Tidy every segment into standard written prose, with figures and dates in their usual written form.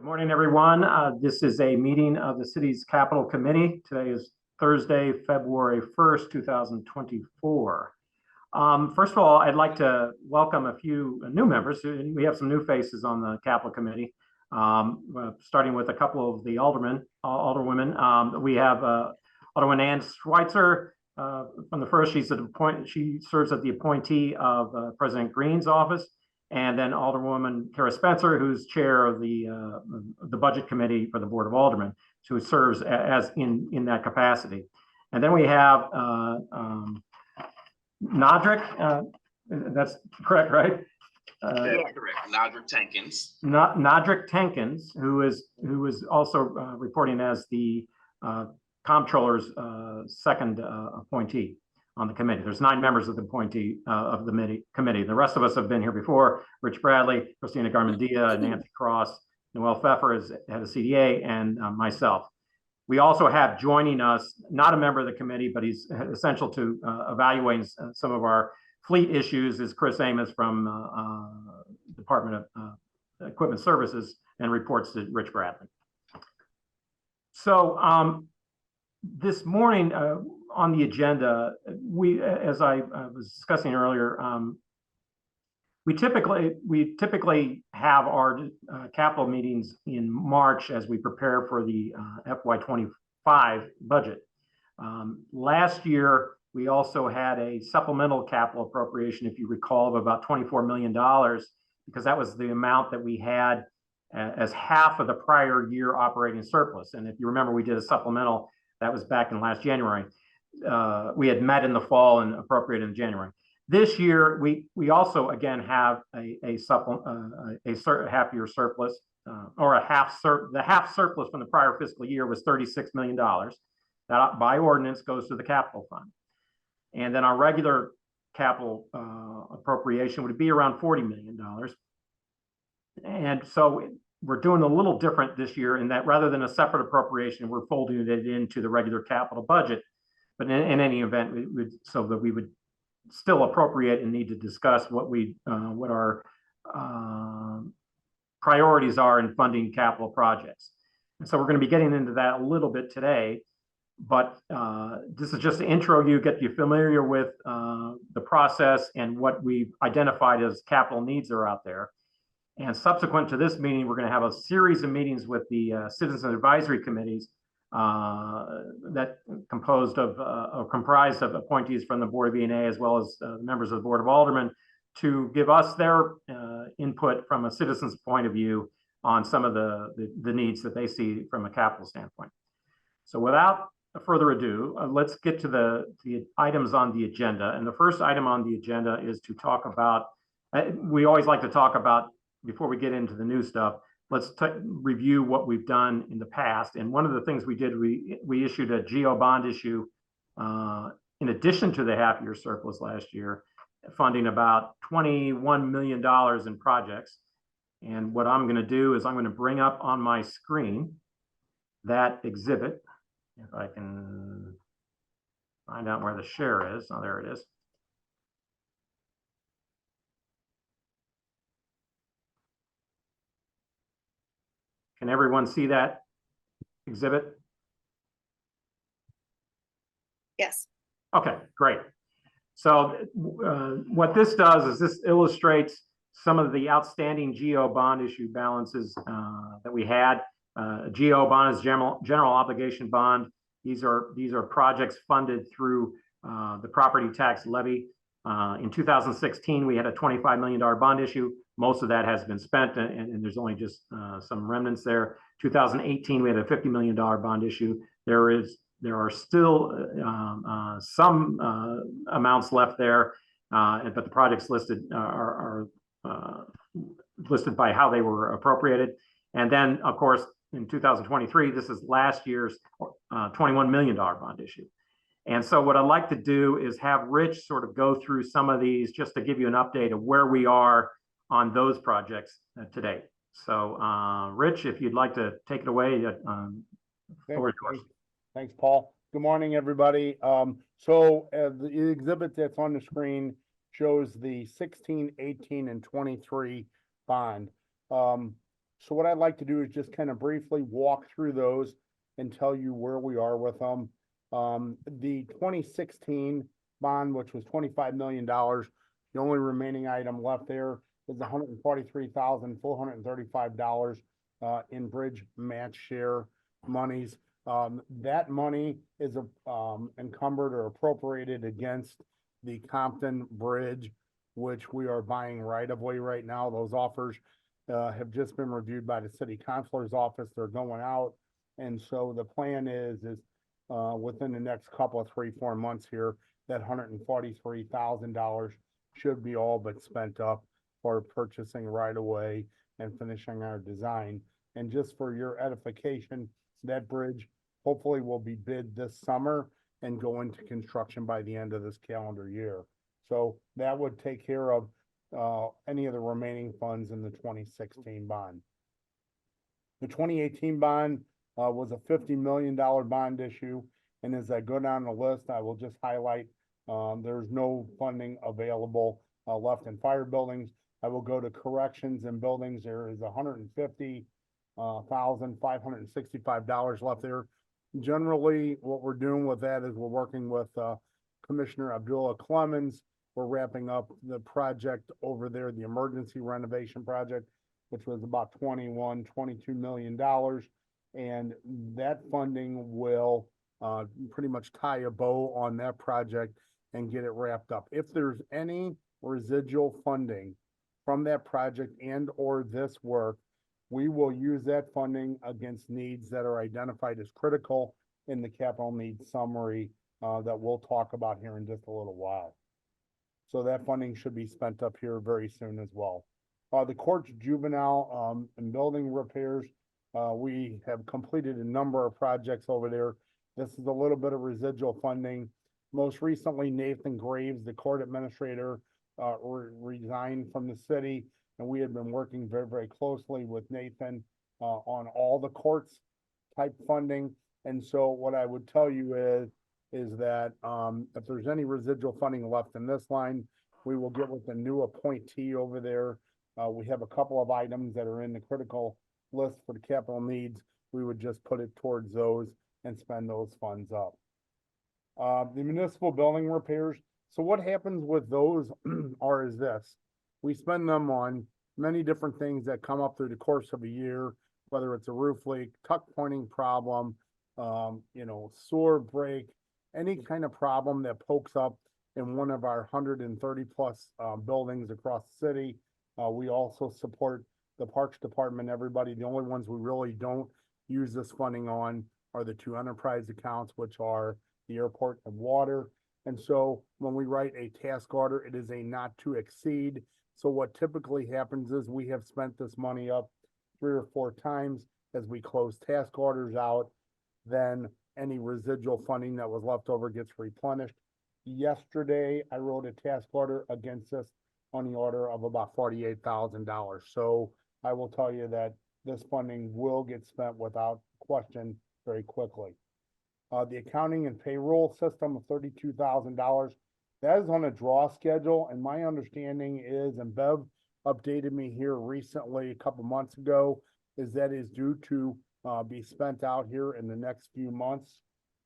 Good morning, everyone. This is a meeting of the city's Capital Committee. Today is Thursday, February 1st, 2024. First of all, I'd like to welcome a few new members. We have some new faces on the Capital Committee, starting with a couple of the alderwomen. We have Alderwoman Ann Schweitzer from the first. She serves as the appointee of President Green's office. And then Alderwoman Kara Spencer, who's chair of the Budget Committee for the Board of Aldermen, who serves as in that capacity. And then we have Nodrick. That's correct, right? That's correct. Nodrick Tankins. Nodrick Tankins, who is also reporting as the comptroller's second appointee on the committee. There's 9 members of the appointee of the committee. The rest of us have been here before: Rich Bradley, Christina Garmendia, Nancy Cross, Noel Pfeffer is head of CDA, and myself. We also have joining us, not a member of the committee, but he's essential to evaluating some of our fleet issues, is Chris Amos from Department of Equipment Services, and reports to Rich Bradley. So this morning, on the agenda, as I was discussing earlier, we typically have our capital meetings in March as we prepare for the FY25 budget. Last year, we also had a supplemental capital appropriation, if you recall, of about $24 million, because that was the amount that we had as half of the prior year operating surplus. And if you remember, we did a supplemental that was back in last January. We had met in the fall and appropriated in January. This year, we also again have a half year surplus, or the half surplus from the prior fiscal year was $36 million. That by ordinance goes to the capital fund, and then our regular capital appropriation would be around $40 million. And so we're doing a little different this year in that rather than a separate appropriation, we're folding it into the regular capital budget. But in any event, so that we would still appropriate and need to discuss what our priorities are in funding capital projects. And so we're going to be getting into that a little bit today. But this is just to intro you, get you familiar with the process and what we've identified as capital needs are out there. And subsequent to this meeting, we're going to have a series of meetings with the citizen advisory committees that comprised of appointees from the Board of E&A as well as members of the Board of Aldermen to give us their input from a citizen's point of view on some of the needs that they see from a capital standpoint. So without further ado, let's get to the items on the agenda. And the first item on the agenda is to talk about, we always like to talk about, before we get into the new stuff, let's review what we've done in the past. And one of the things we did, we issued a GO bond issue in addition to the half year surplus last year, funding about $21 million in projects. And what I'm going to do is I'm going to bring up on my screen that exhibit. If I can find out where the share is. Oh, there it is. Can everyone see that exhibit? Yes. Okay, great. So what this does is this illustrates some of the outstanding GO bond issue balances that we had. GO bond is general obligation bond. These are projects funded through the property tax levy. In 2016, we had a $25 million bond issue. Most of that has been spent, and there's only just some remnants there. 2018, we had a $50 million bond issue. There are still some amounts left there, but the projects listed are listed by how they were appropriated. And then, of course, in 2023, this is last year's $21 million bond issue. And so what I'd like to do is have Rich sort of go through some of these just to give you an update of where we are on those projects today. So Rich, if you'd like to take it away. Thanks, Paul. Good morning, everybody. So the exhibit that's on the screen shows the 16, 18, and 23 bond. So what I'd like to do is just kind of briefly walk through those and tell you where we are with them. The 2016 bond, which was $25 million, the only remaining item left there is $143,435 in bridge match share monies. That money is encumbered or appropriated against the Compton Bridge, which we are buying right of way right now. Those offers have just been reviewed by the city councilor's office. They're going out. And so the plan is within the next couple of 3-4 months here, that $143,000 should be all but spent up for purchasing right away and finishing our design. And just for your edification, that bridge hopefully will be bid this summer and go into construction by the end of this calendar year. So that would take care of any of the remaining funds in the 2016 bond. The 2018 bond was a $50 million bond issue. And as I go down the list, I will just highlight there's no funding available left in fire buildings. I will go to corrections and buildings. There is $150,565 left there. Generally, what we're doing with that is we're working with Commissioner Abdullah Clemens. We're wrapping up the project over there, the emergency renovation project, which was about $22 million. And that funding will pretty much tie a bow on that project and get it wrapped up. If there's any residual funding from that project and or this work, we will use that funding against needs that are identified as critical in the capital needs summary that we'll talk about here in just a little while. So that funding should be spent up here very soon as well. The court's juvenile and building repairs, we have completed a number of projects over there. This is a little bit of residual funding. Most recently, Nathan Graves, the court administrator, resigned from the city, and we had been working very, very closely with Nathan on all the courts type funding. And so what I would tell you is that if there's any residual funding left in this line, we will get with the new appointee over there. We have a couple of items that are in the critical list for the capital needs. We would just put it towards those and spend those funds up. The municipal building repairs. So what happens with those is this. We spend them on many different things that come up through the course of a year, whether it's a roof leak, tuck pointing problem, sewer break, any kind of problem that pokes up in one of our 130 plus buildings across the city. We also support the Parks Department, everybody. The only ones we really don't use this funding on are the two enterprise accounts, which are the airport and water. And so when we write a task order, it is a not to exceed. So what typically happens is we have spent this money up 3 or 4 times as we close task orders out. Then any residual funding that was left over gets replenished. Yesterday, I wrote a task order against this on the order of about $48,000. So I will tell you that this funding will get spent without question very quickly. The accounting and payroll system of $32,000, that is on a draw schedule. And my understanding is, and Bev updated me here recently, a couple months ago, is that is due to be spent out here in the next few months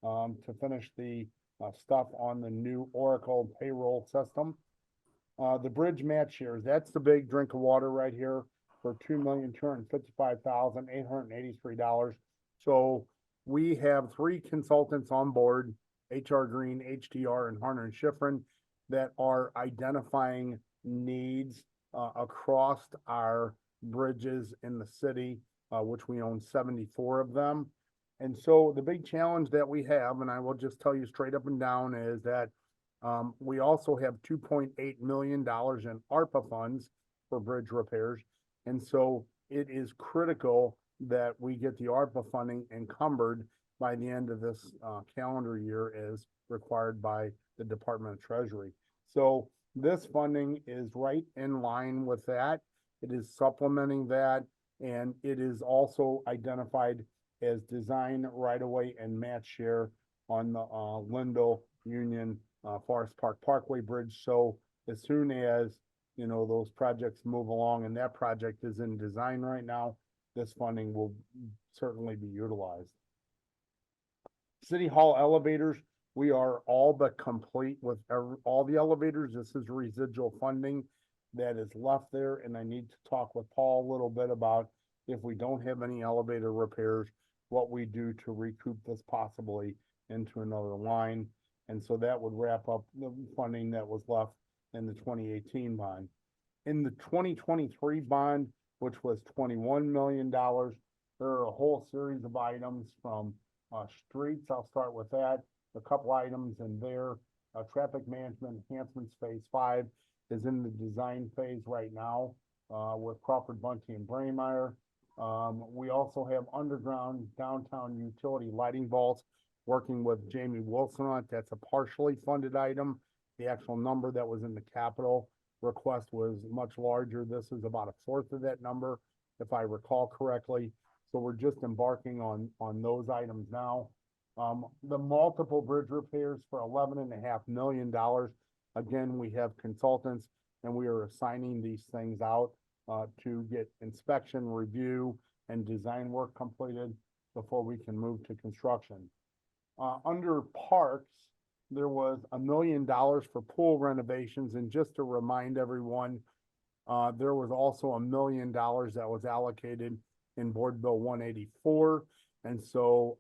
to finish the stuff on the new Oracle payroll system. The bridge match shares, that's the big drink of water right here for $2,255,883. So we have 3 consultants on board, HR Green, HDR, and Harner and Schifrin, that are identifying needs across our bridges in the city, which we own 74 of them. And so the big challenge that we have, and I will just tell you straight up and down, is that we also have $2.8 million in ARPA funds for bridge repairs. And so it is critical that we get the ARPA funding encumbered by the end of this calendar year as required by the Department of Treasury. So this funding is right in line with that. It is supplementing that, and it is also identified as design right away and match share on the Lindell Union Forest Park Parkway Bridge. So as soon as those projects move along, and that project is in design right now, this funding will certainly be utilized. City Hall elevators, we are all but complete with all the elevators. This is residual funding that is left there, and I need to talk with Paul a little bit about if we don't have any elevator repairs, what we do to recoup this possibly into another line. And so that would wrap up the funding that was left in the 2018 bond. In the 2023 bond, which was $21 million, there are a whole series of items from streets. I'll start with that. A couple items in there. Traffic management enhancements phase 5 is in the design phase right now with Crawford, Bunty, and Braemeier. We also have underground downtown utility lighting vaults working with Jamie Wilson on it. That's a partially funded item. The actual number that was in the capital request was much larger. This is about a fourth of that number, if I recall correctly. So we're just embarking on those items now. The multiple bridge repairs for $11.5 million. Again, we have consultants and we are assigning these things out to get inspection, review, and design work completed before we can move to construction. Under parks, there was $1 million for pool renovations. And just to remind everyone, there was also $1 million that was allocated in Board Bill 184. And so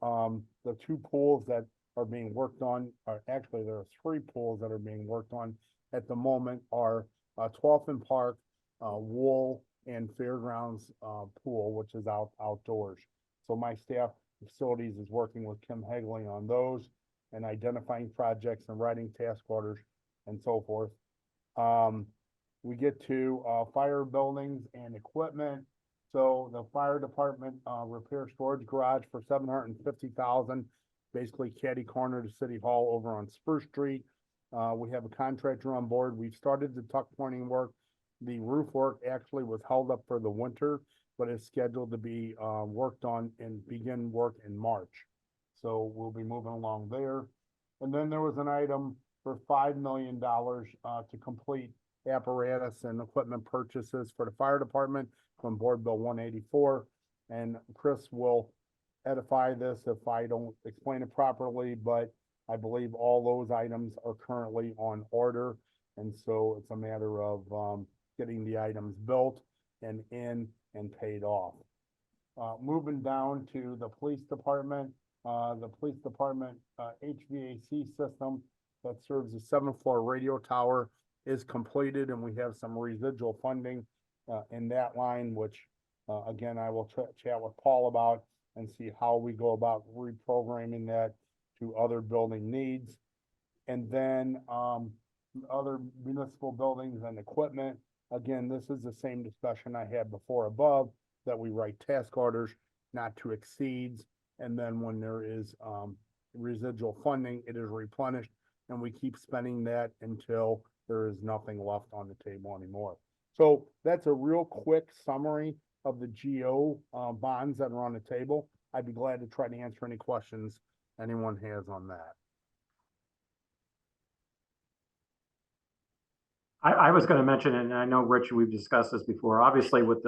the two pools that are being worked on are actually, there are 3 pools that are being worked on at the moment are 12th and Park, Wool, and Fairgrounds pool, which is outdoors. So my staff facilities is working with Kim Hagley on those and identifying projects and writing task orders and so forth. We get to fire buildings and equipment. So the fire department repair storage garage for $750,000, basically catty corner to City Hall over on Spruce Street. We have a contractor on board. We've started the tuck pointing work. The roof work actually was held up for the winter, but is scheduled to be worked on and begin work in March. So we'll be moving along there. And then there was an item for $5 million to complete apparatus and equipment purchases for the fire department from Board Bill 184. And Chris will edify this if I don't explain it properly, but I believe all those items are currently on order. And so it's a matter of getting the items built and in and paid off. Moving down to the police department, HVAC system that serves the 7th floor radio tower is completed, and we have some residual funding in that line, which again, I will chat with Paul about and see how we go about reprogramming that to other building needs. And then other municipal buildings and equipment. Again, this is the same discussion I had before above, that we write task orders not to exceeds. And then when there is residual funding, it is replenished, and we keep spending that until there is nothing left on the table anymore. So that's a real quick summary of the GO bonds that are on the table. I'd be glad to try to answer any questions anyone has on that. I was going to mention, and I know, Rich, we've discussed this before, obviously with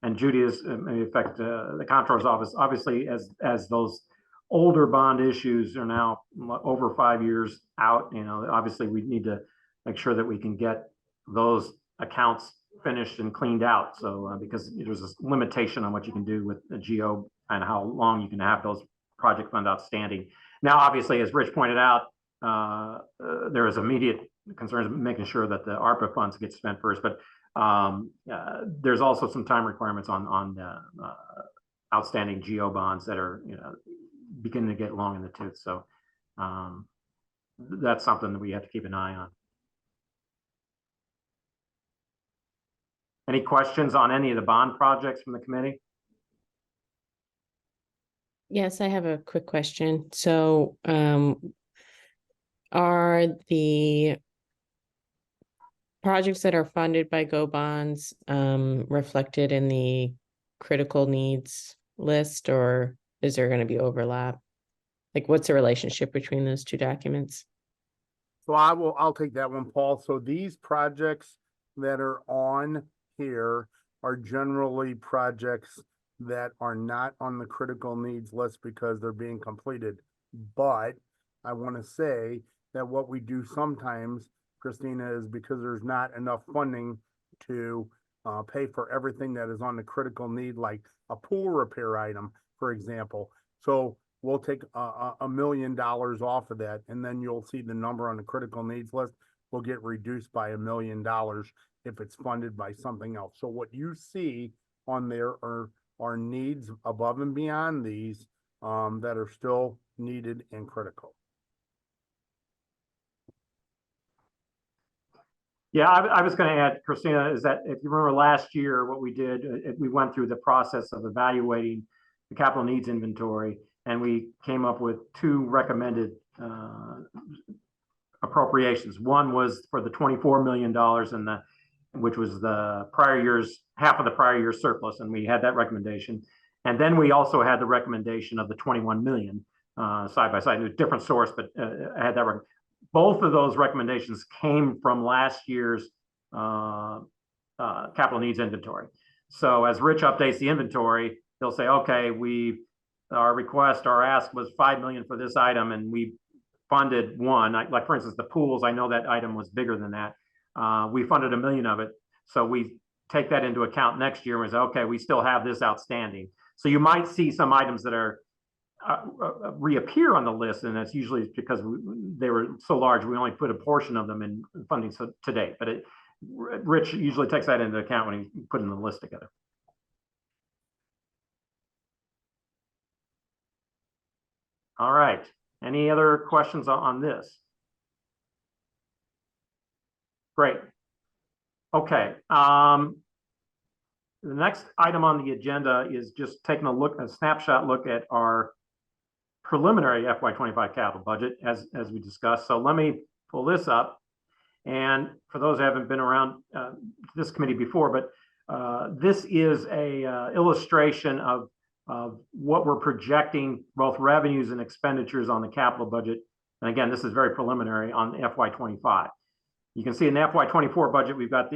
and Judy is, in effect, the comptroller's office, obviously as those older bond issues are now over 5 years out, obviously we need to make sure that we can get those accounts finished and cleaned out. So because there's a limitation on what you can do with a GO and how long you can have those project fund outstanding. Now, obviously, as Rich pointed out, there is immediate concerns making sure that the ARPA funds get spent first, but there's also some time requirements on outstanding GO bonds that are beginning to get long in the tooth. So that's something that we have to keep an eye on. Any questions on any of the bond projects from the committee? Yes, I have a quick question. So are the projects that are funded by GO bonds reflected in the critical needs list, or is there going to be overlap? Like, what's the relationship between those two documents? So I'll take that one, Paul. So these projects that are on here are generally projects that are not on the critical needs list because they're being completed. But I want to say that what we do sometimes, Christina, is because there's not enough funding to pay for everything that is on the critical need, like a pool repair item, for example. So we'll take $1 million off of that, and then you'll see the number on the critical needs list will get reduced by $1 million if it's funded by something else. So what you see on there are needs above and beyond these that are still needed and critical. Yeah, I was going to add, Christina, is that if you remember last year, what we did, we went through the process of evaluating the capital needs inventory, and we came up with 2 recommended appropriations. One was for the $24 million which was the prior year's, half of the prior year's surplus, and we had that recommendation. And then we also had the recommendation of the 21 million side by side. It was a different source, but I had that. Both of those recommendations came from last year's capital needs inventory. So as Rich updates the inventory, he'll say, okay, our ask was 5 million for this item, and we funded 1. Like for instance, the pools, I know that item was bigger than that. We funded $1 million of it. So we take that into account next year and we say, okay, we still have this outstanding. So you might see some items that are reappear on the list, and that's usually because they were so large, we only put a portion of them in funding to date. But Rich usually takes that into account when he's putting the list together. All right. Any other questions on this? Great. Okay. The next item on the agenda is just taking a snapshot look at our preliminary FY25 capital budget as we discussed. So let me pull this up. And for those who haven't been around this committee before, but this is a illustration of what we're projecting, both revenues and expenditures on the capital budget. And again, this is very preliminary on FY25. You can see in the FY24 budget, we've got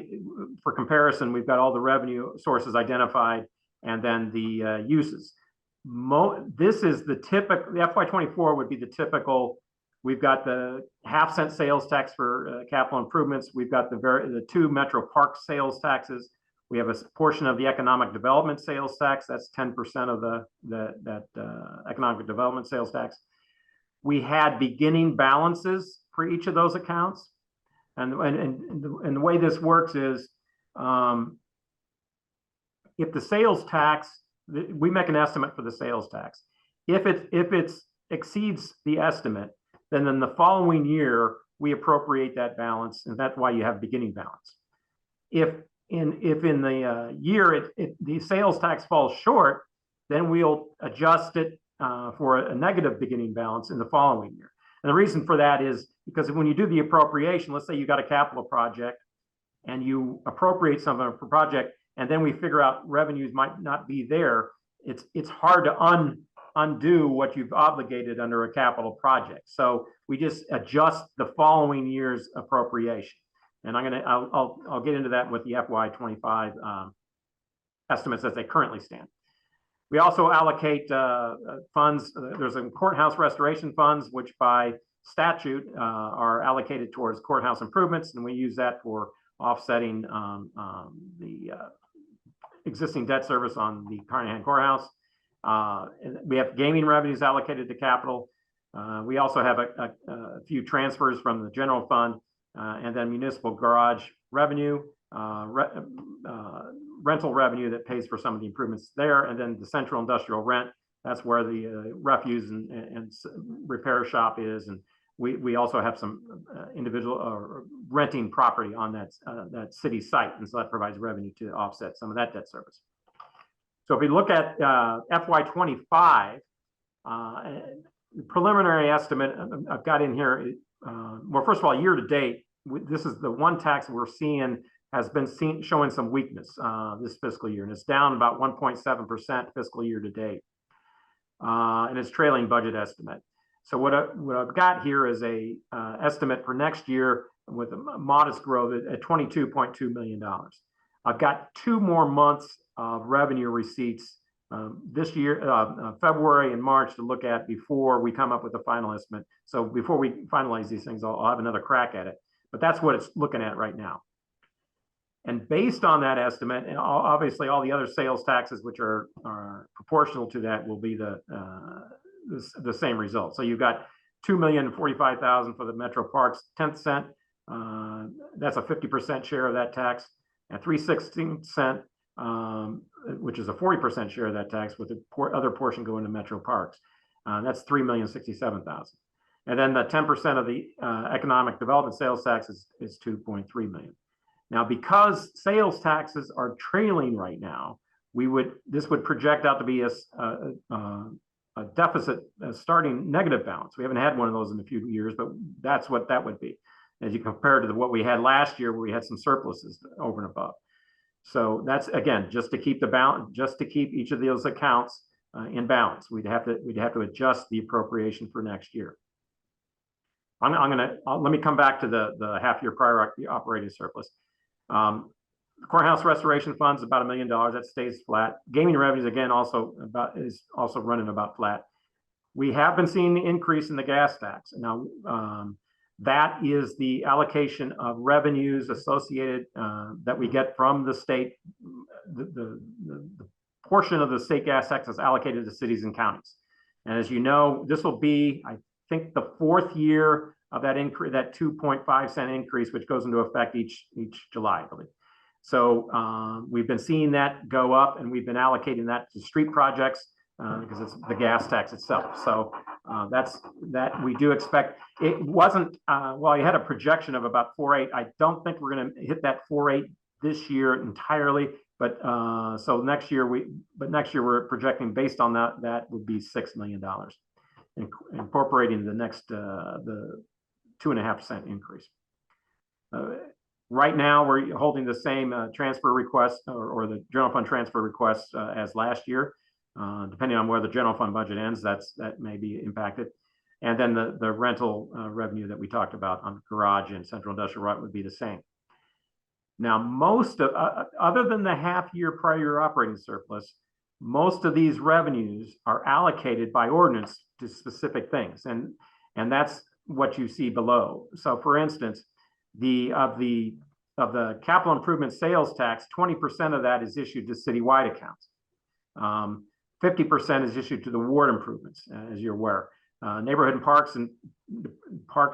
for comparison, we've got all the revenue sources identified and then the uses. This is the typical, the FY24 would be the typical. We've got the half-cent sales tax for capital improvements. We've got the 2 Metro Park sales taxes. We have a portion of the economic development sales tax. That's 10% of that economic development sales tax. We had beginning balances for each of those accounts. And the way this works is if the sales tax, we make an estimate for the sales tax. If it exceeds the estimate, then in the following year, we appropriate that balance, and that's why you have beginning balance. If in the year the sales tax falls short, then we'll adjust it for a negative beginning balance in the following year. And the reason for that is because when you do the appropriation, let's say you got a capital project and you appropriate something for project, and then we figure out revenues might not be there, it's hard to undo what you've obligated under a capital project. So we just adjust the following year's appropriation. And I'll get into that with the FY25 estimates as they currently stand. We also allocate funds. There's some courthouse restoration funds, which by statute are allocated towards courthouse improvements, and we use that for offsetting the existing debt service on the Carnahan Courthouse. We have gaming revenues allocated to capital. We also have a few transfers from the general fund, and then municipal garage revenue, rental revenue that pays for some of the improvements there, and then the central industrial rent. That's where the refuse and repair shop is, and we also have some individual renting property on that city site, and so that provides revenue to offset some of that debt service. So if we look at FY25, the preliminary estimate I've got in here, well, first of all, year to date, this is the one tax we're seeing has been showing some weakness this fiscal year, and it's down about 1.7% fiscal year to date, and it's trailing budget estimate. So what I've got here is a estimate for next year with a modest growth at $22.2 million. I've got 2 more months of revenue receipts this year, February and March to look at before we come up with a final estimate. So before we finalize these things, I'll have another crack at it. But that's what it's looking at right now. And based on that estimate, and obviously all the other sales taxes, which are proportional to that, will be the same result. So you've got $2,045,000 for the Metro Parks 10th cent. That's a 50% share of that tax, and 3/16 cent, which is a 40% share of that tax, with the other portion going to Metro Parks. That's $3,067,000. And then the 10% of the economic development sales tax is $2.3 million. Now, because sales taxes are trailing right now, this would project out to be a deficit, starting negative balance. We haven't had one of those in a few years, but that's what that would be, as you compare to what we had last year, where we had some surpluses over and above. So that's, again, just to keep the balance, just to keep each of those accounts in balance. We'd have to adjust the appropriation for next year. Let me come back to the half-year prior operating surplus. Courthouse restoration funds about $1 million, that stays flat. Gaming revenues, again, is also running about flat. We have been seeing the increase in the gas tax. Now, that is the allocation of revenues associated that we get from the state. The portion of the state gas tax is allocated to cities and counties. And as you know, this will be, I think, the 4th year of that increase, that 2.5 cent increase, which goes into effect each July, I believe. So we've been seeing that go up, and we've been allocating that to street projects because it's the gas tax itself. So that's that. We do expect it wasn't. Well, you had a projection of about 4.8. I don't think we're going to hit that 4.8 this year entirely. But so next year we're projecting, based on that would be $6 million, incorporating the next the 2.5% increase. Right now, we're holding the same transfer request or the general fund transfer requests as last year. Depending on where the general fund budget ends, that may be impacted. And then the rental revenue that we talked about on garage and central industrial right would be the same. Now, most of, other than the half-year prior year operating surplus, most of these revenues are allocated by ordinance to specific things, and that's what you see below. So, for instance, of the capital improvement sales tax, 20% of that is issued to citywide accounts. 50% is issued to the ward improvements, as you're aware. Neighborhood and parks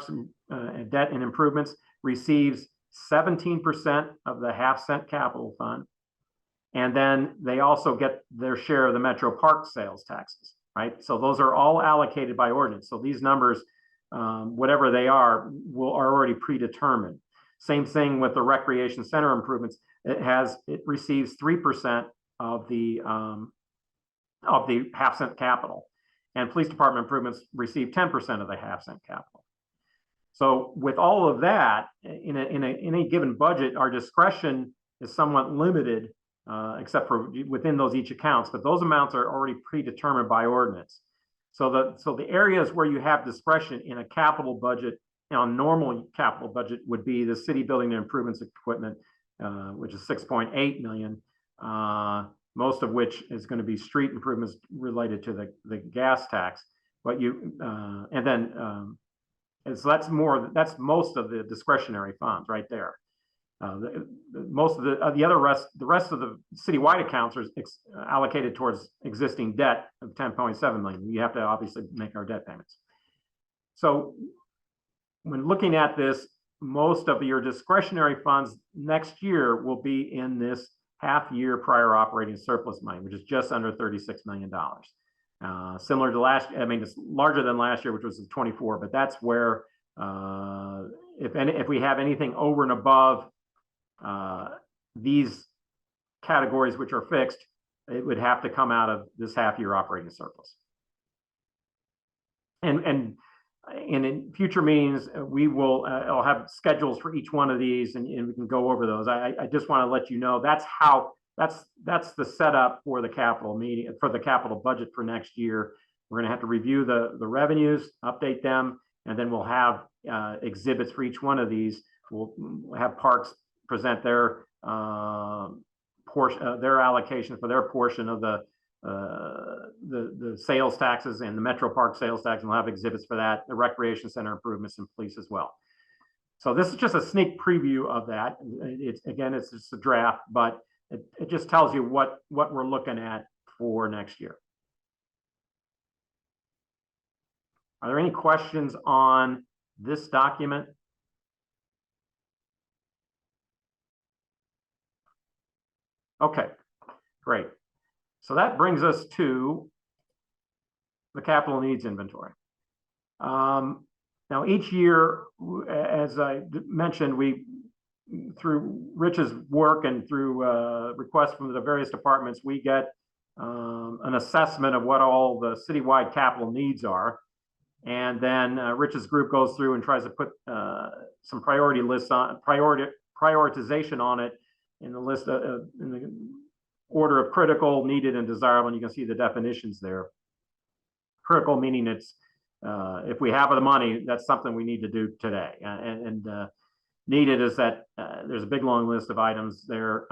and debt and improvements receives 17% of the half-cent capital fund, and then they also get their share of the Metro Park sales taxes, right? So those are all allocated by ordinance. So these numbers, whatever they are already predetermined. Same thing with the recreation center improvements. It receives 3% of the half-cent capital, and police department improvements receive 10% of the half-cent capital. So with all of that, in any given budget, our discretion is somewhat limited, except for within those each accounts, but those amounts are already predetermined by ordinance. So the areas where you have discretion in a capital budget, normal capital budget, would be the city building and improvements equipment, which is $6.8 million, most of which is going to be street improvements related to the gas tax. But so that's most of the discretionary funds right there. The rest of the citywide accounts are allocated towards existing debt of $10.7 million. You have to obviously make our debt payments. So when looking at this, most of your discretionary funds next year will be in this half-year prior operating surplus money, which is just under $36 million. Similar to last, I mean, it's larger than last year, which was 24, but that's where, if we have anything over and above these categories, which are fixed, it would have to come out of this half-year operating surplus. And in future meetings, I'll have schedules for each one of these, and we can go over those. I just want to let you know that's the setup for the capital meeting, for the capital budget for next year. We're going to have to review the revenues, update them, and then we'll have exhibits for each one of these. We'll have parks present their portion, their allocation for their portion of the the sales taxes and the Metro Park sales tax, and we'll have exhibits for that, the recreation center improvements and police as well. So this is just a sneak preview of that. It's just a draft, but it just tells you what we're looking at for next year. Are there any questions on this document? Okay, great. So that brings us to the capital needs inventory. Now, each year, as I mentioned, through Rich's work and through requests from the various departments, we get an assessment of what all the citywide capital needs are. And then Rich's group goes through and tries to put some priority lists on, prioritization on it in the list in the order of critical, needed, and desirable. And you can see the definitions there. Critical meaning it's if we have the money, that's something we need to do today. And needed is that there's a big long list of items there.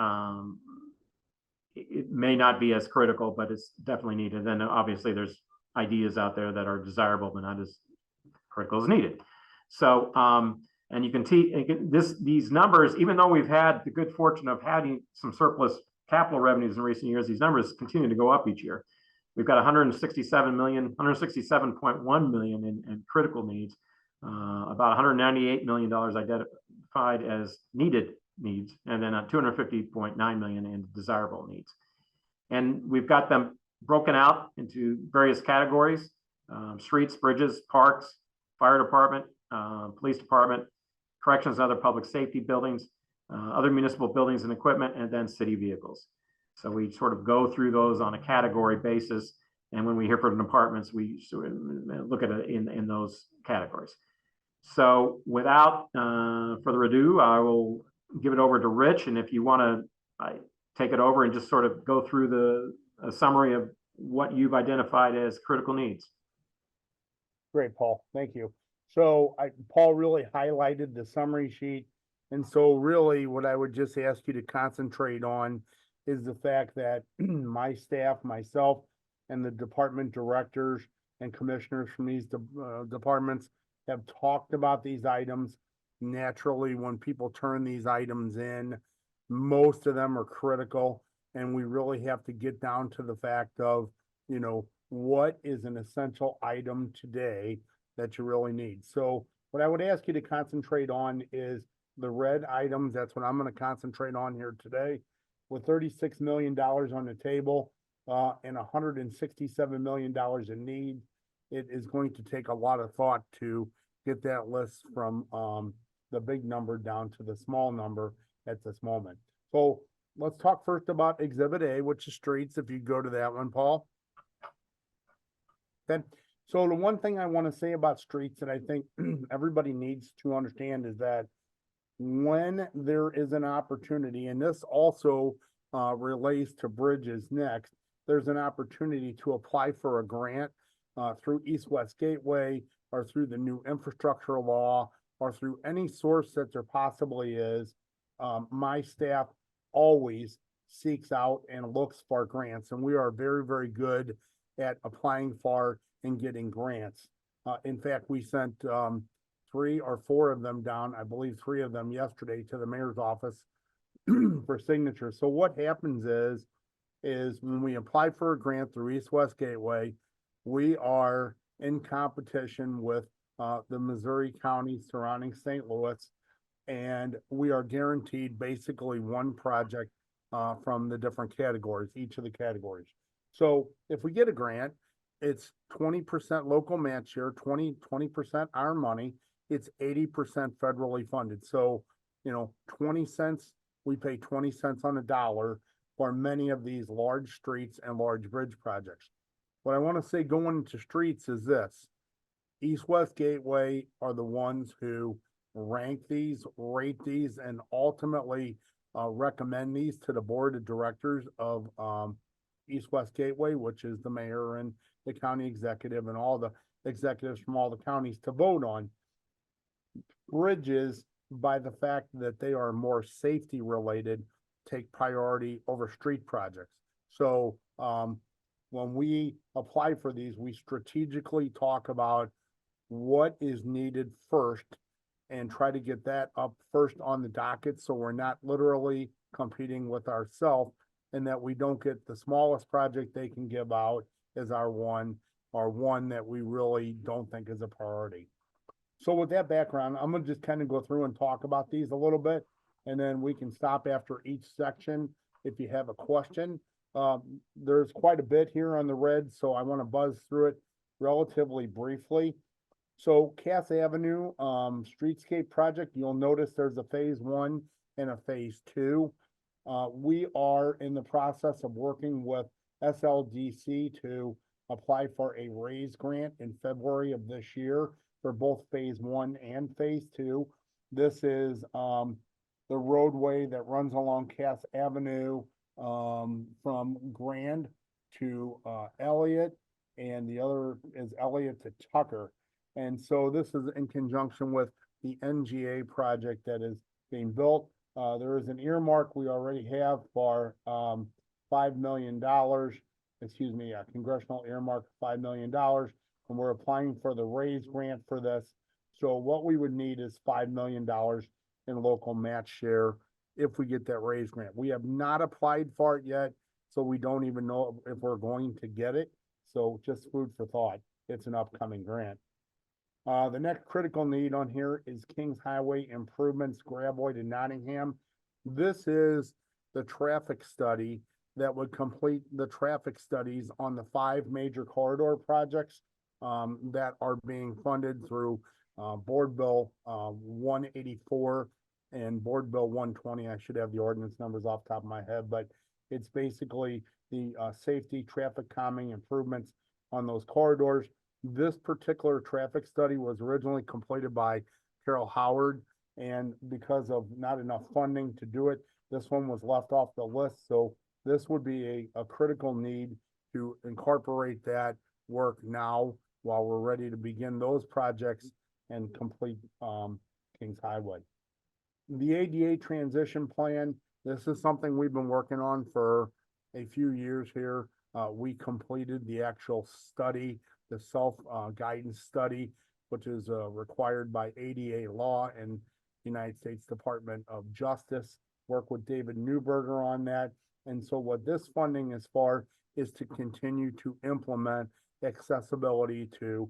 It may not be as critical, but it's definitely needed. Then obviously there's ideas out there that are desirable, but not as critical as needed. So, and you can see these numbers, even though we've had the good fortune of having some surplus capital revenues in recent years, these numbers continue to go up each year. We've got 167.1 million in critical needs, about $198 million identified as needed needs, and then 250.9 million in desirable needs. And we've got them broken out into various categories: streets, bridges, parks, fire department, police department, corrections and other public safety buildings, other municipal buildings and equipment, and then city vehicles. So we sort of go through those on a category basis. And when we hear from departments, we sort of look at it in those categories. So without further ado, I will give it over to Rich. And if you want to take it over and just sort of go through a summary of what you've identified as critical needs. Great, Paul. Thank you. So Paul really highlighted the summary sheet. And so really what I would just ask you to concentrate on is the fact that my staff, myself, and the department directors and commissioners from these departments have talked about these items. Naturally, when people turn these items in, most of them are critical, and we really have to get down to the fact of, what is an essential item today that you really need. So what I would ask you to concentrate on is the red items. That's what I'm going to concentrate on here today. With $36 million on the table and $167 million in need, it is going to take a lot of thought to get that list from the big number down to the small number at this moment. So let's talk first about Exhibit A, which is streets. If you go to that one, Paul. Okay. So the one thing I want to say about streets that I think everybody needs to understand is that when there is an opportunity, and this also relates to bridges next, there's an opportunity to apply for a grant through East-West Gateway or through the new infrastructure law or through any source that there possibly is. My staff always seeks out and looks for grants, and we are very, very good at applying for and getting grants. In fact, we sent 3 or 4 of them down, I believe 3 of them yesterday, to the mayor's office for signature. So what happens is when we apply for a grant through East-West Gateway, we are in competition with the Missouri counties surrounding St. Louis, and we are guaranteed basically one project from the different categories, each of the categories. So if we get a grant, it's 20% local match share, 20% our money. It's 80% federally funded. So, 20 cents, we pay 20 cents on the dollar for many of these large streets and large bridge projects. What I want to say going into streets is this: East-West Gateway are the ones who rank these, rate these, and ultimately recommend these to the board of directors of East-West Gateway, which is the mayor and the county executive and all the executives from all the counties to vote on. Bridges, by the fact that they are more safety related, take priority over street projects. So when we apply for these, we strategically talk about what is needed first and try to get that up first on the docket, so we're not literally competing with ourselves, and that we don't get the smallest project they can give out as our one, or one that we really don't think is a priority. So with that background, I'm gonna just kind of go through and talk about these a little bit, and then we can stop after each section if you have a question. There's quite a bit here on the red, so I want to buzz through it relatively briefly. So Cass Avenue, streetscape project, you'll notice there's a phase 1 and a phase 2. We are in the process of working with SLDC to apply for a raise grant in February of this year for both phase 1 and phase 2. This is, the roadway that runs along Cass Avenue, from Grand to, Elliott, and the other is Elliott to Tucker. And so this is in conjunction with the NGA project that is being built. There is an earmark we already have for, $5 million, excuse me, a congressional earmark, $5 million, and we're applying for the raise grant for this. So what we would need is $5 million in local match share if we get that raise grant. We have not applied for it yet, so we don't even know if we're going to get it. So just food for thought. It's an upcoming grant. The next critical need on here is Kings Highway improvements, Graboid to Nottingham. This is the traffic study that would complete the traffic studies on the 5 major corridor projects that are being funded through Board Bill 184 and Board Bill 120. I should have the ordinance numbers off the top of my head, but it's basically the safety traffic calming improvements on those corridors. This particular traffic study was originally completed by Carol Howard, and because of not enough funding to do it, this one was left off the list. So this would be a critical need to incorporate that work now while we're ready to begin those projects and complete Kings Highway. The ADA transition plan, this is something we've been working on for a few years here. We completed the actual study, the self-guidance study, which is required by ADA law and United States Department of Justice. Work with David Newberger on that. And so what this funding is for is to continue to implement accessibility to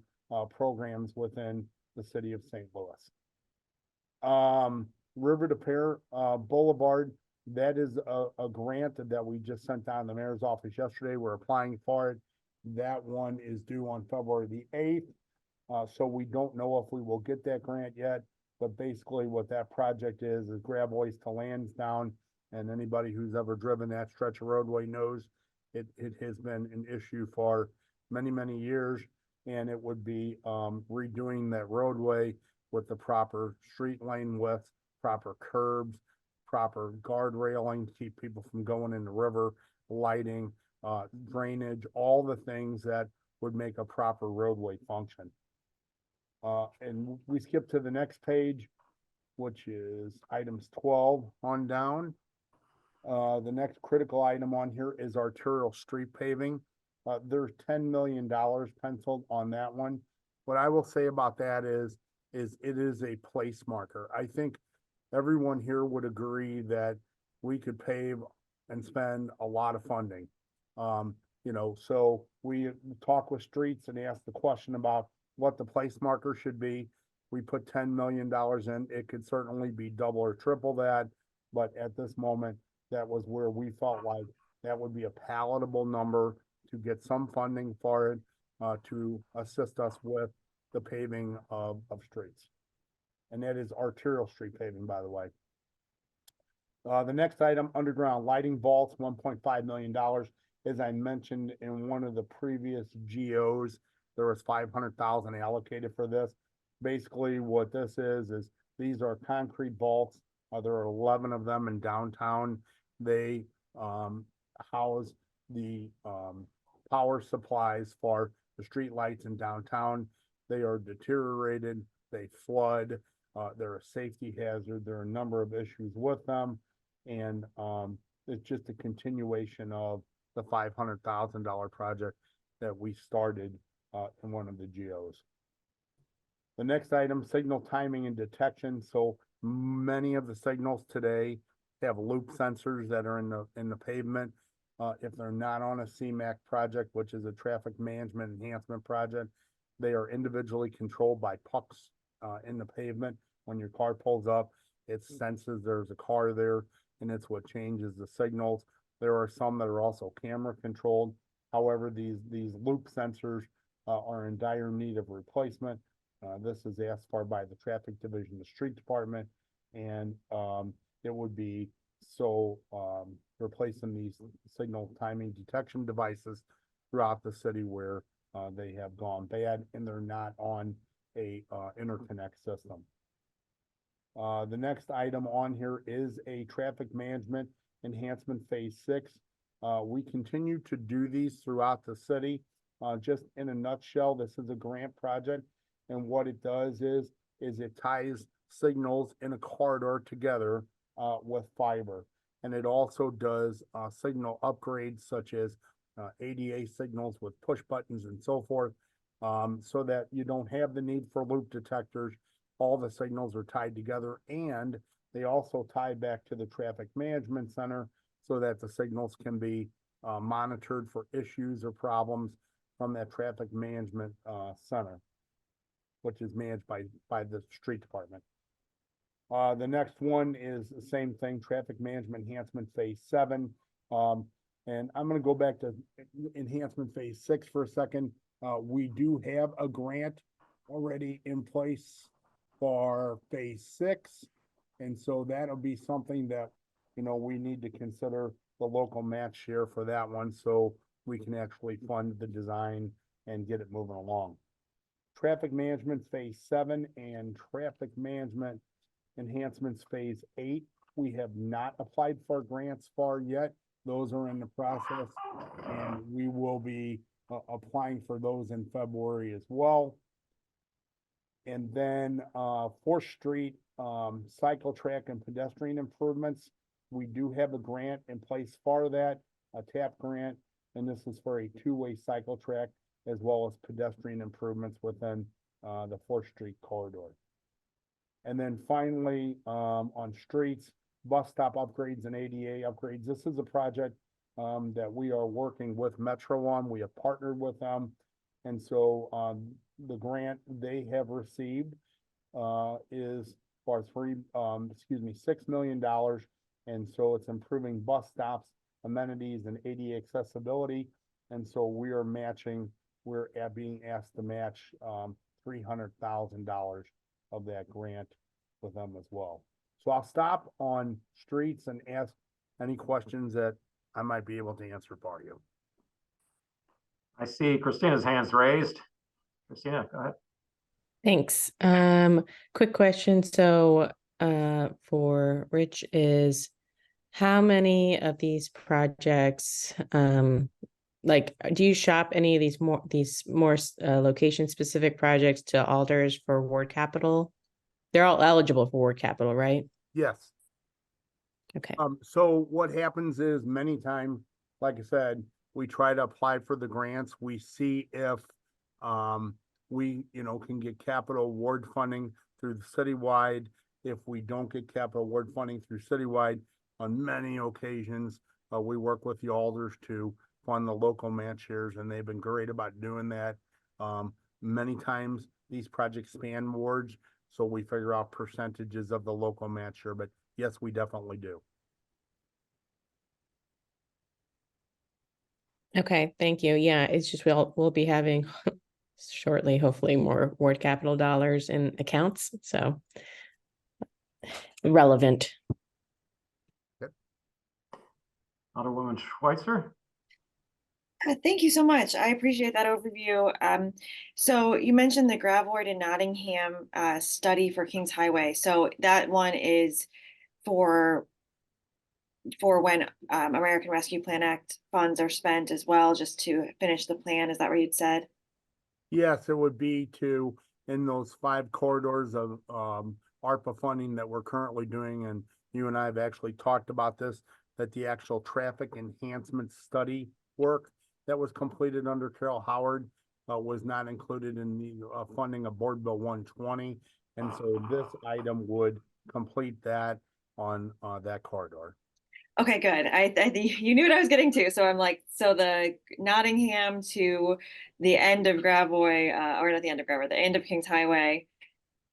programs within the city of St. Louis. River to Pear Boulevard, that is a grant that we just sent down to the mayor's office yesterday. We're applying for it. That one is due on February the 8th. So we don't know if we will get that grant yet, but basically what that project is Graboids to Lansdowne, and anybody who's ever driven that stretch of roadway knows it has been an issue for many, many years, and it would be redoing that roadway with the proper street lane width, proper curbs, proper guard railing to keep people from going in the river, lighting, drainage, all the things that would make a proper roadway function. And we skip to the next page, which is items 12 on down. The next critical item on here is arterial street paving. There's $10 million penciled on that one. What I will say about that is it is a place marker. I think everyone here would agree that we could pave and spend a lot of funding. So we talk with streets and ask the question about what the place marker should be. We put $10 million in. It could certainly be double or triple that, but at this moment, that was where we felt like that would be a palatable number to get some funding for it, to assist us with the paving of streets. And that is arterial street paving, by the way. The next item, underground lighting vaults, $1.5 million. As I mentioned in one of the previous GOs, there was $500,000 allocated for this. Basically, what this is these are concrete vaults. There are 11 of them in downtown. They house the power supplies for the street lights in downtown. They are deteriorated. They flood. They're a safety hazard. There are a number of issues with them. And it's just a continuation of the $500,000 project that we started in one of the geos. The next item, signal timing and detection. So many of the signals today have loop sensors that are in the pavement. If they're not on a CMAC project, which is a traffic management enhancement project, they are individually controlled by pucks in the pavement. When your car pulls up, it senses there's a car there, and it's what changes the signals. There are some that are also camera controlled. However, these loop sensors are in dire need of replacement. This is asked for by the traffic division, the street department, and it would be replacing these signal timing detection devices throughout the city where they have gone bad and they're not on a interconnect system. The next item on here is a traffic management enhancement phase 6. We continue to do these throughout the city. Just in a nutshell, this is a grant project, and what it does is it ties signals in a corridor together with fiber, and it also does signal upgrades such as ADA signals with push buttons and so forth, so that you don't have the need for loop detectors. All the signals are tied together, and they also tie back to the traffic management center so that the signals can be monitored for issues or problems from that traffic management center, which is managed by the street department. The next one is the same thing, traffic management enhancement phase 7. And I'm gonna go back to enhancement phase 6 for a second. We do have a grant already in place for phase 6. And so that'll be something that, we need to consider the local match share for that one, so we can actually fund the design and get it moving along. Traffic management phase 7 and traffic management enhancements phase 8. We have not applied for grants for yet. Those are in the process, and we will be applying for those in February as well. And then 4th Street cycle track and pedestrian improvements. We do have a grant in place for that, a TAP grant, and this is for a 2-way cycle track as well as pedestrian improvements within the 4th Street corridor. And then finally, on streets, bus stop upgrades and ADA upgrades. This is a project that we are working with Metro on. We have partnered with them. And so the grant they have received is for $6 million. And so it's improving bus stops, amenities, and ADA accessibility. And so we are being asked to match $300,000 of that grant with them as well. So I'll stop on streets and ask any questions that I might be able to answer for you. I see Christina's hands raised. Christina, go ahead. Thanks. Quick question. So, for Rich is how many of these projects, do you shop any of these more location specific projects to alders for ward capital? They're all eligible for ward capital, right? Yes. Okay. So what happens is many times, like I said, we try to apply for the grants. We see if we, can get capital award funding through the citywide. If we don't get capital award funding through citywide, on many occasions, we work with the alders to fund the local match shares, and they've been great about doing that. Many times these projects span wards, so we figure out percentages of the local match share, but yes, we definitely do. Okay, thank you. Yeah, it's just we'll be having shortly, hopefully, more ward capital dollars in accounts. So relevant. Yep. Alderwoman Schweitzer. Thank you so much. I appreciate that overview. So you mentioned the Gravoid in Nottingham study for Kings Highway. So that one is for when American Rescue Plan Act funds are spent as well, just to finish the plan. Is that what you'd said? Yes, it would be in those 5 corridors of ARPA funding that we're currently doing, and you and I have actually talked about this, that the actual traffic enhancement study work that was completed under Carol Howard was not included in the funding of Board Bill 120. And so this item would complete that on that corridor. Okay, good. I you knew what I was getting to, so I'm like, so the Nottingham to the end of Gravois, or not the end of Gravois, the end of Kings Highway,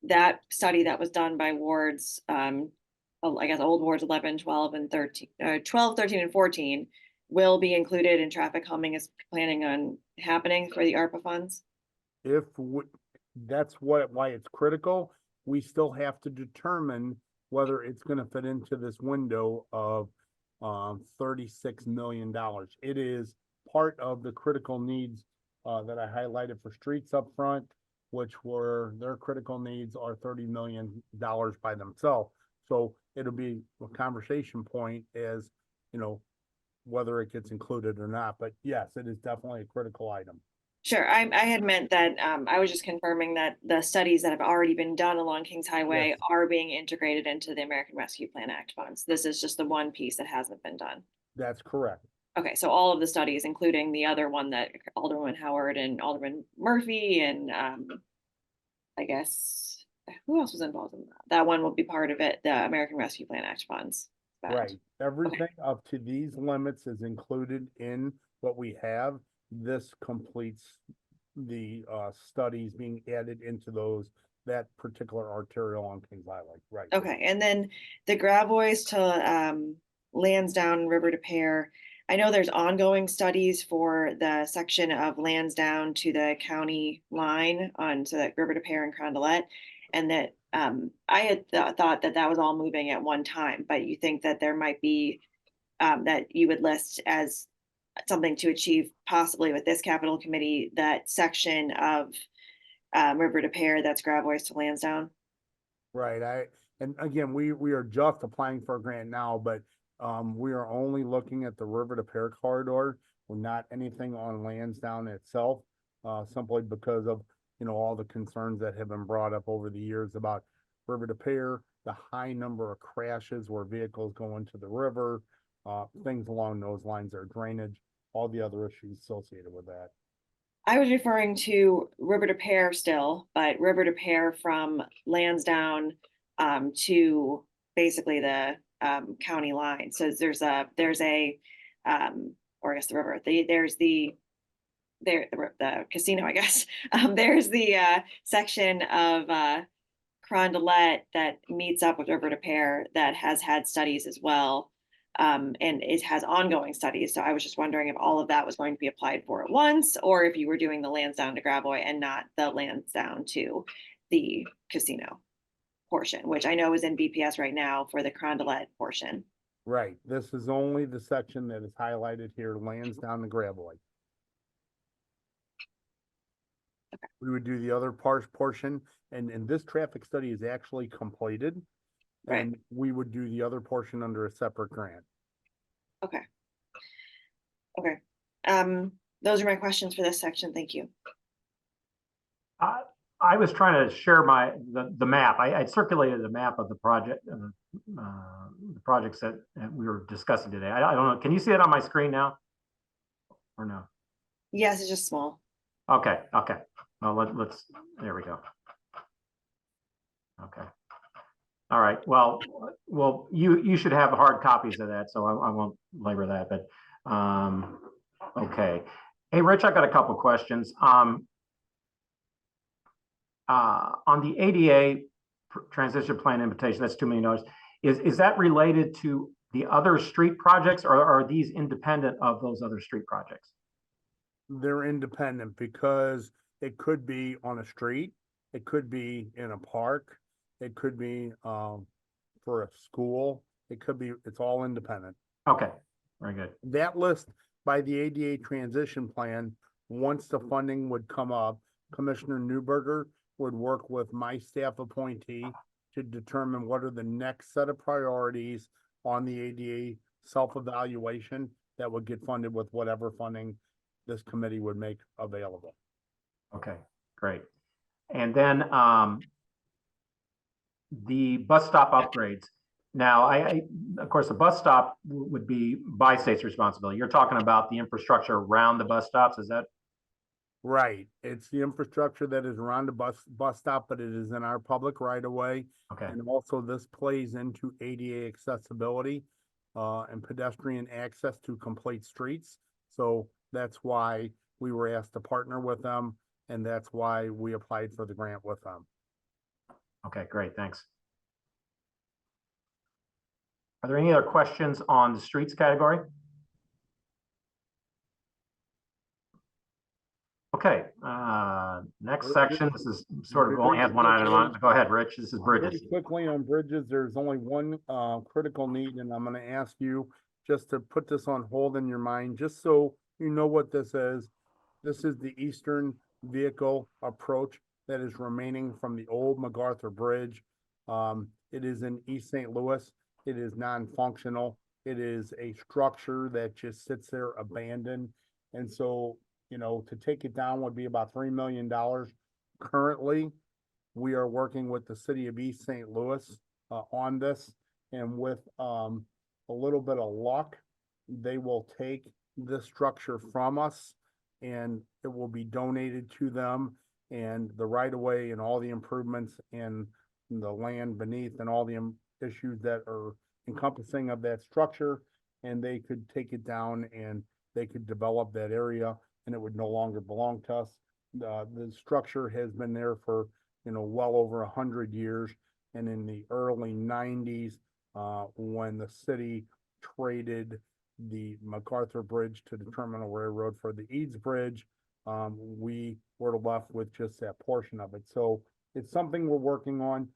that study that was done by wards, I guess old wards 11, 12, and 13, 12, 13, and 14 will be included in traffic calming is planning on happening for the ARPA funds. That's why it's critical. We still have to determine whether it's going to fit into this window of $36 million. It is part of the critical needs that I highlighted for streets up front, which were their critical needs are $30 million by themselves. So it'll be a conversation point as, you know, whether it gets included or not. But yes, it is definitely a critical item. Sure, I had meant that I was just confirming that the studies that have already been done along Kings Highway Yes. are being integrated into the American Rescue Plan Act funds. This is just the one piece that hasn't been done. That's correct. Okay, so all of the studies, including the other one that Alderman Howard and Alderman Murphy and I guess who else was involved in that? That one will be part of it, the American Rescue Plan Act funds. spend. Right. Everything up to these limits is included in what we have. This completes the studies being added into that particular arterial on Kings Highway. Right. Okay, and then the Gravois to Lansdowne River to Pear. I know there's ongoing studies for the section of Lansdowne to the county line on so that River to Pear and Carondelet, and that I had thought that that was all moving at one time, but you think that there might be that you would list as something to achieve possibly with this capital committee, that section of River to Pear that's Gravois to Lansdowne. Right. And again, we are just applying for a grant now, but we are only looking at the River to Pear corridor. We're not anything on Lansdowne itself, simply because of, you know, all the concerns that have been brought up over the years about River to Pear, the high number of crashes where vehicles go into the river, things along those lines, their drainage, all the other issues associated with that. I was referring to River to Pear still, but River to Pear from Lansdowne to basically the county line. So there's a or I guess the river. There's the casino, I guess. There's the section of Carondelet that meets up with River to Pear that has had studies as well. And it has ongoing studies. So I was just wondering if all of that was going to be applied for at once, or if you were doing the Lansdowne to Gravois and not the Lansdowne to the casino portion, which I know is in BPS right now for the Carondelet portion. Right. This is only the section that is highlighted here, Lansdowne to Gravois. Okay. We would do the other portion, and this traffic study is actually completed. Right. And we would do the other portion under a separate grant. Okay. Okay. Those are my questions for this section. Thank you. I was trying to share the map. I circulated the map of the project, the projects that we were discussing today. I don't know. Can you see it on my screen now, or no? Yes, it's just small. Okay. Okay. Well, let's. There we go. Okay. All right. Well, you should have hard copies of that, so I won't labor that. But okay. Hey, Rich, I got a couple questions. On the ADA transition plan invitation, that's $2 million. Is that related to the other street projects, or are these independent of those other street projects? They're independent because it could be on a street, it could be in a park, it could be for a school, it's all independent. Okay, very good. That list by the ADA transition plan, once the funding would come up, Commissioner Newberger would work with my staff appointee to determine what are the next set of priorities on the ADA self-evaluation that would get funded with whatever funding this committee would make available. Okay, great. And then the bus stop upgrades. Now, of course, the bus stop would be by state's responsibility. You're talking about the infrastructure around the bus stops, is that? Right, it's the infrastructure that is around the bus stop, but it is in our public right of way. Okay, And also this plays into ADA accessibility, and pedestrian access to complete streets. So that's why we were asked to partner with them, and that's why we applied for the grant with them. okay, great, thanks. Are there any other questions on the streets category? Okay, next section, this is sort of only has one item on it. Go ahead, Rich, this is bridges. Very quickly on bridges, there's only one critical need, and I'm gonna ask you just to put this on hold in your mind, just so you know what this is. This is the eastern vehicle approach that is remaining from the old MacArthur Bridge. It is in East St. Louis. It is non-functional. It is a structure that just sits there abandoned. And so, you know, to take it down would be about $3 million. Currently, we are working with the city of East St. Louis on this, and with a little bit of luck, they will take this structure from us and it will be donated to them, and the right of way and all the improvements and the land beneath and all the issues that are encompassing of that structure, and they could take it down and they could develop that area and it would no longer belong to us. The structure has been there for, you know, well over 100 years. And in the early 90s, when the city traded the MacArthur Bridge to the Terminal Railroad for the Eads Bridge, we were left with just that portion of it. So it's something we're working on.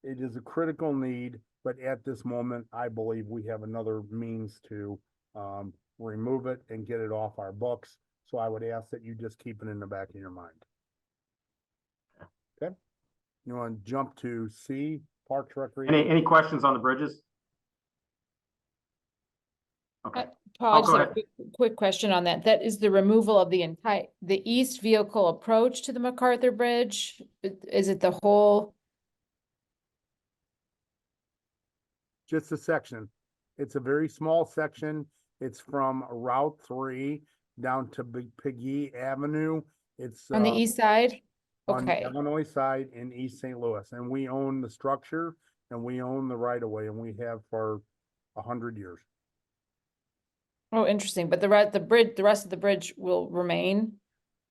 It is a critical need, but at this moment, I believe we have another means to remove it and get it off our books. So I would ask that you just keep it in the back of your mind. Okay? You want to jump to C, Parks Recreation? Any questions on the bridges? Okay, Paul, I Oh, just go have a quick question on that. That is the removal of the east vehicle approach to the MacArthur Bridge? Is it the whole? Just a section. It's a very small section. It's from Route 3 down to Big Piggy Avenue. It's On the east side? on the Okay, Illinois side in East St. Louis, and we own the structure and we own the right of way, and we have for 100 years. oh, interesting, but the rest of the bridge will remain?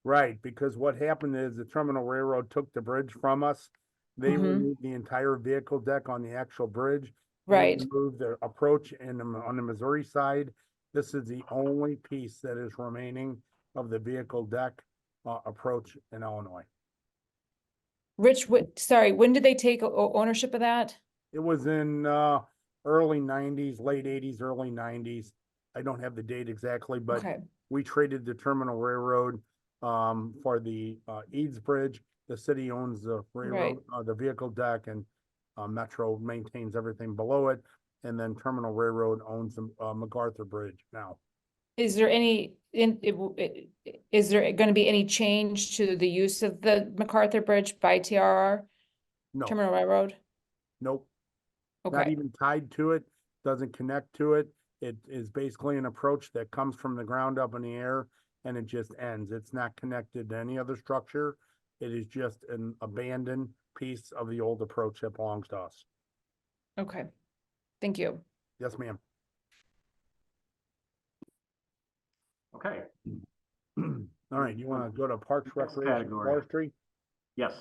Right, because what happened is the Terminal Railroad took the bridge from us. They Mhm. removed the entire vehicle deck on the actual bridge. They Right, removed the approach on the Missouri side. This is the only piece that is remaining of the vehicle deck approach in Illinois. Rich, sorry, when did they take ownership of that? It was in early 90s, late 80s, early 90s. I don't have the date exactly, but Okay, we traded the Terminal Railroad for the Eads Bridge. The city owns the railroad, the vehicle deck, and Metro maintains everything below it. And then Terminal Railroad owns the MacArthur Bridge now. is there is there gonna be any change to the use of the MacArthur Bridge by TRR, No, Terminal Railroad? nope, not Okay, even tied to it, doesn't connect to it. It is basically an approach that comes from the ground up in the air and it just ends. It's not connected to any other structure. It is just an abandoned piece of the old approach that belongs to us. okay, thank you. Yes, ma'am. okay, All right, you want to go to Parks, Next Recreation, category. Forestry? yes.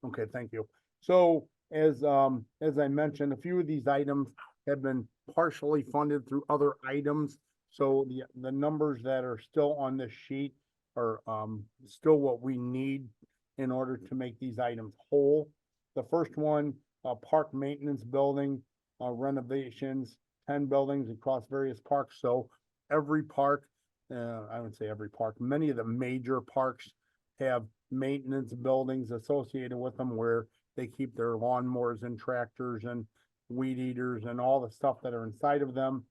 Okay, thank you. So as I mentioned, a few of these items have been partially funded through other items. So the numbers that are still on this sheet are still what we need in order to make these items whole. The first one, park maintenance building renovations, 10 buildings across various parks. So every park, I would say every park, many of the major parks have maintenance buildings associated with them where they keep their lawnmowers and tractors and weed eaters and all the stuff that are inside of them.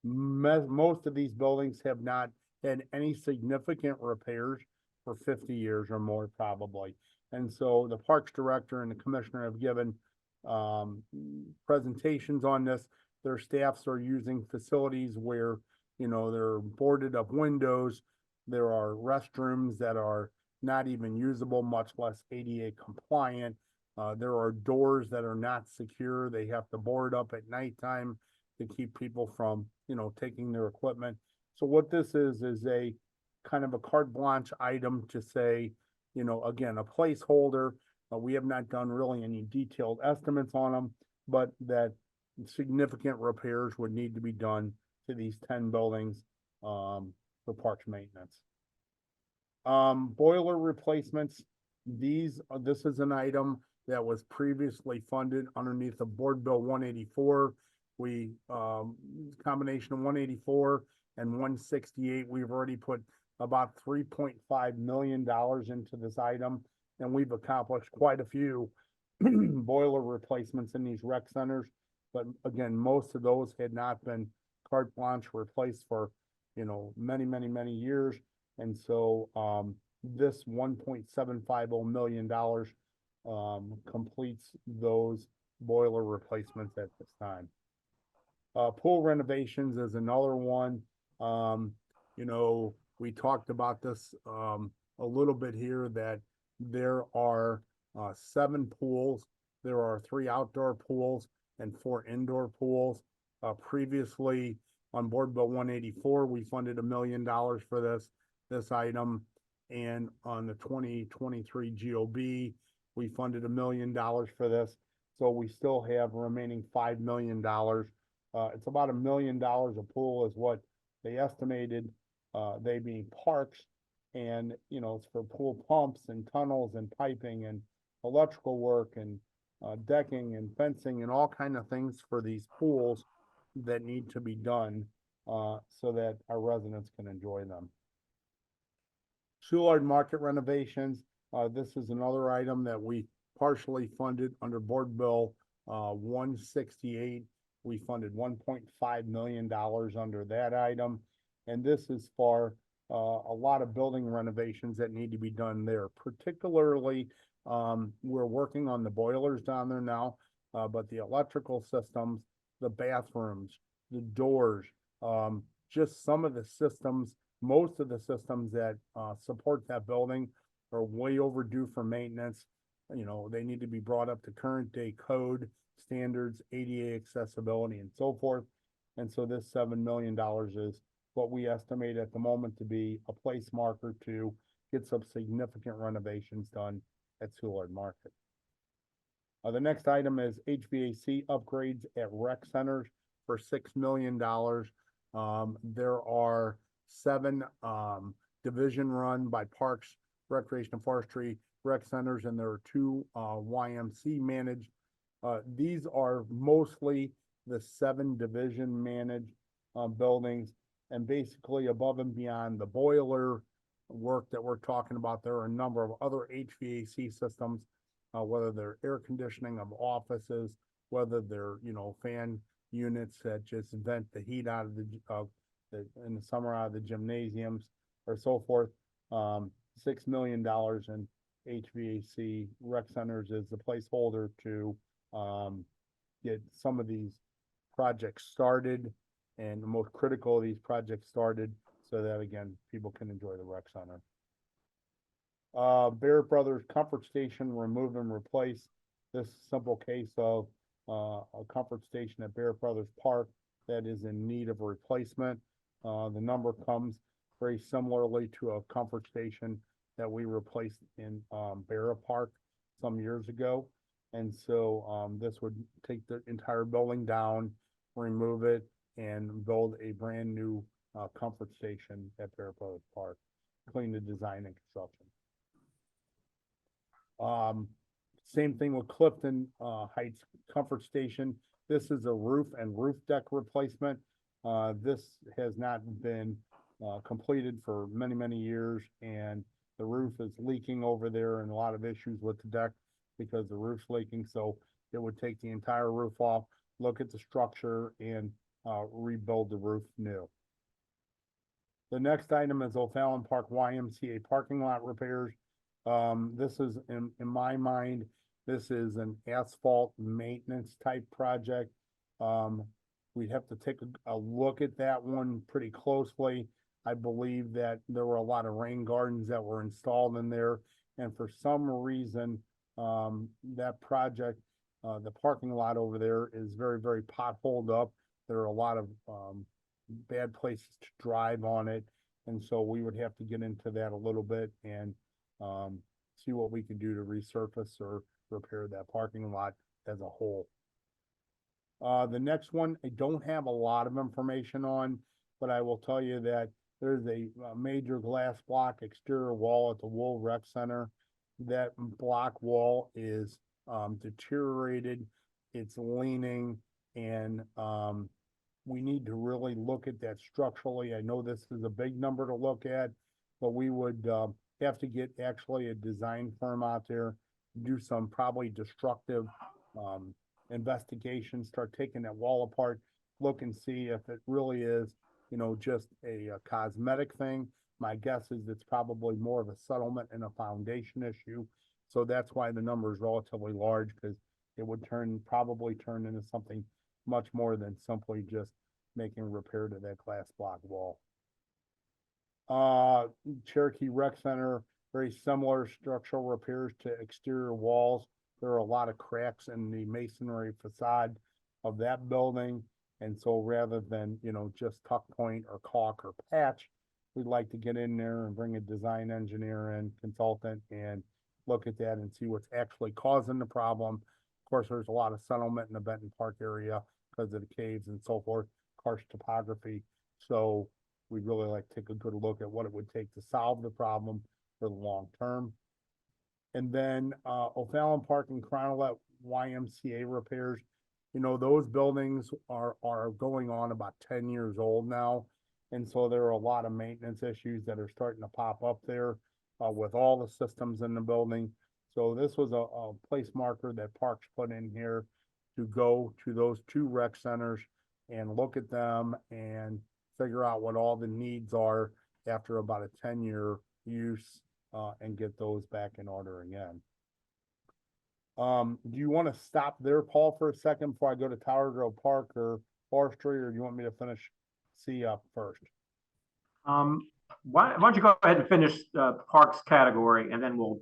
Most of these buildings have not had any significant repairs for 50 years or more probably. And so the parks director and the commissioner have given presentations on this. Their staffs are using facilities where, you know, they're boarded up windows. There are restrooms that are not even usable, much less ADA compliant. There are doors that are not secure. They have to board up at nighttime to keep people from, you know, taking their equipment. So what this is a kind of a carte blanche item to say, you know, again, a placeholder. We have not done really any detailed estimates on them, but that significant repairs would need to be done to these 10 buildings for parks maintenance. Boiler replacements. This is an item that was previously funded underneath the Board Bill 184. We, combination of 184 and 168, we've already put about $3.5 million into this item, and we've accomplished quite a few boiler replacements in these rec centers. But again, most of those had not been carte blanche replaced for, you know, many years. And so, this $1.750 million, completes those boiler replacements at this time. Pool renovations is another one. You know, we talked about this, a little bit here, that there are, 7 pools. There are 3 outdoor pools and 4 indoor pools. Previously on Board Bill 184, we funded $1 million for this item. And on the 2023 GOB, we funded $1 million for this. So we still have remaining $5 million. It's about $1 million a pool is what they estimated, they being parks. And, you know, it's for pool pumps and tunnels and piping and electrical work and decking and fencing and all kind of things for these pools that need to be done so that our residents can enjoy them. Soulard Market renovations. This is another item that we partially funded under Board Bill 168. We funded $1.5 million under that item. And this is for a lot of building renovations that need to be done there. Particularly, we're working on the boilers down there now, but the electrical systems, the bathrooms, the doors, just some of the systems, most of the systems that support that building are way overdue for maintenance. You know, they need to be brought up to current day code standards, ADA accessibility, and so forth. And so this $7 million is what we estimate at the moment to be a place marker to get some significant renovations done at Soulard Market. The next item is HVAC upgrades at rec centers for $6 million. There are 7 division run by Parks, Recreation and Forestry rec centers, and there are 2 YMC managed. These are mostly the 7 division managed buildings, and basically above and beyond the boiler work that we're talking about, there are a number of other HVAC systems, whether they're air conditioning of offices, whether they're, you know, fan units that just vent the heat out of in the summer out of the gymnasiums or so forth. $6 million in HVAC rec centers is the placeholder to get some of these projects started, and the most critical of these projects started so that, again, people can enjoy the rec center. Barrett Brothers Comfort Station, remove and replace. This simple case of a comfort station at Barrett Brothers Park that is in need of a replacement. The number comes very similarly to a comfort station that we replaced in Barrett Park some years ago. And so this would take the entire building down, remove it, and build a brand new comfort station at Barrett Brothers Park, including the design and construction. Same thing with Clifton Heights Comfort Station. This is a roof and roof deck replacement. This has not been completed for many years, and the roof is leaking over there, and a lot of issues with the deck because the roof's leaking. So it would take the entire roof off, look at the structure, and rebuild the roof new. The next item is O'Fallon Park YMCA parking lot repairs. This is, in my mind, This is an asphalt maintenance type project. We'd have to take a look at that one pretty closely. I believe that there were a lot of rain gardens that were installed in there. And for some reason, that project, the parking lot over there is very, very potholed up. There are a lot of, bad places to drive on it. And so we would have to get into that a little bit and, see what we can do to resurface or repair that parking lot as a whole. The next one, I don't have a lot of information on, but I will tell you that there's a major glass block exterior wall at the Wool Rec Center. That block wall is deteriorated, it's leaning, and we need to really look at that structurally. I know this is a big number to look at, but we would have to get actually a design firm out there, do some probably destructive investigation, start taking that wall apart, look and see if it really is, you know, just a cosmetic thing. My guess is it's probably more of a settlement and a foundation issue. So that's why the number is relatively large, because it would probably turn into something much more than simply just making repair to that glass block wall. Cherokee Rec Center, very similar structural repairs to exterior walls. There are a lot of cracks in the masonry facade of that building. And so rather than, you know, just tuck point or caulk or patch, we'd like to get in there and bring a design engineer in, consultant, and look at that and see what's actually causing the problem. Of course, there's a lot of settlement in the Benton Park area because of the caves and so forth, harsh topography. So we'd really like to take a good look at what it would take to solve the problem for the long term. And then O'Fallon Park and Cronolette YMCA repairs. You know, those buildings are going on about 10 years old now. And so there are a lot of maintenance issues that are starting to pop up there with all the systems in the building. So this was a place marker that Parks put in here to go to those two rec centers and look at them and figure out what all the needs are after about a 10-year use and get those back in order again. Do you want to stop there, Paul, for a second before I go to Tower Grove Park or Forestry, or do you want me to finish C up first? Why don't you go ahead and finish Parks category, and then we'll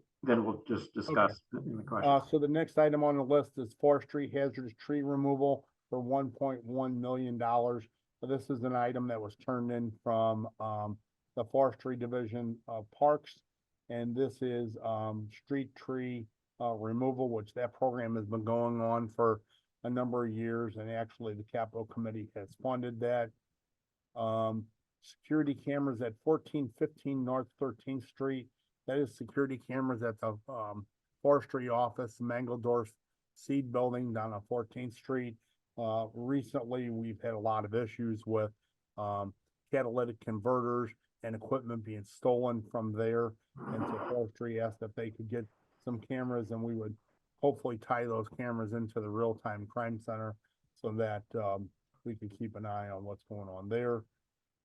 just discuss the question. So the next item on the list is forestry hazardous tree removal for $1.1 million. So this is an item that was turned in from the forestry division of Parks, and this is street tree removal, which that program has been going on for a number of years, and actually the Capital Committee has funded that. Security cameras at 1415 North 13th Street. That is security cameras at the forestry office, Mangledorf Seed Building down on 14th Street. Recently, we've had a lot of issues with catalytic converters and equipment being stolen from there. And so forestry asked if they could get some cameras, and we would hopefully tie those cameras into the real-time crime center so that we could keep an eye on what's going on there.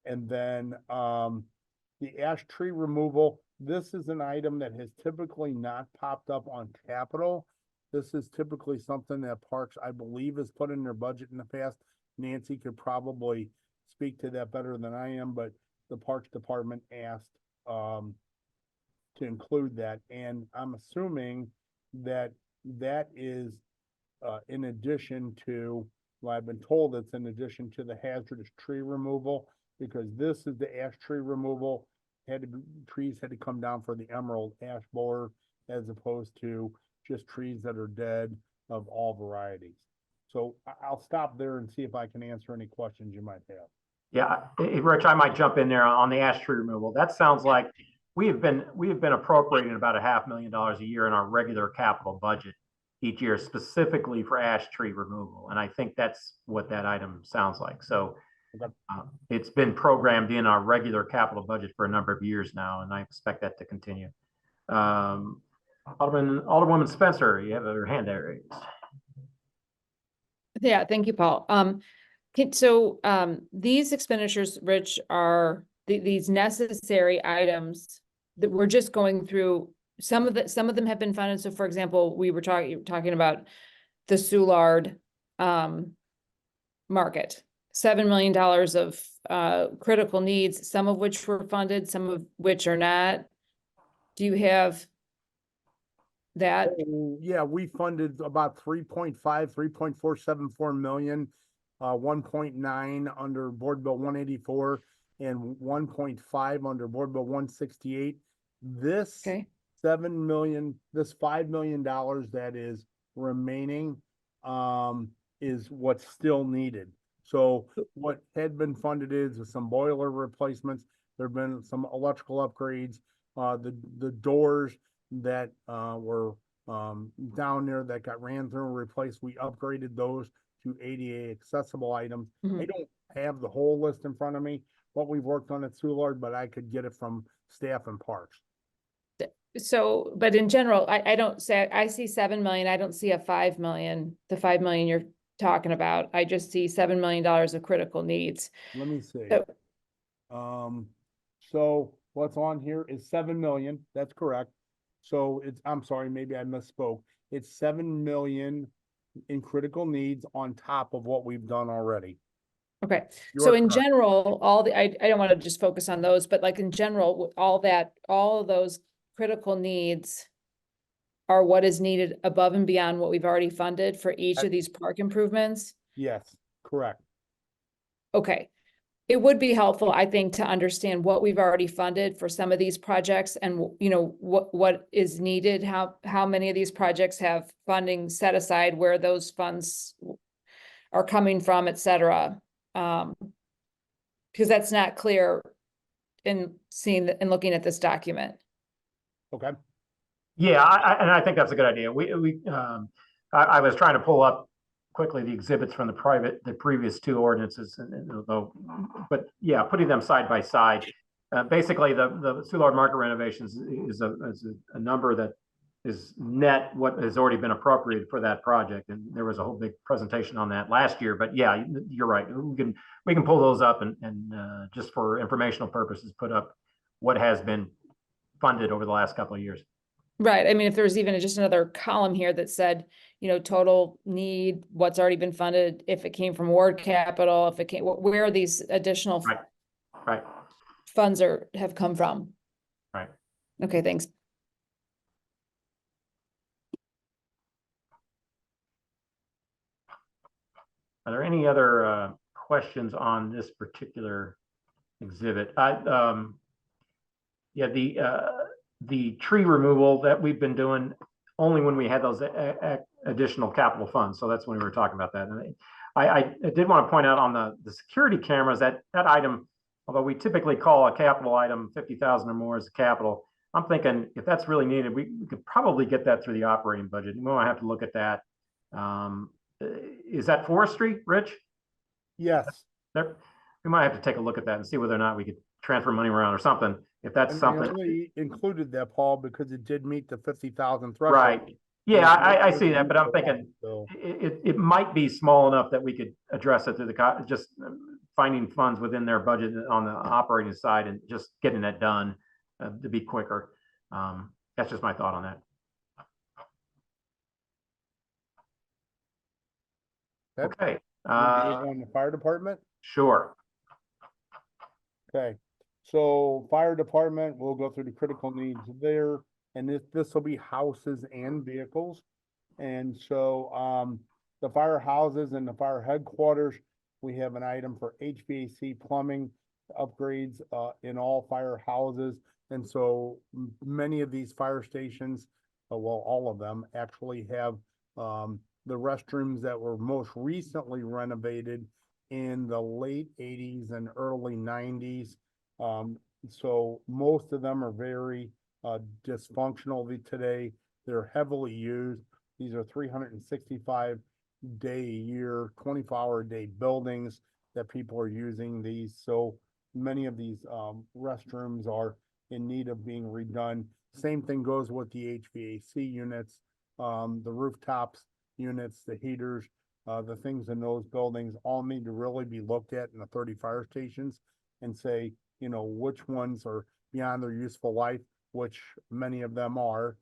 And then the ash tree removal, this is an item that has typically not popped up on capital. This is typically something that Parks, I believe, has put in their budget in the past. Nancy could probably speak to that better than I am, but the Parks Department asked to include that. And I'm assuming that that is in addition to, well, I've been told it's in addition to the hazardous tree removal, because this is the ash tree removal. Trees had to come down for the emerald ash borer, as opposed to just trees that are dead of all varieties. So I'll stop there and see if I can answer any questions you might have. Yeah, Rich, I might jump in there on the ash tree removal. That sounds like we have been appropriating about $500,000 a year in our regular capital budget each year, specifically for ash tree removal. And I think that's what that item sounds like. So it's been programmed in our regular capital budget for a number of years now, and I expect that to continue. Alderwoman Spencer, you have your hand there raised. Yeah, thank you, Paul. These expenditures, Rich, are these necessary items that we're just going through some of them have been funded. So for example, we were talking about the Soulard, market, $7 million of, critical needs, some of which were funded, some of which are not. Do you have that? Yeah, we funded about 3.474 million, 1.9 under Board Bill 184 and 1.5 under Board Bill 168. This Okay, $7 million, this $5 million that is remaining, is what's still needed. So what had been funded is some boiler replacements. There've been some electrical upgrades, the doors that were down there that got ran through and replaced. We upgraded those to ADA accessible items. I Mhm. don't have the whole list in front of me, what we've worked on at Soulard, but I could get it from staff and parks. so, but in general, I don't say, I see 7 million, I don't see a 5 million, the 5 million you're talking about. I just see $7 million of critical needs. Let me see. So- So what's on here is 7 million, that's correct. So it's, I'm sorry, maybe I misspoke. It's 7 million in critical needs on top of what we've done already. Okay, You so are in correct. general, I don't want to just focus on those, but like in general, all of those critical needs are what is needed above and beyond what we've already funded for each of these park improvements? Yes, correct. Okay. It would be helpful, I think, to understand what we've already funded for some of these projects and, you know, what is needed, how many of these projects have funding set aside, where those funds are coming from, et cetera. Because that's not clear in in looking at this document. Okay. Yeah, and I think that's a good idea. I was trying to pull up quickly the exhibits from the previous two ordinances, but yeah, putting them side by side. Basically, the Soulard Market renovations is a number that is net what has already been appropriated for that project, and there was a whole big presentation on that last year. But yeah, you're right. We can pull those up and just for informational purposes, put up what has been funded over the last couple of years. Right, I mean, if there's even just another column here that said, you know, total need, what's already been funded, if it came from ward capital, if it came, where these additional Right. funds have come from. Right. Okay, thanks. Are there any other questions on this particular exhibit? Yeah, the tree removal that we've been doing only when we had those additional capital funds. So that's when we were talking about that. And I did want to point out on the security cameras that item, although we typically call a capital item 50,000 or more as a capital, I'm thinking if that's really needed, we could probably get that through the operating budget. We might have to look at that. Is that forestry, Rich? Yes. We might have to take a look at that and see whether or not we could transfer money around or something. If that's And something. I only included that, Paul, because it did meet the 50,000 threshold. Right. Yeah, I see that, but I'm thinking So, it might be small enough that we could address it through just finding funds within their budget on the operating side and just getting that done to be quicker. That's just my thought on that. Okay. on the fire department. Sure. Okay, so fire department, we'll go through the critical needs there, and this will be houses and vehicles. And so, the firehouses and the fire headquarters, we have an item for HVAC plumbing upgrades, in all firehouses. And so many of these fire stations, well, all of them actually have, the restrooms that were most recently renovated in the late 80s and early 90s. So most of them are very dysfunctional today. They're heavily used. These are 365 day a year, 24-hour-a-day buildings that people are using these. So many of these restrooms are in need of being redone. Same thing goes with the HVAC units, the rooftops units, the heaters, the things in those buildings all need to really be looked at in the 30 fire stations and say, you know, which ones are beyond their useful life, which many of them are,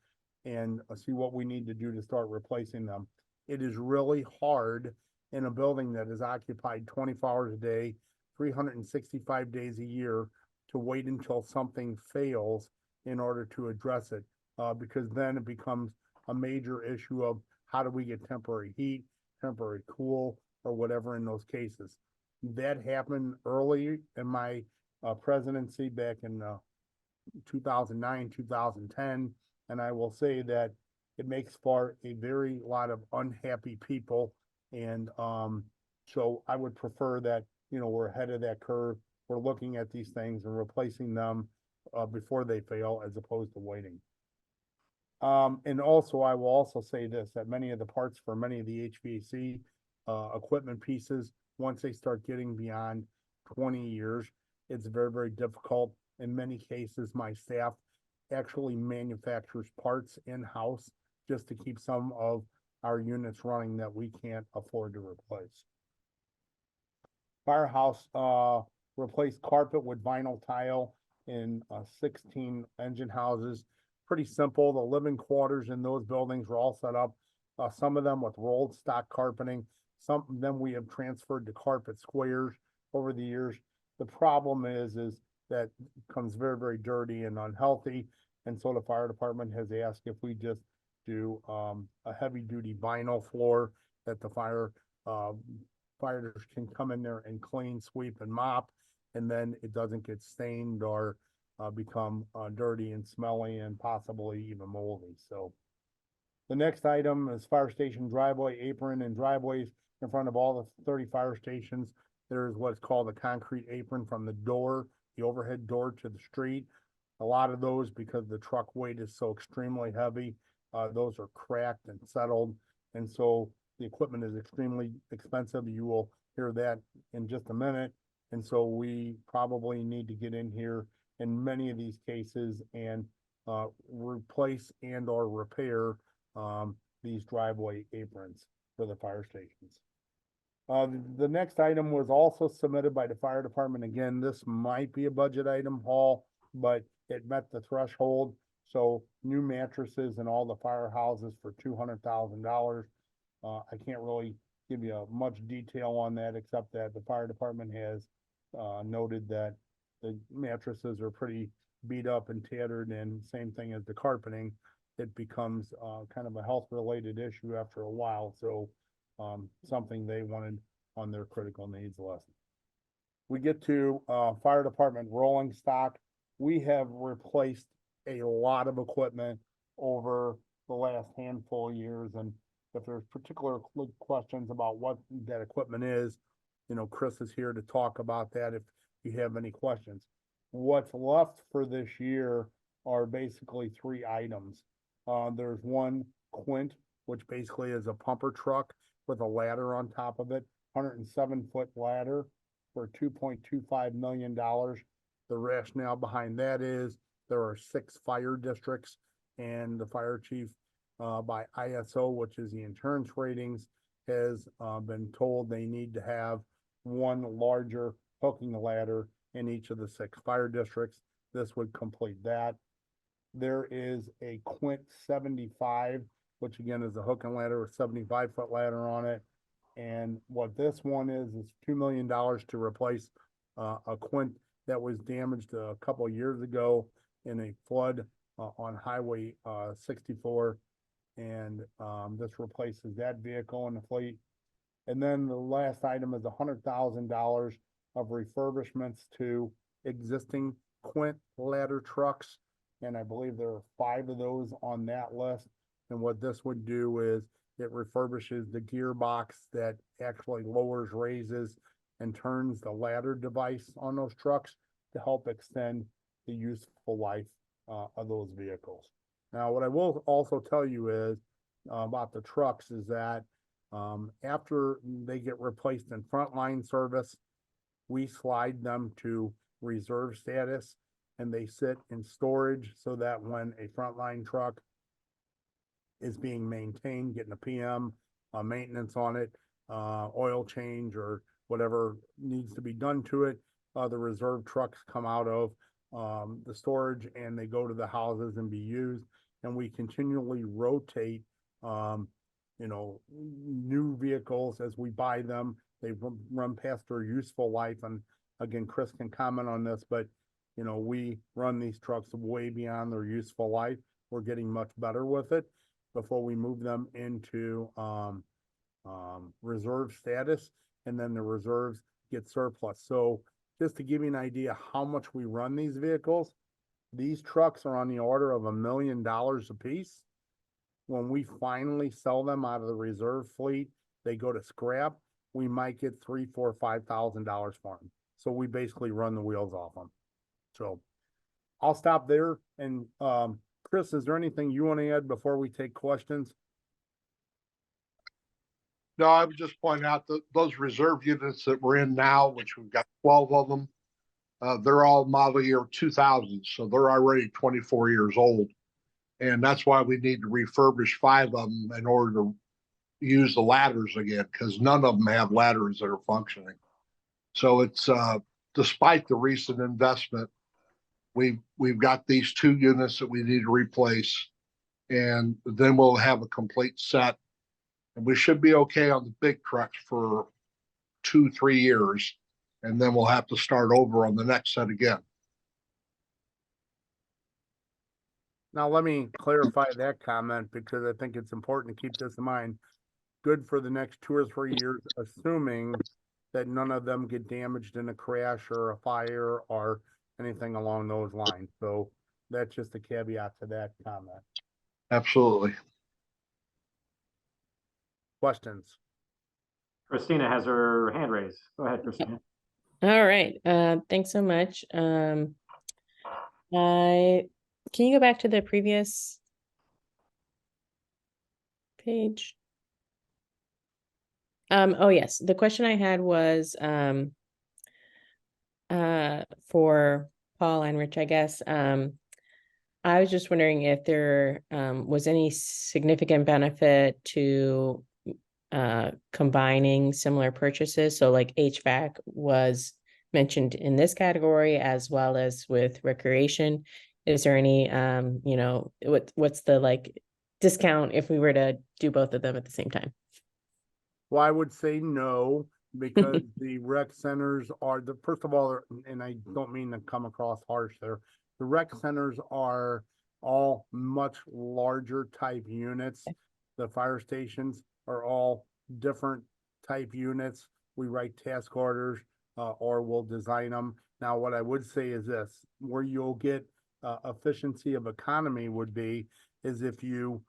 and see what we need to do to start replacing them. It is really hard in a building that is occupied 24 hours a day, 365 days a year, to wait until something fails in order to address it, because then it becomes a major issue of how do we get temporary heat, temporary cool, or whatever in those cases. That happened early in my presidency back in 2009, 2010, and I will say that it makes for a very lot of unhappy people. And so I would prefer that, you know, we're ahead of that curve. We're looking at these things and replacing them before they fail as opposed to waiting. And also, I will also say this, that many of the parts for many of the HVAC equipment pieces, once they start getting beyond 20 years, it's very, very difficult. In many cases, my staff actually manufactures parts in-house just to keep some of our units running that we can't afford to replace. Firehouse replaced carpet with vinyl tile in 16 engine houses. Pretty simple. The living quarters in those buildings were all set up. Some of them with rolled stock carpeting. Some of them we have transferred to carpet squares over the years. The problem is that it becomes very, very dirty and unhealthy. And so the fire department has asked if we just do a heavy duty vinyl floor that the fighters can come in there and clean, sweep, and mop, and then it doesn't get stained or become dirty and smelly and possibly even moldy. So the next item is fire station driveway apron and driveways in front of all the 30 fire stations. There's what's called a concrete apron from the door, the overhead door to the street. A lot of those, because the truck weight is so extremely heavy, those are cracked and settled. And so the equipment is extremely expensive. You will hear that in just a minute. And so we probably need to get in here in many of these cases and replace and or repair these driveway aprons for the fire stations. The next item was also submitted by the fire department. Again, this might be a budget item, Paul, but it met the threshold. So new mattresses in all the firehouses for $200,000. I can't really give you much detail on that, except that the fire department has noted that the mattresses are pretty beat up and tattered, and same thing as the carpeting. It becomes kind of a health related issue after a while. So something they wanted on their critical needs list. We get to fire department rolling stock. We have replaced a lot of equipment over the last handful of years, and if there's particular questions about what that equipment is, you know, Chris is here to talk about that if you have any questions. What's left for this year are basically three items. There's one Quint, which basically is a pumper truck with a ladder on top of it, 107-foot ladder for $2.25 million. The rationale behind that is there are 6 fire districts, and the fire chief by ISO, which is the insurance ratings, has been told they need to have one larger hooking ladder in each of the 6 fire districts. This would complete that. There is a Quint 75, which again is a hook and ladder with 75-foot ladder on it. And what this one is $2 million to replace a Quint that was damaged a couple of years ago in a flood on Highway 64. And this replaces that vehicle in the fleet. And then the last item is $100,000 of refurbishments to existing Quint ladder trucks. And I believe there are 5 of those on that list. And what this would do is it refurbishes the gearbox that actually lowers, raises, and turns the ladder device on those trucks to help extend the useful life of those vehicles. Now, what I will also tell you is about the trucks is that after they get replaced in frontline service, we slide them to reserve status, and they sit in storage so that when a frontline truck is being maintained, getting a PM, maintenance on it, oil change or whatever needs to be done to it, the reserve trucks come out of the storage and they go to the houses and be used. And we continually rotate, new vehicles as we buy them. They run past their useful life. And again, Chris can comment on this, but we run these trucks way beyond their useful life. We're getting much better with it before we move them into reserve status, and then the reserves get surplus. So just to give you an idea how much we run these vehicles, these trucks are on the order of $1 million a piece. When we finally sell them out of the reserve fleet, they go to scrap, we might get $3,000, $4,000, $5,000 for them. So we basically run the wheels off them. So I'll stop there. And Chris, is there anything you want to add before we take questions? No, I would just point out that those reserve units that we're in now, which we've got 12 of them, they're all model year 2000, so they're already 24 years old. And that's why we need to refurbish 5 of them in order to use the ladders again, because none of them have ladders that are functioning. So it's, despite the recent investment, we've got these 2 units that we need to replace, and then we'll have a complete set. And we should be okay on the big trucks for 2-3 years, and then we'll have to start over on the next set again. Now, let me clarify that comment because I think it's important to keep this in mind. Good for the next 2 or 3 years, assuming that none of them get damaged in a crash or a fire or anything along those lines. So that's just a caveat to that comment. Absolutely. Questions? Christina has her hand raised. Go ahead, Christina. All right, thanks so much. Can you go back to the previous page? Oh yes, the question I had was for Paul and Rich, I guess. I was just wondering if there was any significant benefit to combining similar purchases. So like HVAC was mentioned in this category as well as with recreation. Is there any, what's the like discount if we were to do both of them at the same time? Well, I would say no, because the rec centers are first of all, and I don't mean to come across harsh there, the rec centers are all much larger type units. The fire stations are all different type units. We write task orders or we'll design them. Now, what I would say is this, where you'll get efficiency of economy would be is if you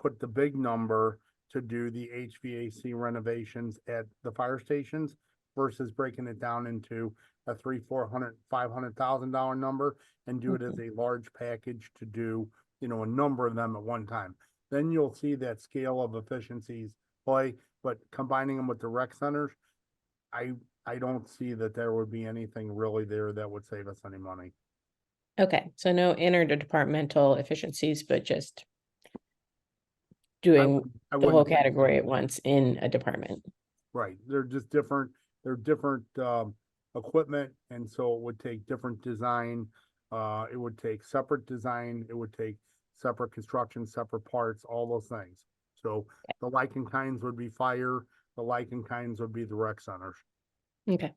put the big number to do the HVAC renovations at the fire stations versus breaking it down into a $300,000, $400,000, $500,000 number and do it as a large package to do, a number of them at one time. Then you'll see that scale of efficiencies play, but combining them with the rec centers, I don't see that there would be anything really there that would save us any money. Okay, so no interdepartmental efficiencies, but just doing I the whole wouldn't think so. category at once in a department. Right, they're just different, equipment, and so it would take different design. It would take separate design, it would take separate construction, separate parts, all those things. So the like and kinds would be fire, the like and kinds would be the rec centers. Okay.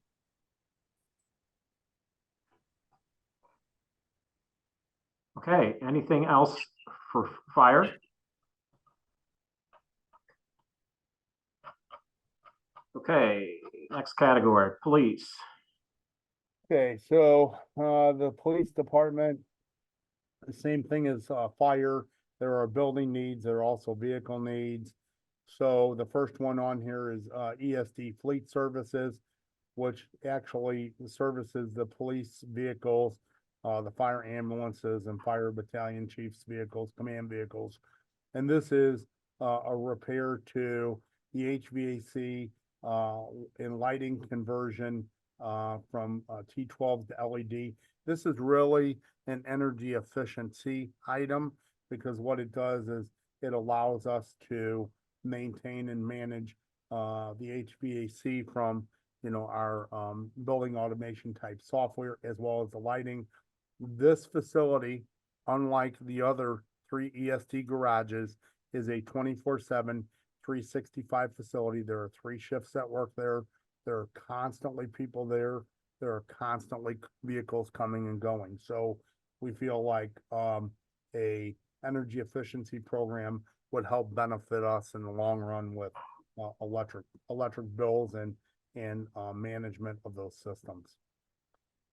Okay, anything else for fire? Okay, next category, police. Okay, so the police department, the same thing as fire. There are building needs, there are also vehicle needs. So the first one on here is ESD Fleet Services, which actually services the police vehicles, the fire ambulances and fire battalion chiefs vehicles, command vehicles. And this is a repair to the HVAC and lighting conversion from T12 to LED. This is really an energy efficiency item because what it does is it allows us to maintain and manage the HVAC from our building automation type software as well as the lighting. This facility, unlike the other three EST garages, is a 24/7, 365 facility. There are 3 shifts that work there. There are constantly people there. There are constantly vehicles coming and going. So we feel like a energy efficiency program would help benefit us in the long run with electric bills and management of those systems.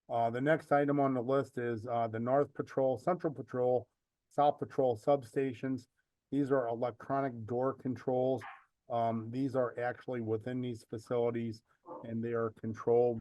The next item on the list is the North Patrol, Central Patrol, South Patrol substations. These are electronic door controls. These are actually within these facilities, and they are control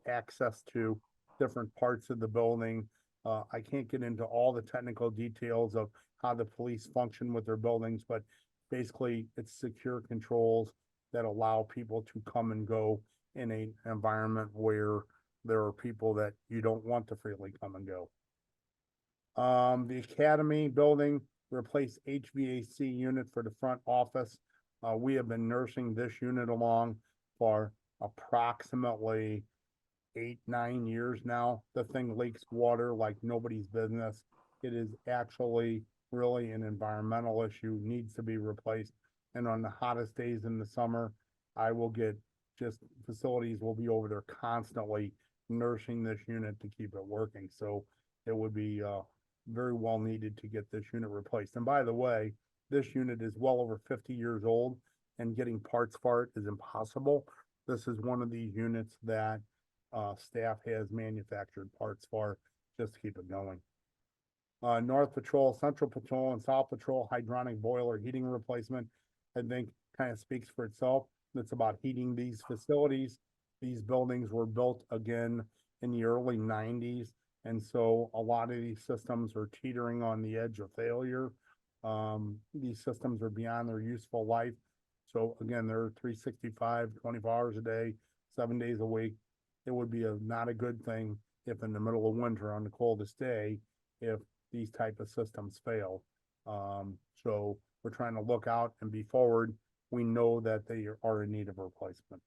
access to different parts of the building. I can't get into all the technical details of how the police function with their buildings, but basically it's secure controls that allow people to come and go in an environment where there are people that you don't want to freely come and go. The Academy building replaced HVAC unit for the front office. We have been nursing this unit along for approximately 8-9 years now. The thing leaks water like nobody's business. It is actually really an environmental issue, needs to be replaced. And on the hottest days in the summer, I will get facilities will be over there constantly nursing this unit to keep it working. So it would be very well needed to get this unit replaced. And by the way, this unit is well over 50 years old, and getting parts for it is impossible. This is one of these units that staff has manufactured parts for just to keep it going. North Patrol, Central Patrol, and South Patrol hydronic boiler heating replacement, I think kind of speaks for itself. It's about heating these facilities. These buildings were built again in the early 90s. And so a lot of these systems are teetering on the edge of failure. These systems are beyond their useful life. So again, they're 365, 24 hours a day, 7 days a week. It would be not a good thing if in the middle of winter on the coldest day, if these type of systems fail. So we're trying to look out and be forward. We know that they are in need of replacement.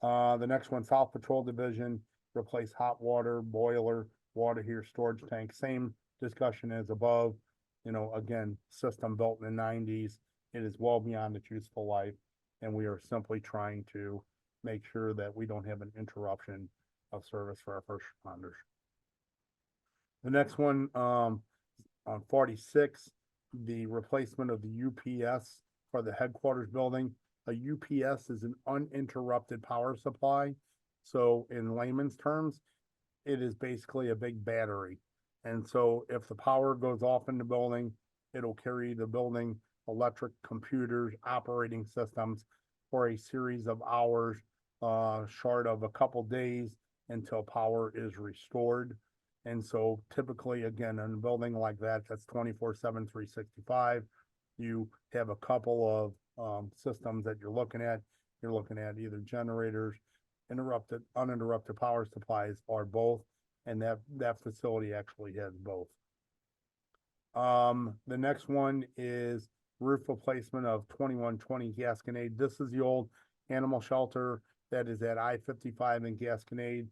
The next one, South Patrol Division, replace hot water, boiler, water heater, storage tank, same discussion as above. You know, again, system built in the 90s. It is well beyond its useful life, and we are simply trying to make sure that we don't have an interruption of service for our first responders. The next one, on 46, the replacement of the UPS for the headquarters building. A UPS is an uninterrupted power supply. So in layman's terms, it is basically a big battery. And so if the power goes off in the building, it'll carry the building electric computers, operating systems for a series of hours, short of a couple days until power is restored. And so typically, again, in a building like that, that's 24/7, 365. You have a couple of systems that you're looking at. You're looking at either generators, uninterrupted power supplies, or both. And that facility actually has both. The next one is roof replacement of 2120 Gasconade. This is the old animal shelter that is at I-55 in Gasconade.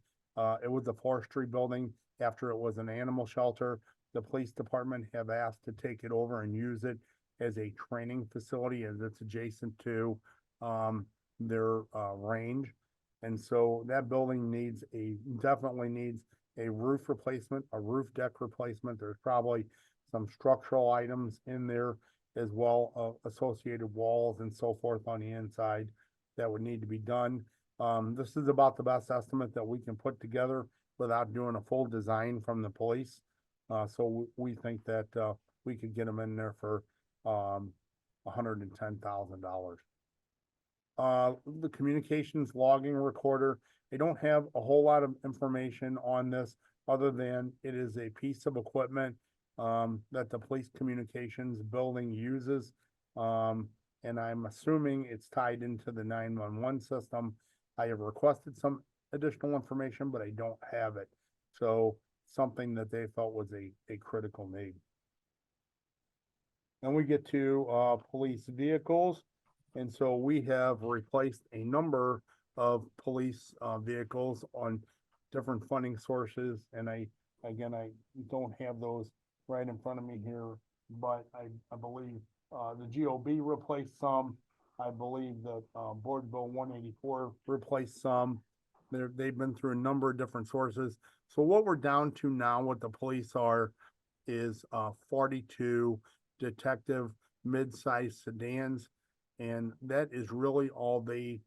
It was a forestry building after it was an animal shelter. The police department have asked to take it over and use it as a training facility, as it's adjacent to their range. And so that building definitely needs a roof replacement, a roof deck replacement. There's probably some structural items in there as well, associated walls and so forth on the inside that would need to be done. This is about the best estimate that we can put together without doing a full design from the police. So we think that we could get them in there for $110,000. The communications logging recorder, they don't have a whole lot of information on this other than it is a piece of equipment that the police communications building uses. And I'm assuming it's tied into the 911 system. I have requested some additional information, but I don't have it. So something that they felt was a critical need. Then we get to police vehicles. And so we have replaced a number of police vehicles on different funding sources. And I Again, I don't have those right in front of me here, but I believe, the GOB replaced some. I believe that, Board Bill 184 replaced some. They've been through a number of different sources. So what we're down to now, what the police are, is 42 detective mid-size sedans. And that is really all they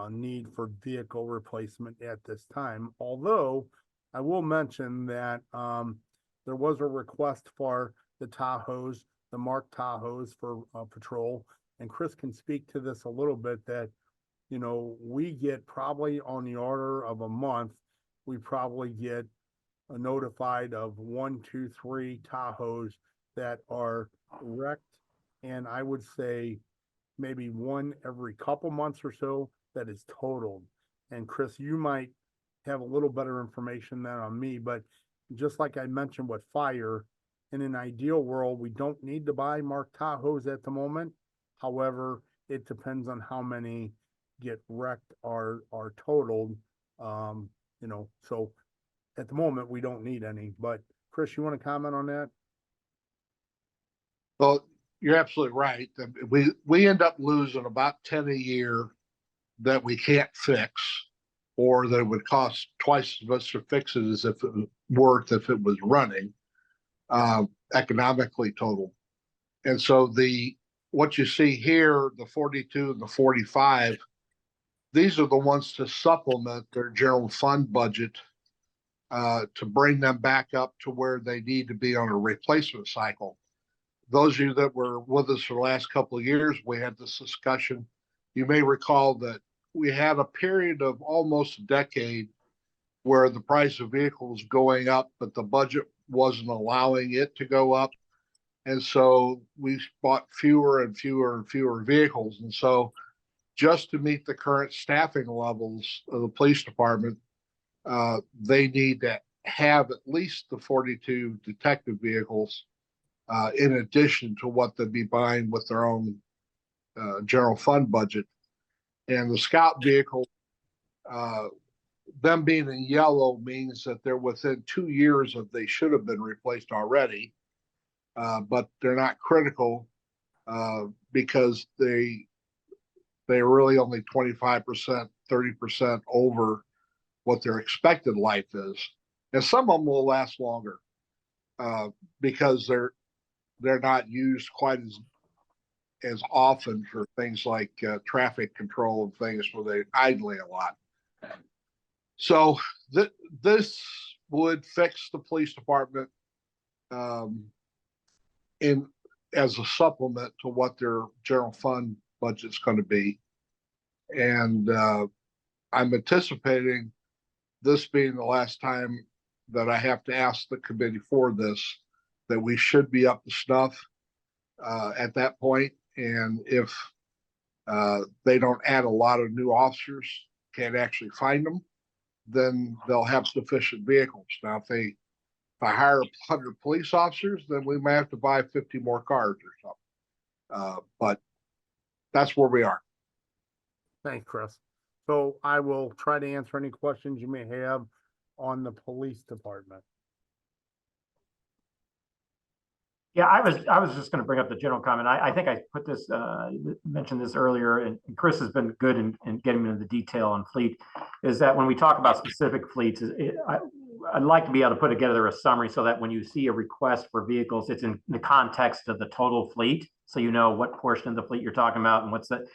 need for vehicle replacement at this time. Although I will mention that there was a request for the Tahoes, the marked Tahoes for patrol. And Chris can speak to this a little bit, that, you know, we get probably on the order of a month, we probably get notified of 1, 2, 3 Tahoes that are wrecked. And I would say maybe one every couple months or so that is totaled. And Chris, you might have a little better information than on me, but just like I mentioned with fire, in an ideal world, we don't need to buy marked Tahoes at the moment. However, it depends on how many get wrecked or totaled. You know, so at the moment, we don't need any, but Chris, you want to comment on that? Well, you're absolutely right. We end up losing about 10 a year that we can't fix, or that it would cost twice as much to fix it as if it was worth if it was running, economically total. And so what you see here, the 42 and the 45, these are the ones to supplement their general fund budget, to bring them back up to where they need to be on a replacement cycle. Those of you that were with us for the last couple of years, we had this discussion. You may recall that we had a period of almost a decade where the price of vehicles going up, but the budget wasn't allowing it to go up. And so we bought fewer and fewer and fewer vehicles. And so just to meet the current staffing levels of the police department, they need to have at least the 42 detective vehicles, in addition to what they'd be buying with their own general fund budget. And the scout vehicle, them being in yellow means that they're within 2 years of they should have been replaced already, but they're not critical, because they're really only 25%, 30% over what their expected life is. And some of them will last longer, because they're not used quite as often for things like traffic control and things where they're idling a lot. So this would fix the police department, in as a supplement to what their general fund budget's going to be. And I'm anticipating this being the last time that I have to ask the committee for this, that we should be up to snuff at that point. And if they don't add a lot of new officers, can't actually find them, then they'll have sufficient vehicles. Now, if I hire 100 police officers, then we may have to buy 50 more cars or something. But that's where we are. Thanks, Chris. So I will try to answer any questions you may have on the police department. Yeah, I was just going to bring up the general comment. I think I put this, mentioned this earlier, and Chris has been good in getting into the detail on fleet, is that when we talk about specific fleets, I'd like to be able to put together a summary so that when you see a request for vehicles, it's in the context of the total fleet. So you know what portion of the fleet you're talking about and what's the,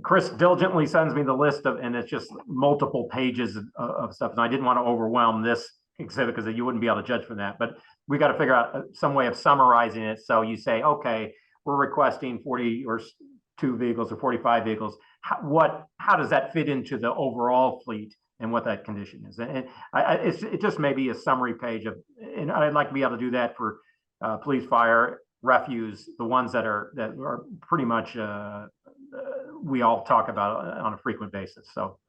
Chris diligently sends me the list of, and it's just multiple pages of stuff. And I didn't want to overwhelm this exhibit because you wouldn't be able to judge from that, but we got to figure out some way of summarizing it. So you say, okay, we're requesting 42 vehicles or 45 vehicles. How does that fit into the overall fleet and what that condition is? And it just may be a summary page of, and I'd like to be able to do that for police, fire, refuse, the ones that are pretty much we all talk about on a frequent basis. So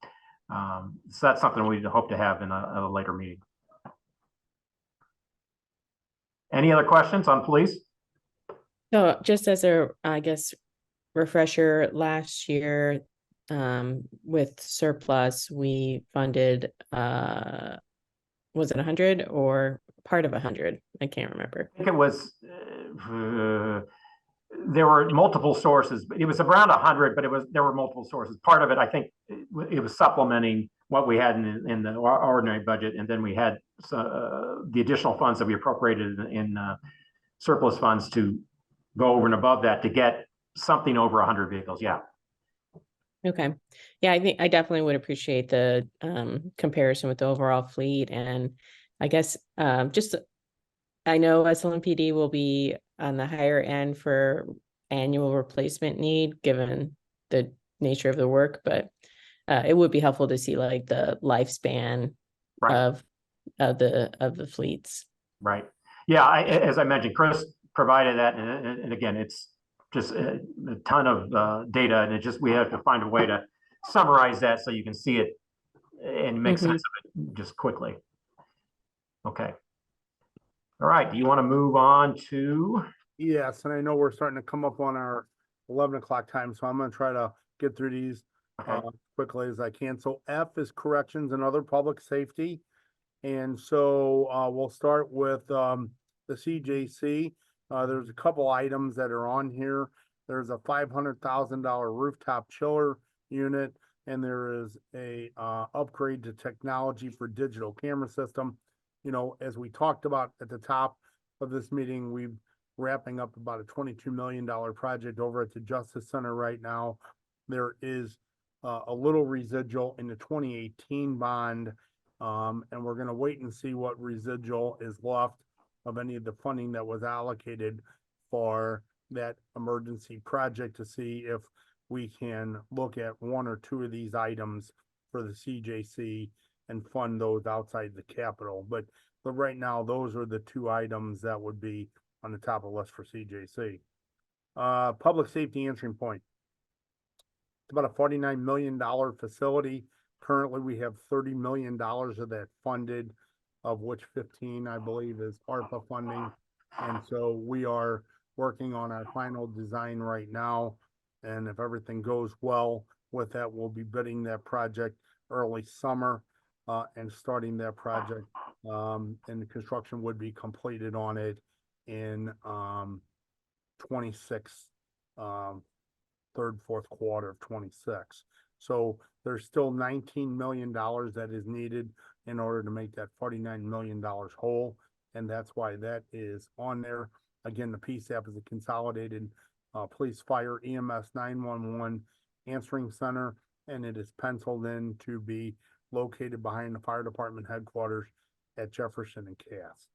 that's something we hope to have in a later meeting. Any other questions on police? So just as a, I guess, refresher, last year with surplus, we funded Was it 100 or part of 100? I can't remember. I think it was, there were multiple sources, but it was around 100, but there were multiple sources. Part of it, I think, it was supplementing what we had in the ordinary budget, and then we had the additional funds that we appropriated in surplus funds to go over and above that to get something over 100 vehicles. Yeah. Okay. Yeah, I think I definitely would appreciate the comparison with the overall fleet. And I guess just I know SLMPD will be on the higher end for annual replacement need, given the nature of the work, but it would be helpful to see like the lifespan Right. of the fleets. Right. Yeah. As I mentioned, Chris provided that, and again, it's just a ton of data, and we have to find a way to summarize that so you can see it and make sense of it just quickly. Okay. All right. Do you want to move on to? Yes, and I know we're starting to come up on our 11 o'clock time, so I'm gonna try to get through these Okay. quickly as I can. So F is corrections and other public safety. And so we'll start with the CJC. There's a couple items that are on here. There's a $500,000 rooftop chiller unit, and there is a upgrade to technology for digital camera system. You know, as we talked about at the top of this meeting, we're wrapping up about a $22 million project over at the Justice Center right now. There is a little residual in the 2018 bond. And we're gonna wait and see what residual is left of any of the funding that was allocated for that emergency project to see if we can look at one or two of these items for the CJC and fund those outside the capital. But right now, those are the two items that would be on the top of the list for CJC. Public safety answering point. It's about a $49 million facility. Currently, we have $30 million of that funded, of which 15, I believe, is ARPA funding. And so we are working on our final design right now. And if everything goes well with that, we'll be bidding that project early summer and starting that project. And the construction would be completed on it in 26, third, fourth quarter of 26. So there's still $19 million that is needed in order to make that $49 million whole. And that's why that is on there. Again, the PSAP is a consolidated police, fire, EMS, 911 answering center, and it is penciled in to be located behind the fire department headquarters at Jefferson and Cass.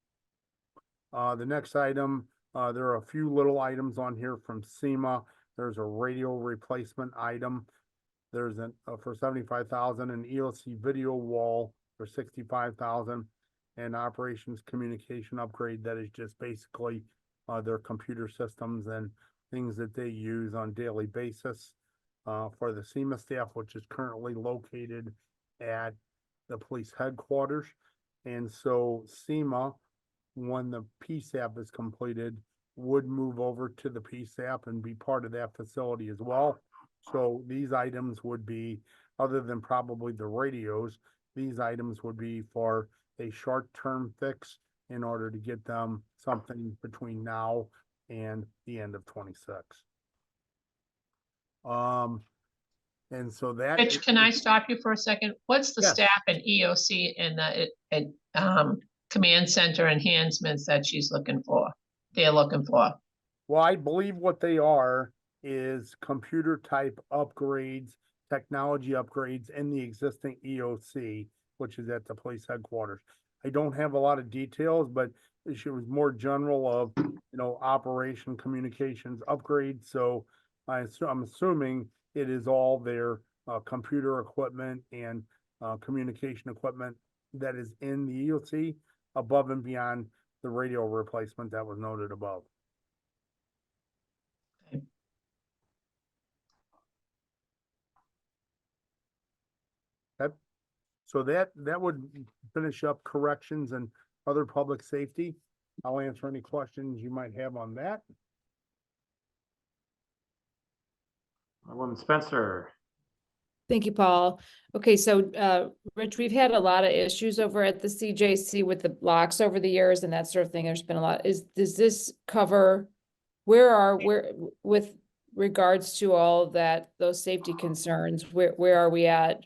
The next item, there are a few little items on here from SEMA. There's a radio replacement item. There's for $75,000, an EOC video wall for $65,000, and operations communication upgrade that is just basically their computer systems and things that they use on daily basis for the SEMA staff, which is currently located at the police headquarters. And so SEMA, when the PSAP is completed, would move over to the PSAP and be part of that facility as well. So these items would be, other than probably the radios, these items would be for a short-term fix in order to get them something between now and the end of 26. And so that. Rich, can I stop you for a second? What's the Yes. staff and EOC and command center enhancements that they're looking for? Well, I believe what they are is computer type upgrades, technology upgrades in the existing EOC, which is at the police headquarters. I don't have a lot of details, but it was more general of, operation communications upgrades. So I'm assuming it is all their computer equipment and communication equipment that is in the EOC above and beyond the radio replacement that was noted above. So that would finish up corrections and other public safety. I'll answer any questions you might have on that. Alderman Spencer. Thank you, Paul. Okay, so Rich, we've had a lot of issues over at the CJC with the locks over the years and that sort of thing. There's been a lot. Does this cover where with regards to all of that, those safety concerns, where are we at?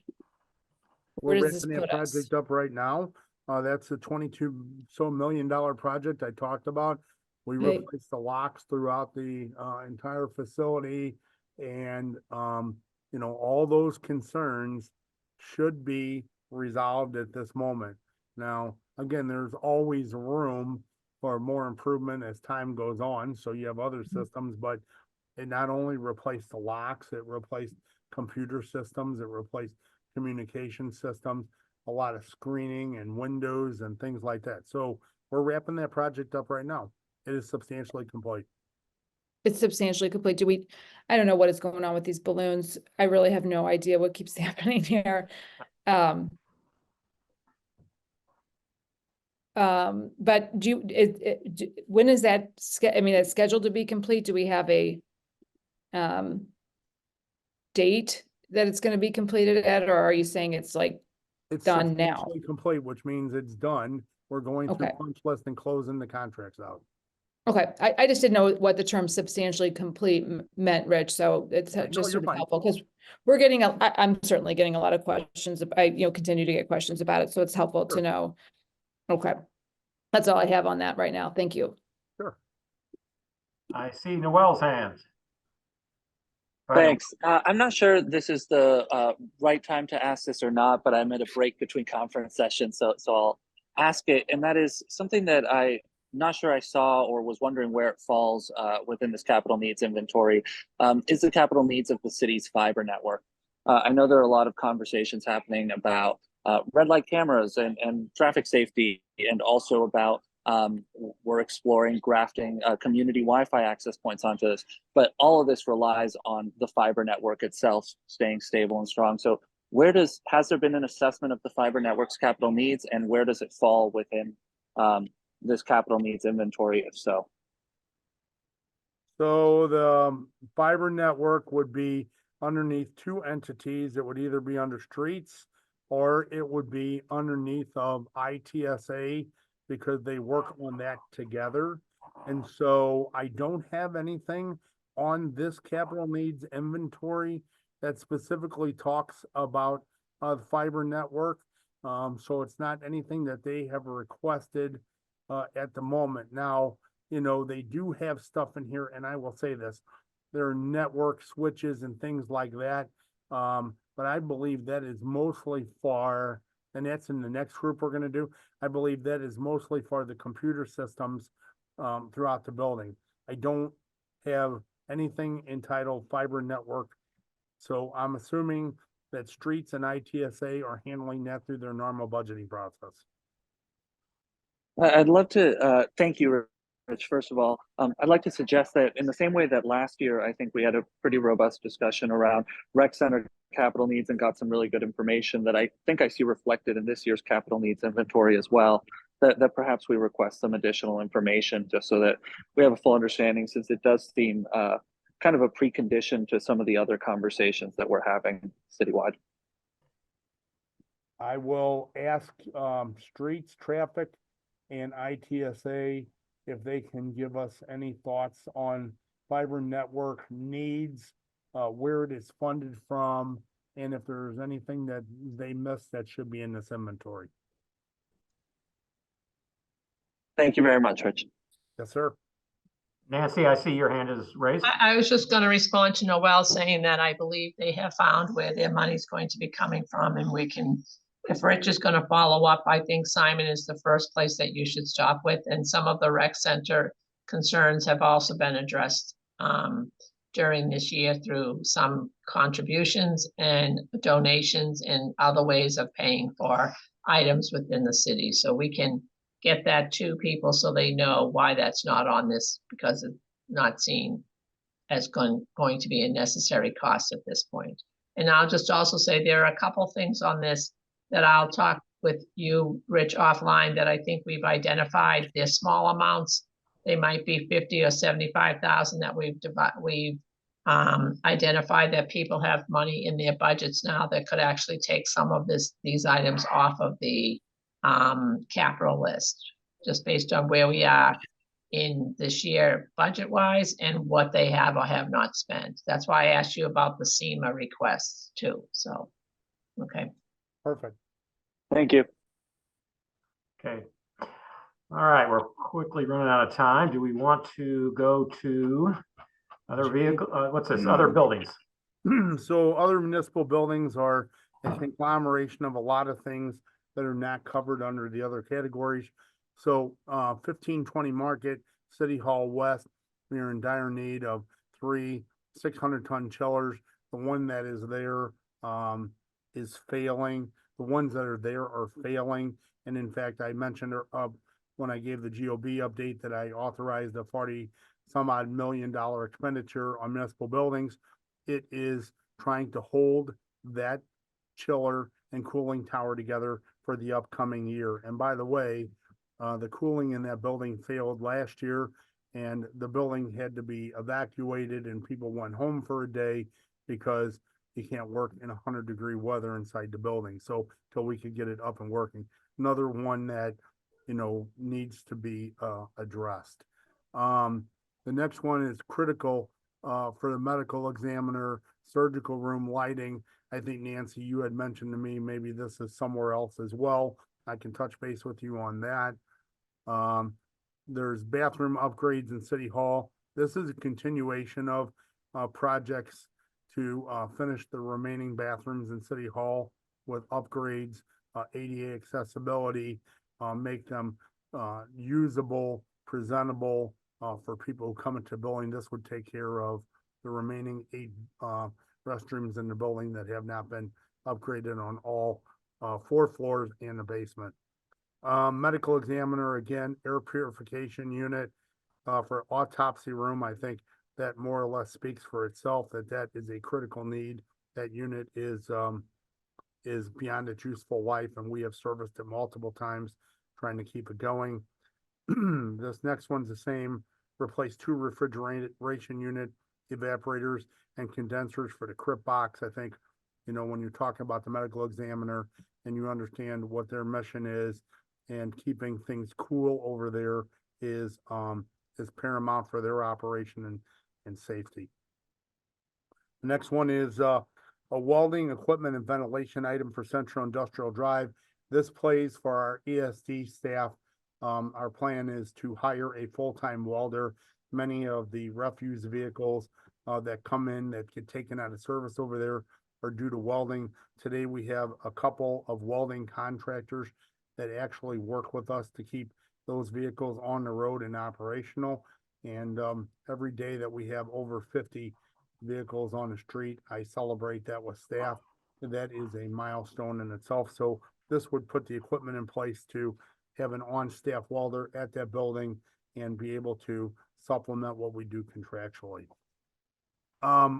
Where We're does this wrapping that put us? project up right now. That's a $22 million project I talked about. We Okay. replaced the locks throughout the entire facility, and you know, all those concerns should be resolved at this moment. Now, again, there's always room for more improvement as time goes on, so you have other systems, but it not only replaced the locks, it replaced computer systems, it replaced communication systems, a lot of screening and windows and things like that. So we're wrapping that project up right now. It is substantially complete. It's substantially complete. I don't know what is going on with these balloons. I really have no idea what keeps happening here. But when is that, I mean, it's scheduled to be complete? Do we have a date that it's gonna be completed at, or are you saying it's like, It's done now? substantially complete, which means it's done. We're going through Okay. punch list and closing the contracts out. Okay, I just didn't know what the term substantially complete meant, Rich, so it's No, just you're sort of fine. helpful, because we're getting, I'm certainly getting a lot of questions, I, continue to get questions about it, so it's helpful to Sure. know. Okay, that's all I have on that right now, thank you. Sure. I see Noel's hands. Go ahead. Thanks. I'm not sure this is the right time to ask this or not, but I'm at a break between conference sessions, so I'll ask it. And that is something that I'm not sure I saw or was wondering where it falls within this capital needs inventory, is the capital needs of the city's fiber network. I know there are a lot of conversations happening about red light cameras and traffic safety, and also about we're exploring grafting community Wi-Fi access points onto this, but all of this relies on the fiber network itself staying stable and strong. So has there been an assessment of the fiber network's capital needs, and where does it fall within this capital needs inventory, if so? So the fiber network would be underneath two entities. It would either be under streets or it would be underneath of ITSA, because they work on that together. And so I don't have anything on this capital needs inventory that specifically talks about the fiber network. So it's not anything that they have requested at the moment. Now, they do have stuff in here, and I will say this, there are network switches and things like that. But I believe that is mostly for, and that's in the next group we're gonna do, I believe that is mostly for the computer systems throughout the building. I don't have anything entitled fiber network. So I'm assuming that streets and ITSA are handling that through their normal budgeting process. I'd love to thank you, Rich, first of all. I'd like to suggest that in the same way that last year, I think we had a pretty robust discussion around rec center capital needs and got some really good information that I think I see reflected in this year's capital needs inventory as well, that perhaps we request some additional information just so that we have a full understanding, since it does seem kind of a precondition to some of the other conversations that we're having citywide. I will ask streets, traffic, and ITSA if they can give us any thoughts on fiber network needs, where it is funded from, and if there's anything that they missed that should be in this inventory. Thank you very much, Rich. Yes, sir. Nancy, I see your hand is raised. I was just gonna respond to Noel saying that I believe they have found where their money's going to be coming from, and we can, if Rich is gonna follow up, I think Simon is the first place that you should stop with, and some of the rec center concerns have also been addressed during this year through some contributions and donations and other ways of paying for items within the city. So we can get that to people so they know why that's not on this, because it's not seen as going to be a necessary cost at this point. And I'll just also say there are a couple things on this that I'll talk with you, Rich, offline, that I think we've identified. They're small amounts. They might be 50 or 75,000 that we've identify that people have money in their budgets now that could actually take some of these items off of the capital list, just based on where we are in this year budget-wise and what they have or have not spent. That's why I asked you about the SEMA requests too, so, okay. Perfect. Thank you. Okay. All right, we're quickly running out of time. Do we want to go to other vehicle, what's this, other buildings? So other municipal buildings are a conglomeration of a lot of things that are not covered under the other categories. So 1520 Market, City Hall West, we are in dire need of 3 600-ton chillers. The one that is there is failing. The ones that are there are failing. And in fact, I mentioned when I gave the GOB update that I authorized a 40 some odd $1 million expenditure on municipal buildings. It is trying to hold that chiller and cooling tower together for the upcoming year. And by the way, the cooling in that building failed last year, and the building had to be evacuated and people went home for a day because you can't work in 100-degree weather inside the building. So till we could get it up and working. Another one that, you know, needs to be addressed. The next one is critical for the medical examiner, surgical room lighting. I think, Nancy, you had mentioned to me, maybe this is somewhere else as well. I can touch base with you on that. There's bathroom upgrades in City Hall. This is a continuation of projects to finish the remaining bathrooms in City Hall with upgrades, ADA accessibility, make them usable, presentable for people who come into the building. This would take care of the remaining 8 restrooms in the building that have not been upgraded on all 4 floors and the basement. Medical examiner, again, air purification unit for autopsy room. I think that more or less speaks for itself, that is a critical need. That unit is beyond its useful life, and we have serviced it multiple times trying to keep it going. This next one's the same. Replace 2 refrigeration unit evaporators and condensers for the CRIP box. I think, you know, when you're talking about the medical examiner and you understand what their mission is, and keeping things cool over there is paramount for their operation and safety. The next one is a welding equipment and ventilation item for Central Industrial Drive. This plays for our ESD staff. Our plan is to hire a full-time welder. Many of the refuse vehicles that come in that get taken out of service over there are due to welding. Today, we have a couple of welding contractors that actually work with us to keep those vehicles on the road and operational. And every day that we have over 50 vehicles on the street, I celebrate that with staff. That is a milestone in itself. So this would put the equipment in place to have an on-staff welder at that building and be able to supplement what we do contractually.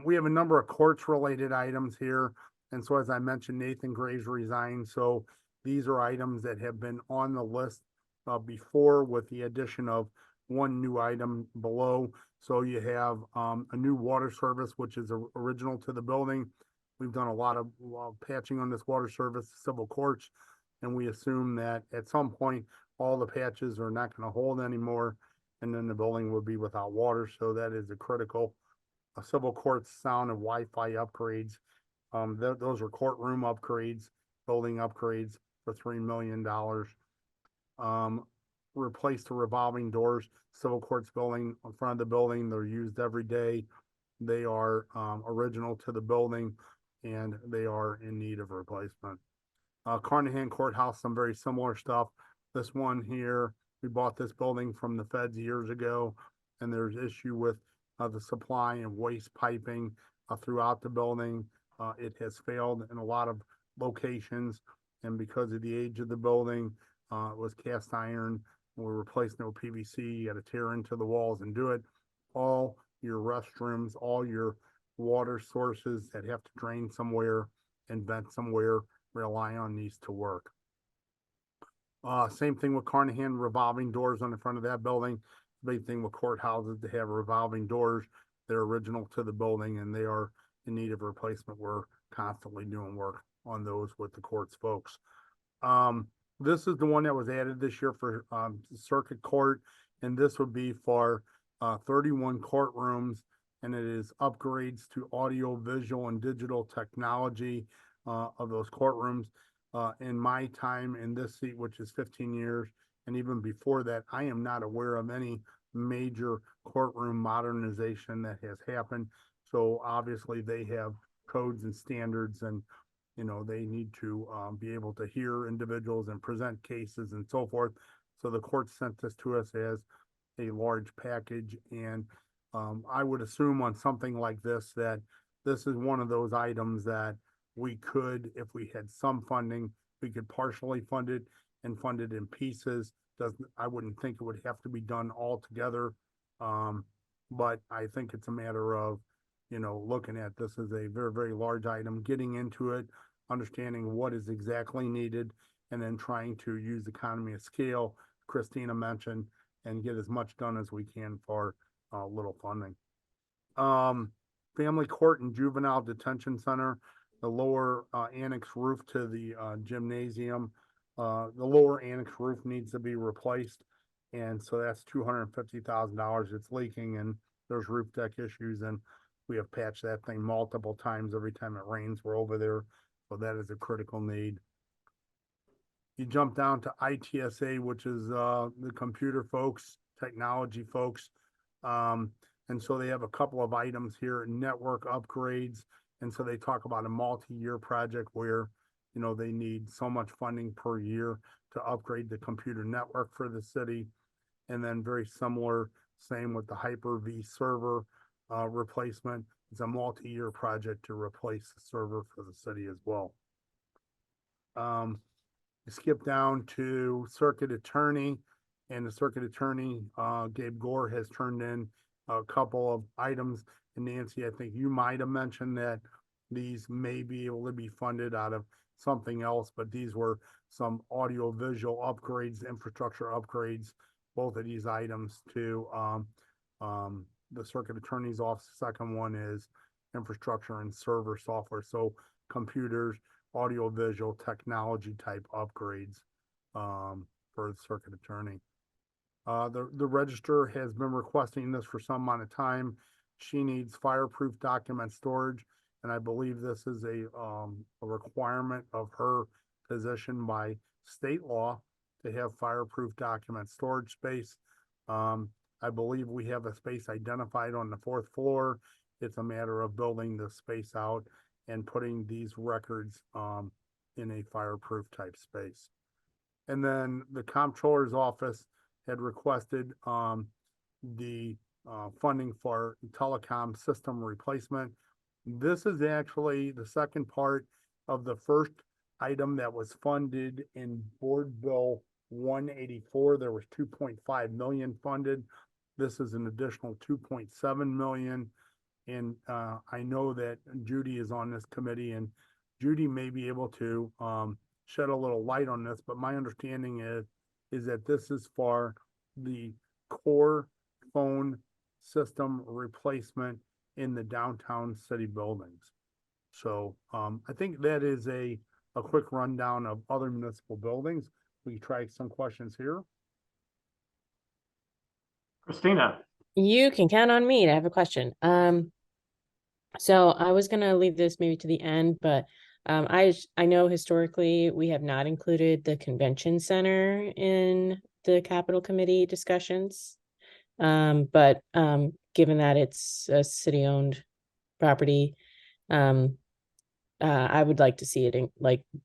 We have a number of courts-related items here. And so, as I mentioned, Nathan Graves resigned. So these are items that have been on the list before, with the addition of one new item below. So you have a new water service, which is original to the building. We've done a lot of patching on this water service, civil courts, and we assume that at some point, all the patches are not going to hold anymore, and then the building will be without water. So that is a critical civil courts sound and Wi-Fi upgrades. Those are courtroom upgrades, building upgrades for $3 million. Replace the revolving doors, civil courts building in front of the building. They're used every day. They are original to the building, and they are in need of replacement. Carnahan Courthouse, some very similar stuff. This one here, we bought this building from the feds years ago, and there's issue with the supply and waste piping throughout the building. It has failed in a lot of locations, and because of the age of the building, it was cast iron. We're replacing it with PVC. You got to tear into the walls and do it. All your restrooms, all your water sources that have to drain somewhere and vent somewhere rely on these to work. Same thing with Carnahan, revolving doors on the front of that building. Big thing with courthouses to have revolving doors They're original to the building and they are in need of replacement. We're constantly doing work on those with the courts folks. This is the one that was added this year for circuit court, and this would be for 31 courtrooms, and it is upgrades to audio, visual, and digital technology of those courtrooms. In my time in this seat, which is 15 years, and even before that, I am not aware of any major courtroom modernization that has happened. So obviously they have codes and standards, and they need to be able to hear individuals and present cases and so forth. So the court sent this to us as a large package, and I would assume on something like this that this is one of those items that we could, if we had some funding, we could partially fund it and fund it in pieces. I wouldn't think it would have to be done all together. But I think it's a matter of, looking at this as a very, very large item, getting into it, understanding what is exactly needed, and then trying to use economy of scale, Christina mentioned, and get as much done as we can for little funding. Family court and juvenile detention center, the lower annex roof to the gymnasium, the lower annex roof needs to be replaced. And so that's $250,000. It's leaking and there's roof deck issues, and we have patched that thing multiple times. Every time it rains, we're over there. So that is a critical need. You jump down to ITSA, which is the computer folks, technology folks. And so they have a couple of items here, network upgrades. And so they talk about a multi-year project where, they need so much funding per year to upgrade the computer network for the city. And then very similar, same with the Hyper-V server replacement. It's a multi-year project to replace the server for the city as well. You skip down to circuit attorney, and the circuit attorney, Gabe Gore, has turned in a couple of items. And Nancy, I think you might have mentioned that these may be able to be funded out of something else, but these were some audio visual upgrades, infrastructure upgrades, both of these items to the circuit attorney's office. The second one is infrastructure and server software. So computers, audio visual technology type upgrades for the circuit attorney. The register has been requesting this for some amount of time. She needs fireproof document storage, and I believe this is a requirement of her position by state law to have fireproof document storage space. I believe we have a space identified on the 4th floor. It's a matter of building the space out and putting these records in a fireproof type space. And then the comptroller's office had requested the funding for telecom system replacement. This is actually the second part of the first item that was funded in Board Bill 184. There was 2.5 million funded. This is an additional 2.7 million. And I know that Judy is on this committee, and Judy may be able to shed a little light on this, but my understanding is that this is for the core phone system replacement in the downtown city buildings. So I think that is a quick rundown of other municipal buildings. We can try some questions here. Christina. You can count on me to have a question. So I was gonna leave this maybe to the end, but I know historically we have not included the convention center in the capital committee discussions. But given that it's a city-owned property, I would like to see it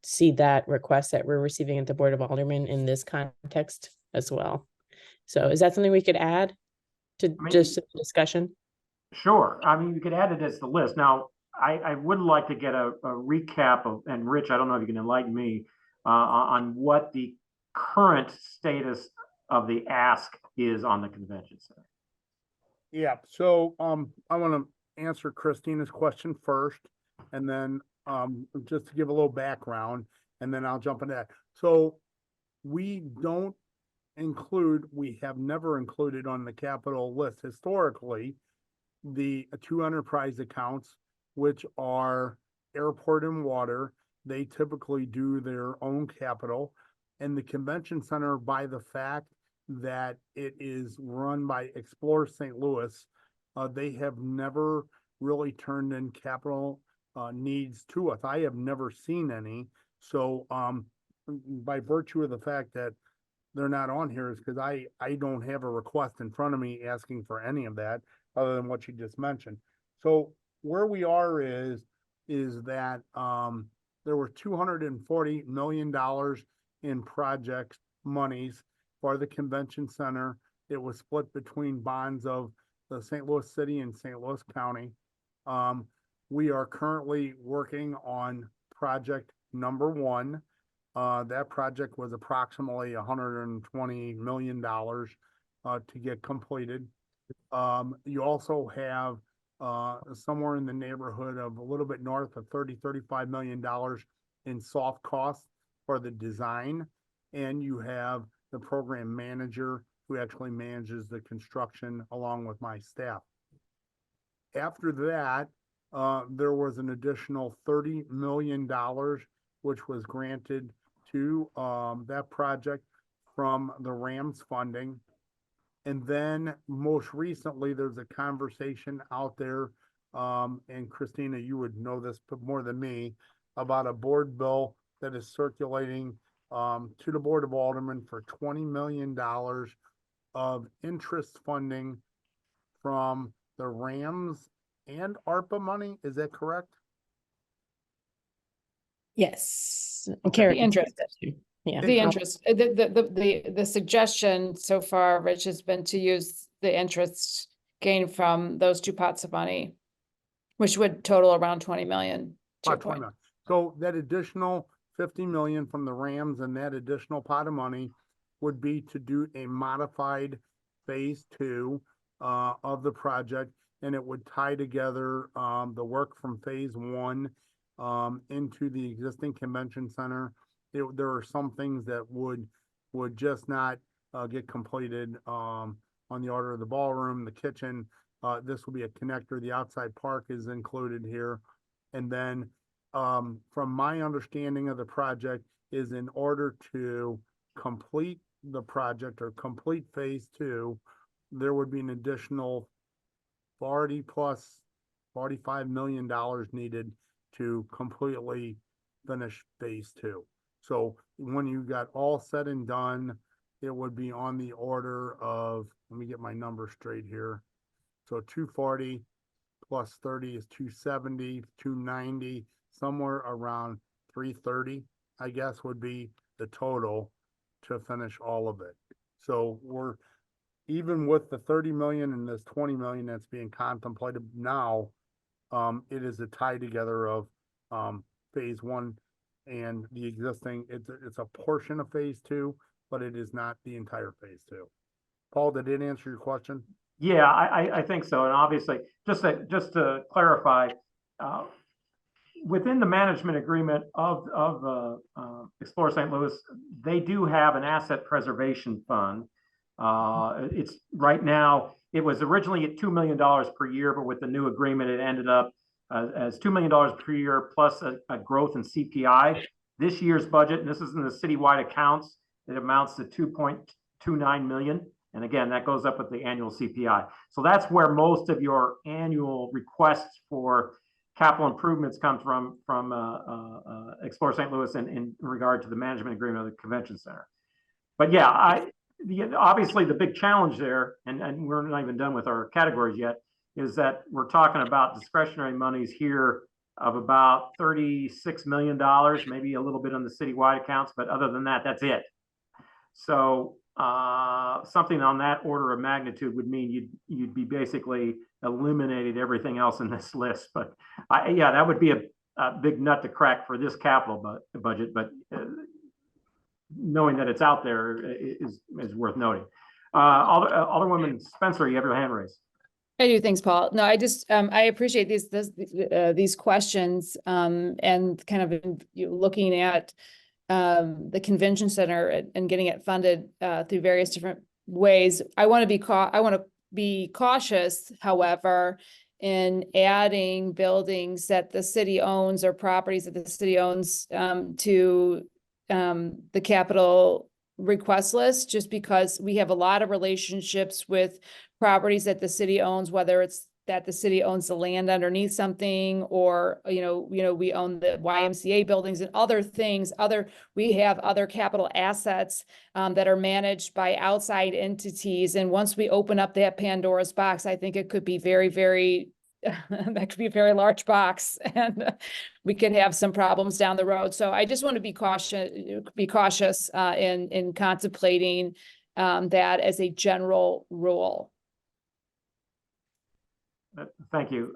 see that request that we're receiving at the Board of Aldermen in this context as well. So is that something we could add to just a discussion? Sure. I mean, you could add it as the list. Now, I would like to get a recap of, and Rich, I don't know if you can enlighten me on what the current status of the ask is on the convention center. Yeah, so I want to answer Christina's question first, and then just to give a little background, and then I'll jump into that. So we have never included on the capital list historically the two enterprise accounts, which are airport and water. They typically do their own capital. And the convention center, by the fact that it is run by Explore St. Louis, they have never really turned in capital needs to us. I have never seen any. So by virtue of the fact that they're not on here is because I don't have a request in front of me asking for any of that other than what you just mentioned. So where we are is that there were $240 million in project monies for the convention center. It was split between bonds of the St. Louis City and St. Louis County. We are currently working on project number 1. That project was approximately $120 million to get completed. You also have somewhere in the neighborhood of a little bit north of $35 million in soft costs for the design. And you have the program manager who actually manages the construction along with my staff. After that, there was an additional $30 million, which was granted to that project from the RAMS funding. And then most recently, there's a conversation out there, and Christina, you would know this more than me, about a board bill that is circulating to the Board of Aldermen for $20 million of interest funding from the RAMS and ARPA money. Is that correct? Yes. Okay. Carrie, The interest. Yeah. The interest, the suggestion so far, Rich, has been to use the interest gained from those two pots of money, which would total around 20 million. To your About 20 point. million. So that additional 50 million from the RAMS and that additional pot of money would be to do a modified phase 2 of the project, and it would tie together the work from phase 1 into the existing convention center. There are some things that would just not get completed on the order of the ballroom, the kitchen. This will be a connector. The outside park is included here. And then from my understanding of the project is in order to complete the project or complete phase 2, there would be an additional 40 plus $45 million needed to completely finish phase 2. So when you got all said and done, it would be on the order of, let me get my number straight here. So 240 plus 30 is 270, 290, somewhere around 330, I guess would be the total to finish all of it. So we're, even with the 30 million and this 20 million that's being contemplated now, it is a tie together of phase 1 and the existing. It's a portion of phase 2, but it is not the entire phase 2. Paul, did it answer your question? Yeah, I think so. And obviously, just to clarify, within the management agreement of Explore St. Louis, they do have an asset preservation fund. It's right now, it was originally at $2 million per year, but with the new agreement, it ended up as $2 million per year plus a growth in CPI. This year's budget, and this is in the citywide accounts, it amounts to 2.29 million. And again, that goes up with the annual CPI. So that's where most of your annual requests for capital improvements come from Explore St. Louis in regard to the management agreement of the convention center. But yeah, obviously the big challenge there, and we're not even done with our categories yet, is that we're talking about discretionary monies here of about $36 million, maybe a little bit on the citywide accounts, but other than that, that's it. So something on that order of magnitude would mean you'd be basically eliminated everything else in this list. But yeah, that would be a big nut to crack for this capital budget. But knowing that it's out there is worth noting. Alderwoman Spencer, you have your hand raised. I do. Thanks, Paul. No, I just, I appreciate these questions, and kind of looking at, the convention center and getting it funded, through various different ways. I want to be cautious, however, in adding buildings that the city owns or properties that the city owns to the capital request list, just because we have a lot of relationships with properties that the city owns, whether it's that the city owns the land underneath something, or, we own the YMCA buildings and other things, we have other capital assets that are managed by outside entities. And once we open up that Pandora's box, I think it could be very, very, that could be a very large box, and we could have some problems down the road. So I just want to be cautious in contemplating that as a general rule. Thank you.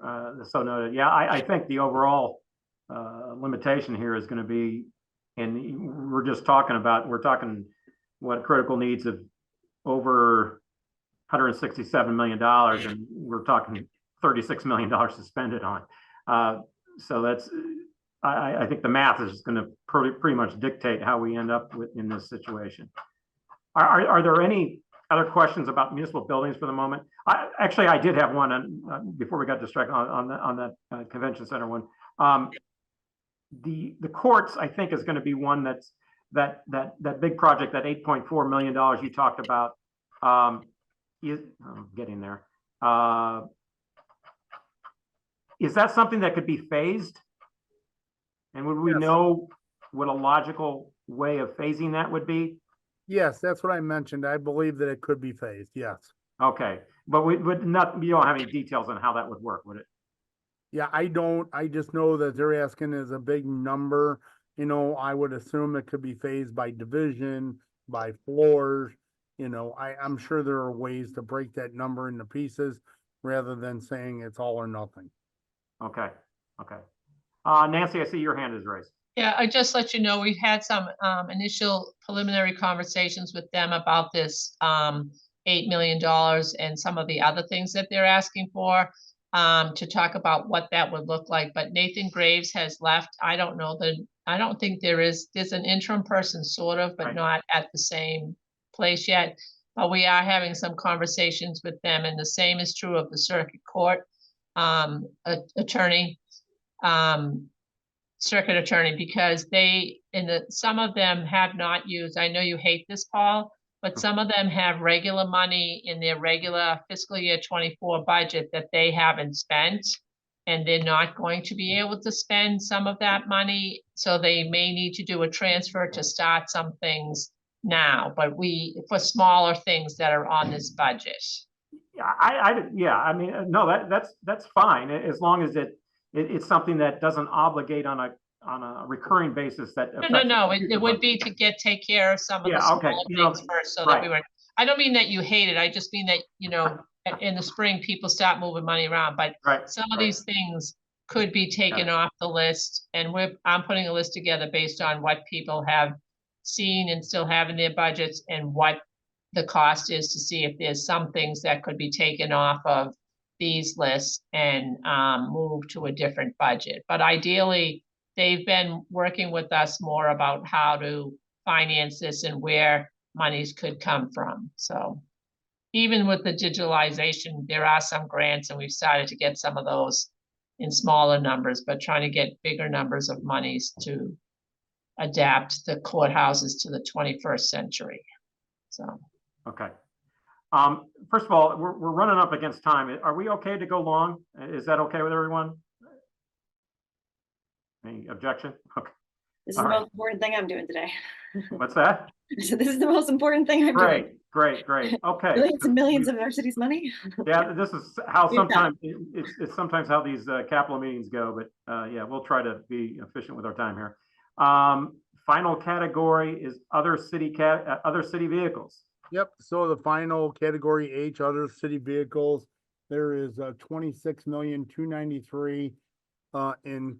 So noted. Yeah, I think the overall limitation here is going to be, and we're talking what critical needs of over $167 million, and we're talking $36 million to spend it on. So that's, I think the math is going to pretty much dictate how we end up in this situation. Are there any other questions about municipal buildings for the moment? Actually, I did have one before we got distracted on that convention center one. The courts, I think, is going to be one that's that big project, that $8.4 million you talked about. I'm getting there. Is that something that could be phased? And would we know what a logical way of phasing that would be? Yes, that's what I mentioned. I believe that it could be phased, yes. Okay, but we would not, you don't have any details on how that would work, would it? Yeah, I just know that they're asking is a big number. I would assume it could be phased by division, by floors. I'm sure there are ways to break that number into pieces rather than saying it's all or nothing. Okay. Nancy, I see your hand is raised. Yeah, I just let you know, we've had some initial preliminary conversations with them about this $8 million and some of the other things that they're asking for to talk about what that would look like. But Nathan Graves has left. I don't think there's an interim person sort of, but Right. not at the same place yet. But we are having some conversations with them, and the same is true of the circuit court circuit attorney, because some of them have not used, I know you hate this, Paul, but some of them have regular money in their regular fiscal year 24 budget that they haven't spent, and they're not going to be able to spend some of that money. So they may need to do a transfer to start some things now, but for smaller things that are on this budget. I mean, no, that's fine, as long as it's something that doesn't obligate on a recurring basis. No, it would be to take care of some of the smaller things first, so that we were. I don't mean that you hate it. I just mean that in the spring people start moving money around, but some of these things could be taken off the list, and I'm putting a list together based on what people have seen and still have in their budgets, and what the cost is, to see if there's some things that could be taken off of these lists and move to a different budget. But ideally, they've been working with us more about how to finance this and where monies could come from. So even with the digitalization, there are some grants, and we've started to get some of those in smaller numbers, but trying to get bigger numbers of monies to adapt the courthouses to the 21st century. So. Okay. First of all, we're running up against time. Are we okay to go long? Is that okay with everyone? Any objection? Okay. This is the most important thing I'm doing today. What's that? So this is the most important thing I'm doing. Great. Okay. Millions and millions of our city's money. Yeah, this is how sometimes it's sometimes how these capital meetings go, but yeah, we'll try to be efficient with our time here. Final category is other city vehicles. Yep, so the final category H, other city vehicles, there is 26,293,000 in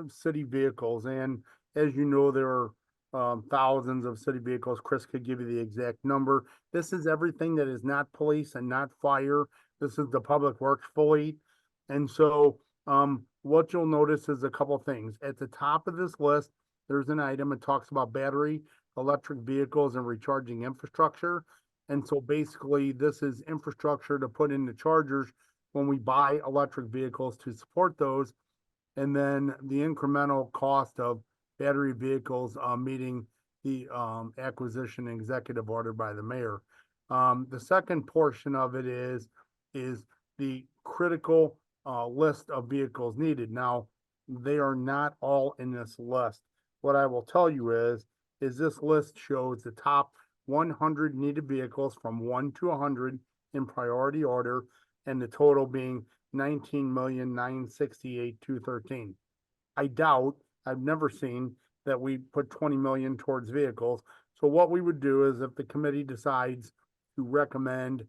city vehicles. And as you know, there are thousands of city vehicles. Chris could give you the exact number. This is everything that is not police and not fire. This is the public works fleet. And so what you'll notice is a couple things. At the top of this list, there's an item that talks about battery, electric vehicles, and recharging infrastructure. And so basically, this is infrastructure to put in the chargers when we buy electric vehicles to support those. And then the incremental cost of battery vehicles, meeting the, acquisition executive order by the mayor. The second portion of it is the critical, list of vehicles needed. Now, they are not all in this list. What I will tell you is this list shows the top 100 needed vehicles from 1 to 100 in priority order, and the total being 19,968,213. I doubt, I've never seen that we put 20 million towards vehicles. So what we would do is if the committee decides to recommend,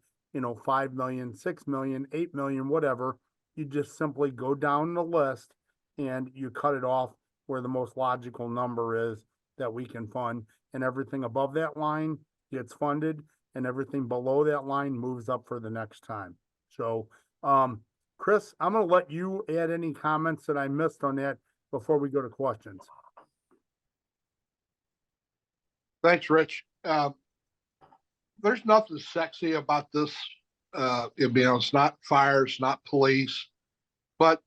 5 million, 6 million, 8 million, whatever, you just simply go down the list and you cut it off where the most logical number is that we can fund, and everything above that line gets funded, and everything below that line moves up for the next time. So, Chris, I'm gonna let you add any comments that I missed on that before we go to questions. Thanks, Rich. There's nothing sexy about this. It's not fire, it's not police, but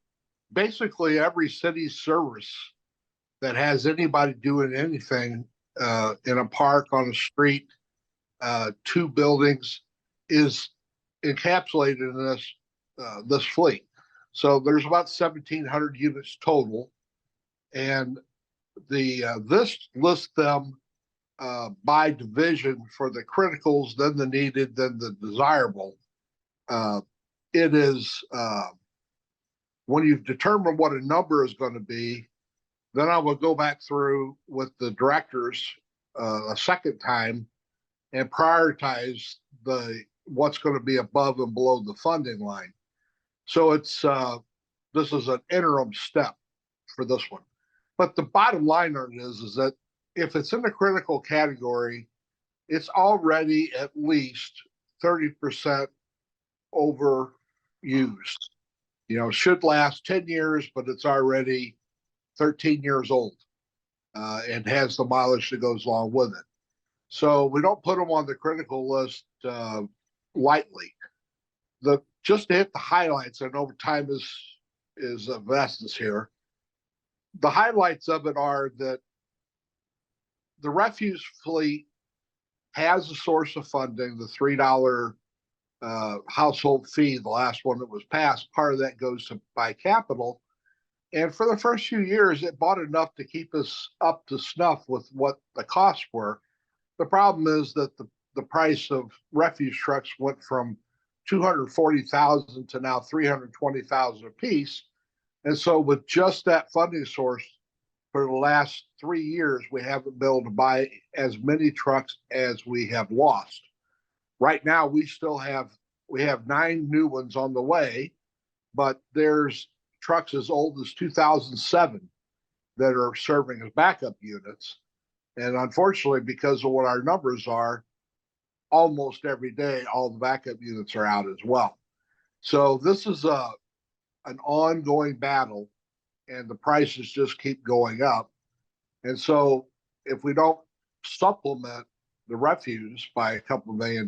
basically every city service that has anybody doing anything in a park, on a street, 2 buildings, is encapsulated in this fleet. So there's about 1,700 units total, and this lists them by division for the criticals, then the needed, then the desirable. It is when you've determined what a number is going to be, then I will go back through with the directors a second time and prioritize what's going to be above and below the funding line. So it's this is an interim step for this one. But the bottom line on it is that if it's in the critical category, it's already at least 30% overused. Should last 10 years, but it's already 13 years old and has the mileage that goes along with it. So we don't put them on the critical list lightly. Just to hit the highlights, I know time is of essence here. The highlights of it are that the refuse fleet has a source of funding, the $3 household fee, the last one that was passed. Part of that goes to buy capital. And for the first few years, it bought enough to keep us up to snuff with what the costs were. The problem is that the price of refuse trucks went from $240,000 to now $320,000 a piece. And so with just that funding source for the last 3 years, we haven't been able to buy as many trucks as we have lost. Right now, we have 9 new ones on the way, but there's trucks as old as 2007 that are serving as backup units. And unfortunately, because of what our numbers are, almost every day, all the backup units are out as well. So this is an ongoing battle, and the prices just keep going up. And so if we don't supplement the refuse by a couple of $1 million,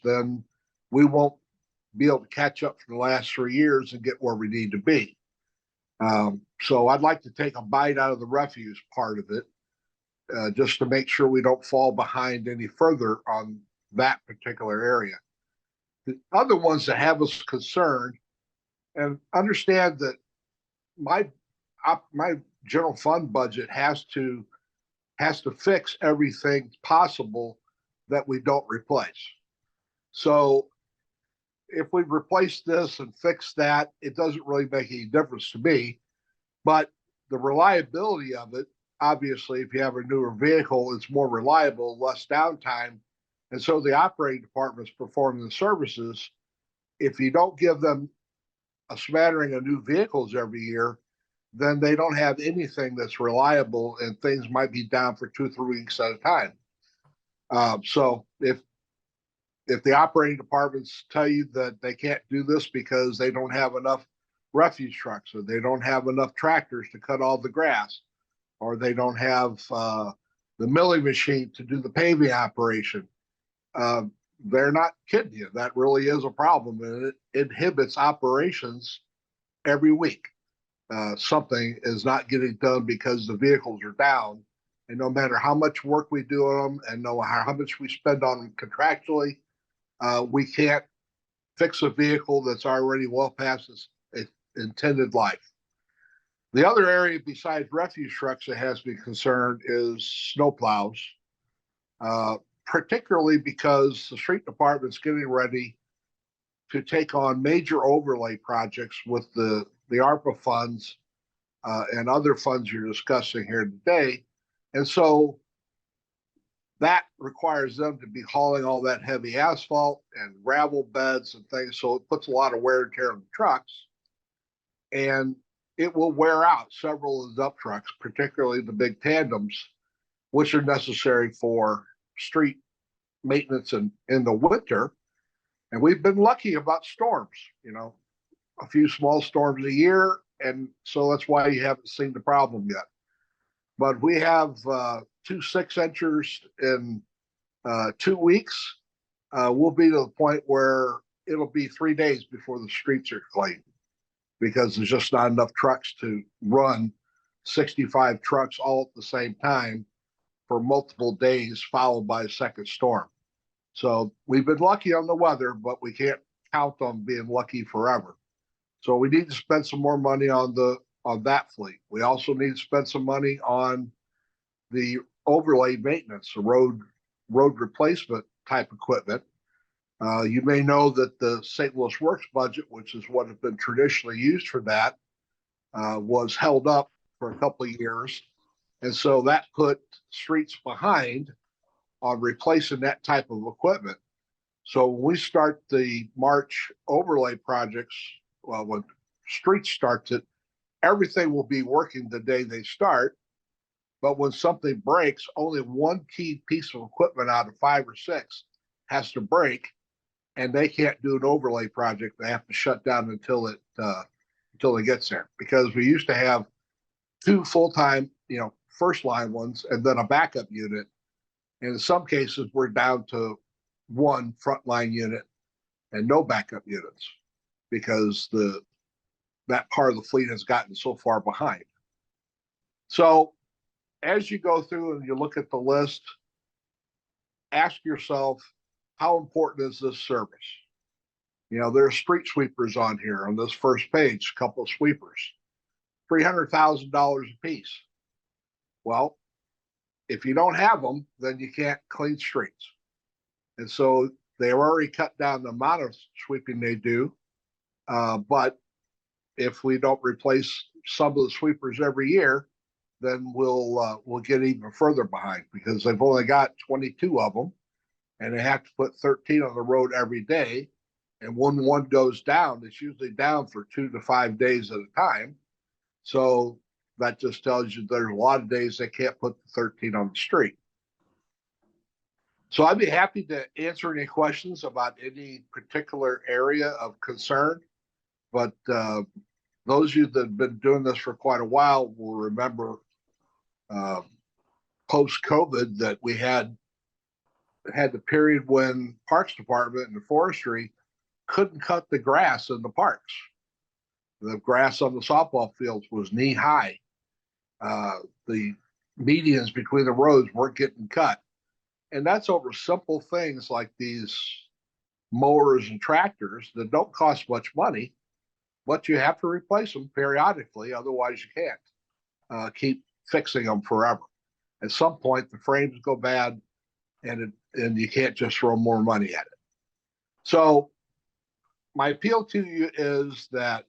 then we won't be able to catch up for the last 3 years and get where we need to be. So I'd like to take a bite out of the refuse part of it, just to make sure we don't fall behind any further on that particular area. The other ones that have us concerned, and understand that my general fund budget has to fix everything possible that we don't replace. So if we replace this and fix that, it doesn't really make any difference to me. But the reliability of it, obviously, if you have a newer vehicle, it's more reliable, less downtime. And so the operating departments performing the services, if you don't give them a smattering of new vehicles every year, then they don't have anything that's reliable, and things might be down for 2 or 3 weeks at a time. So if the operating departments tell you that they can't do this because they don't have enough refuse trucks, or they don't have enough tractors to cut all the grass, or they don't have the milling machine to do the paving operation, they're not kidding you. That really is a problem, and it inhibits operations every week. Something is not getting done because the vehicles are down. And no matter how much work we do on them and no matter how much we spend on them contractually, we can't fix a vehicle that's already well past its intended life. The other area besides refuse trucks that has me concerned is snowplows, particularly because the street department's getting ready to take on major overlay projects with the ARPA funds and other funds you're discussing here today. And so that requires them to be hauling all that heavy asphalt and gravel beds and things. So it puts a lot of wear and tear on the trucks. And it will wear out several of the dump trucks, particularly the big tandems, which are necessary for street maintenance in the winter. And we've been lucky about storms, a few small storms a year. And so that's why you haven't seen the problem yet. But we have 2 6-inchers in 2 weeks. We'll be to the point where it'll be 3 days before the streets are clean because there's just not enough trucks to run 65 trucks all at the same time for multiple days, followed by a second storm. So we've been lucky on the weather, but we can't count on being lucky forever. So we need to spend some more money on that fleet. We also need to spend some money on the overlay maintenance, the road replacement type equipment. You may know that the St. Louis Works budget, which is what has been traditionally used for that, was held up for a couple of years. And so that put streets behind on replacing that type of equipment. So when we start the March overlay projects, well, when streets starts it, everything will be working the day they start. But when something breaks, only one key piece of equipment out of 5 or 6 has to break, and they can't do an overlay project. They have to shut down until it gets there. Because we used to have 2 full-time, first line ones, and then a backup unit. And in some cases, we're down to 1 frontline unit and no backup units because that part of the fleet has gotten so far behind. So as you go through and you look at the list, ask yourself, how important is this service? There are street sweepers on here on this first page, a couple of sweepers, $300,000 a piece. Well, if you don't have them, then you can't clean streets. And so they've already cut down the amount of sweeping they do. But if we don't replace some of the sweepers every year, then we'll get even further behind because they've only got 22 of them and they have to put 13 on the road every day. And when one goes down, it's usually down for 2 to 5 days at a time. So that just tells you there's a lot of days they can't put the 13 on the street. So I'd be happy to answer any questions about any particular area of concern. But those of you that have been doing this for quite a while will remember post-COVID that we had the period when Parks Department and the Forestry couldn't cut the grass in the parks. The grass on the softball fields was knee high. The medians between the roads weren't getting cut. And that's over simple things like these mowers and tractors that don't cost much money, but you have to replace them periodically. Otherwise you can't keep fixing them forever. At some point, the frames go bad and you can't just throw more money at it. So my appeal to you is that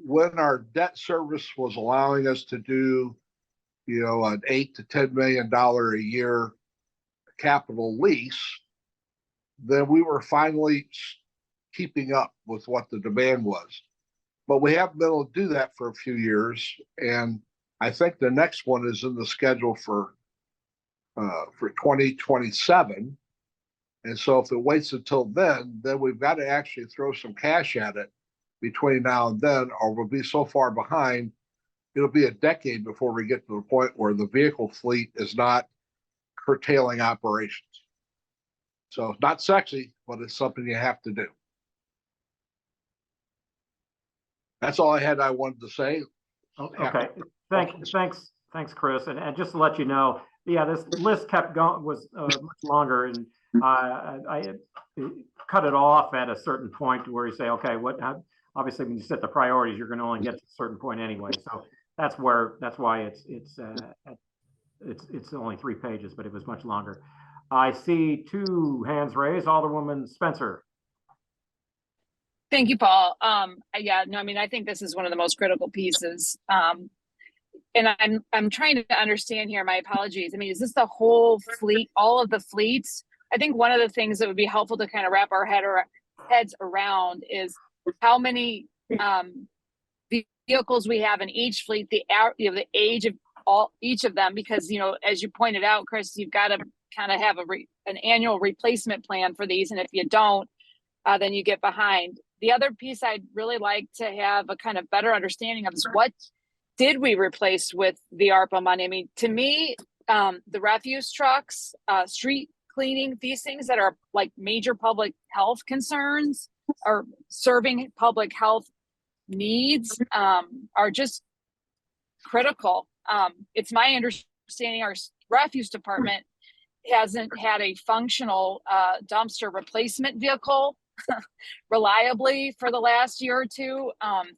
when our debt service was allowing us to do, an $8 to $10 million a year capital lease, then we were finally keeping up with what the demand was. But we haven't been able to do that for a few years. And I think the next one is in the schedule for 2027. And so if it waits until then we've got to actually throw some cash at it between now and then, or we'll be so far behind, it'll be a decade before we get to the point where the vehicle fleet is not curtailing operations. So not sexy, but it's something you have to do. That's all I had I wanted to say. Okay, thanks, Chris. And just to let you know, yeah, this list kept going, was much longer, and I cut it off at a certain point where you say, okay, obviously when you set the priorities, you're going to only get to a certain point anyway. So that's why it's only 3 pages, but it was much longer. I see 2 hands raised. Alderwoman Spencer. Thank you, Paul. Yeah, no, I mean, I think this is one of the most critical pieces. And I'm trying to understand here, my apologies. I mean, is this the whole fleet, all of the fleets? I think one of the things that would be helpful to kind of wrap our heads around is how many vehicles we have in each fleet, the age of each of them, because, you know, as you pointed out, Chris, you've got to kind of have an annual replacement plan for these. And if you don't, then you get behind. The other piece I'd really like to have a kind of better understanding of is what did we replace with the ARPA money? I mean, to me, the refuse trucks, street cleaning, these things that are like major public health concerns or serving public health needs are just critical. It's my understanding our refuse department hasn't had a functional dumpster replacement vehicle reliably for the last year or two.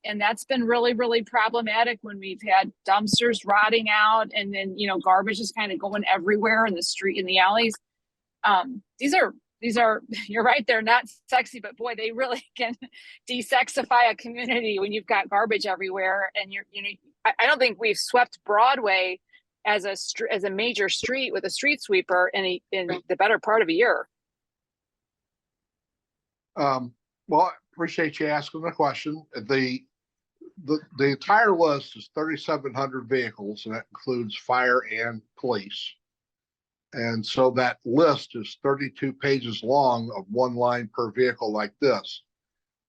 And that's been really, really problematic when we've had dumpsters rotting out and then, you know, garbage is kind of going everywhere in the street, in the alleys. These are, you're right, they're not sexy, but boy, they really can desexify a community when you've got garbage everywhere. And I don't think we've swept Broadway as a major street with a street sweeper in the better part of a year. Well, I appreciate you asking the question. The entire list is 3,700 vehicles, and that includes fire and police. And so that list is 32 pages long of 1 line per vehicle like this.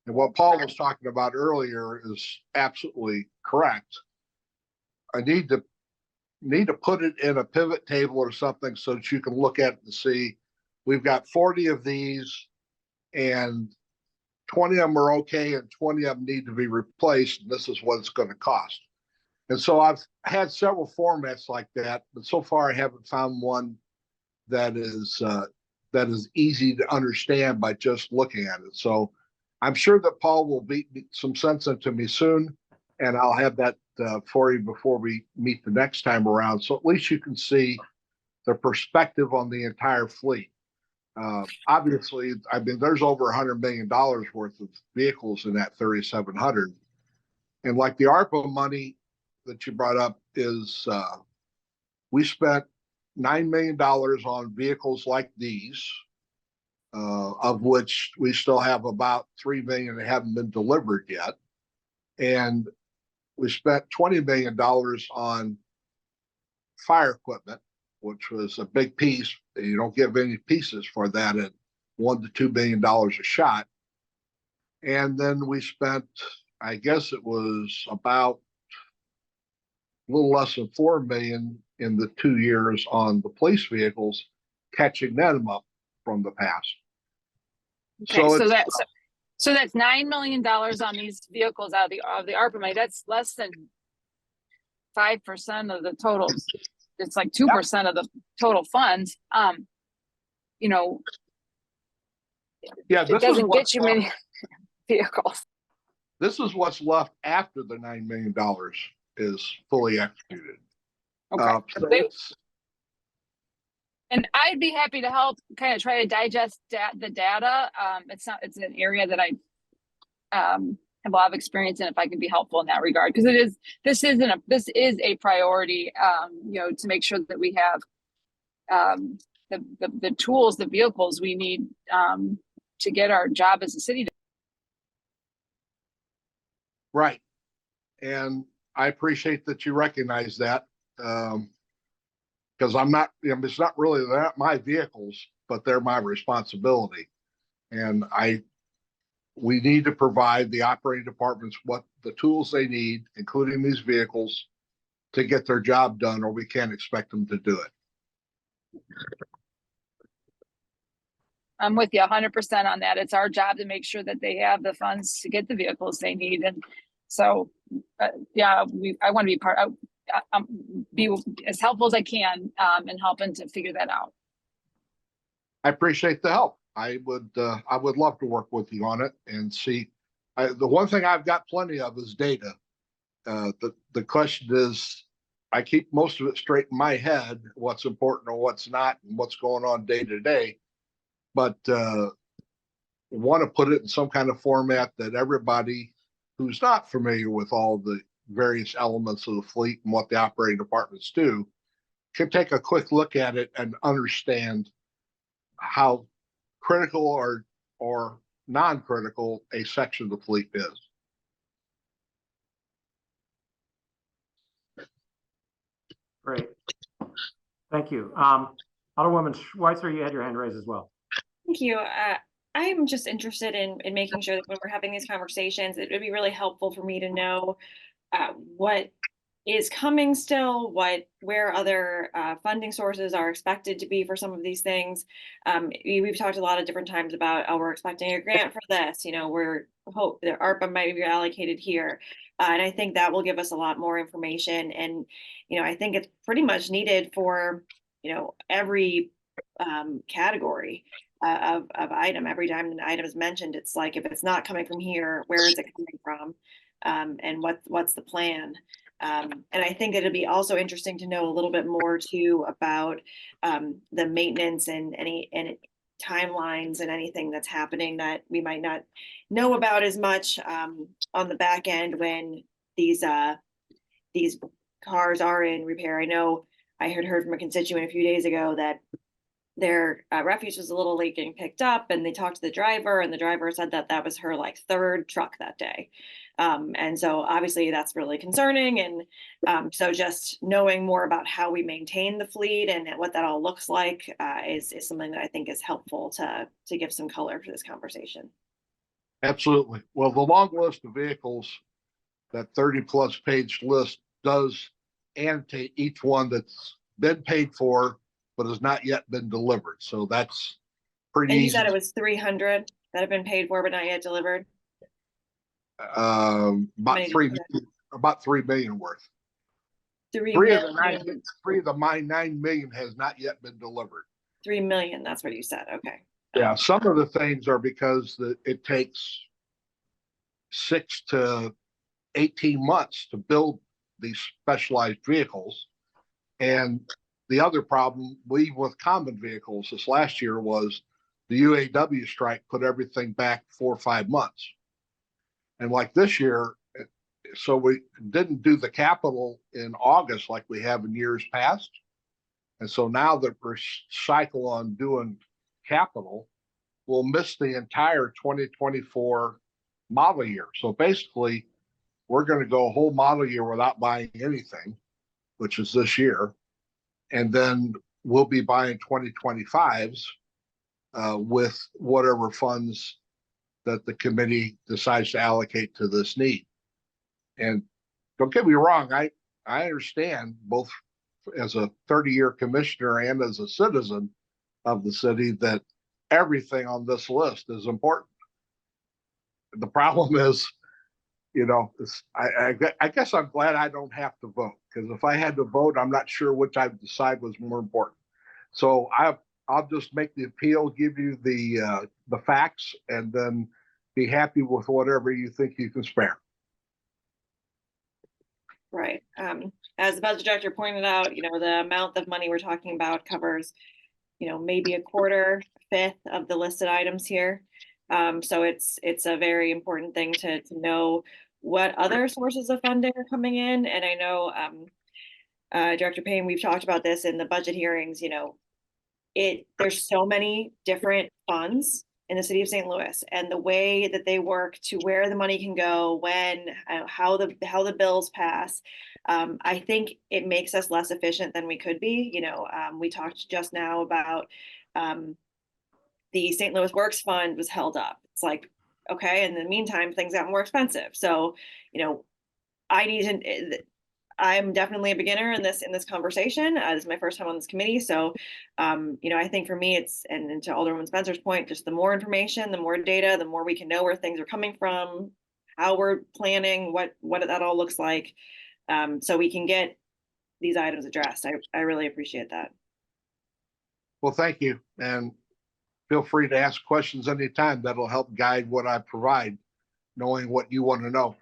And what Paul was talking about earlier is absolutely correct. I need to put it in a pivot table or something so that you can look at it and see we've got 40 of these and 20 of them are okay and 20 of them need to be replaced, and this is what it's going to cost. And so I've had several formats like that, but so far I haven't found one that is easy to understand by just looking at it. So I'm sure that Paul will beat some sense into me soon, and I'll have that for you before we meet the next time around. So at least you can see the perspective on the entire fleet. Obviously, I mean, there's over $100 million worth of vehicles in that 3,700. And like the ARPA money that you brought up is, we spent $9 million on vehicles like these, of which we still have about 3 million that haven't been delivered yet. And we spent $20 million on fire equipment, which was a big piece. You don't give any pieces for that at $1 to $2 billion a shot. And then we spent, I guess it was about a little less than 4 million in the 2 years on the police vehicles, catching them up from the past. Okay, so that's $9 million on these vehicles out of the ARPA money. That's less than 5% of the total. It's like 2% of the total funds. You know, yeah, it doesn't get you many vehicles. This is what's left after the $9 million is fully executed. Okay. And I'd be happy to help kind of try to digest the data. It's an area that I have a lot of experience in, if I can be helpful in that regard, because this is a priority, you know, to make sure that we have the tools, the vehicles we need to get our job as a city. Right. And I appreciate that you recognize that. Because I'm not, you know, it's not really my vehicles, but they're my responsibility. And we need to provide the operating departments what the tools they need, including these vehicles, to get their job done, or we can't expect them to do it. I'm with you 100% on that. It's our job to make sure that they have the funds to get the vehicles they need. And so, yeah, I want to be part of, be as helpful as I can in helping to figure that out. I appreciate the help. I would love to work with you on it and see. The one thing I've got plenty of is data. The question is, I keep most of it straight in my head, what's important or what's not, and what's going on day to day. But want to put it in some kind of format that everybody who's not familiar with all the various elements of the fleet and what the operating departments do can take a quick look at it and understand how critical or non-critical a section of the fleet is. Great. Thank you. Alderwoman Schweitzer, you had your hand raised as well. Thank you. I'm just interested in making sure that when we're having these conversations, it would be really helpful for me to know what is coming still, where other funding sources are expected to be for some of these things. We've talked a lot of different times about, oh, we're expecting a grant for this, we're hope that ARPA might be allocated here. And I think that will give us a lot more information. And, I think it's pretty much needed for, every category of item. Every time an item is mentioned, it's like, if it's not coming from here, where is it coming from? And what's the plan? And I think it'll be also interesting to know a little bit more too about the maintenance and any timelines and anything that's happening that we might not know about as much on the back end when these cars are in repair. I know I had heard from a constituent a few days ago that their refuse was a little late getting picked up, and they talked to the driver, and the driver said that that was her third truck that day. And so obviously that's really concerning. And so just knowing more about how we maintain the fleet and what that all looks like is something that I think is helpful to give some color to this conversation. Absolutely. Well, the long list of vehicles, that 30+ page list, does annotate each one that's been paid for but has not yet been delivered. So that's pretty And you easy. said it was 300 that have been paid for but not yet delivered? About 3 million worth. 3 Three of million. the 9 million has not yet been delivered. 3 million, that's what you said. Okay. Yeah, some of the things are because it takes 6 to 18 months to build these specialized vehicles. And the other problem we with common vehicles this last year was the UAW strike put everything back 4 or 5 months. And like this year, so we didn't do the capital in August like we have in years past. And so now that we're cycle on doing capital, we'll miss the entire 2024 model year. So basically, we're going to go a whole model year without buying anything, which is this year. And then we'll be buying 2025s with whatever funds that the committee decides to allocate to this need. And don't get me wrong, I understand, both as a 30-year commissioner and as a citizen of the city, that everything on this list is important. The problem is, I guess I'm glad I don't have to vote, because if I had to vote, I'm not sure which I would decide was more important. So I'll just make the appeal, give you the facts, and then be happy with whatever you think you can spare. Right. As the budget director pointed out, the amount of money we're talking about covers, maybe a quarter, fifth of the listed items here. So it's a very important thing to know what other sources of funding are coming in. And I know, Director Payne, we've talked about this in the budget hearings, there's so many different funds in the city of St. Louis, and the way that they work to where the money can go, when, how the bills pass. I think it makes us less efficient than we could be. We talked just now about the St. Louis Works Fund was held up. It's like, okay, in the meantime, things got more expensive. So, I I'm definitely a beginner in this conversation. This is my first time on this committee. So, I think for me, and to Alderwoman Spencer's point, just the more information, the more data, the more we can know where things are coming from, how we're planning, what that all looks like. So we can get these items addressed. I really appreciate that. Well, thank you. And feel free to ask questions anytime. That'll help guide what I provide, knowing what you want to know.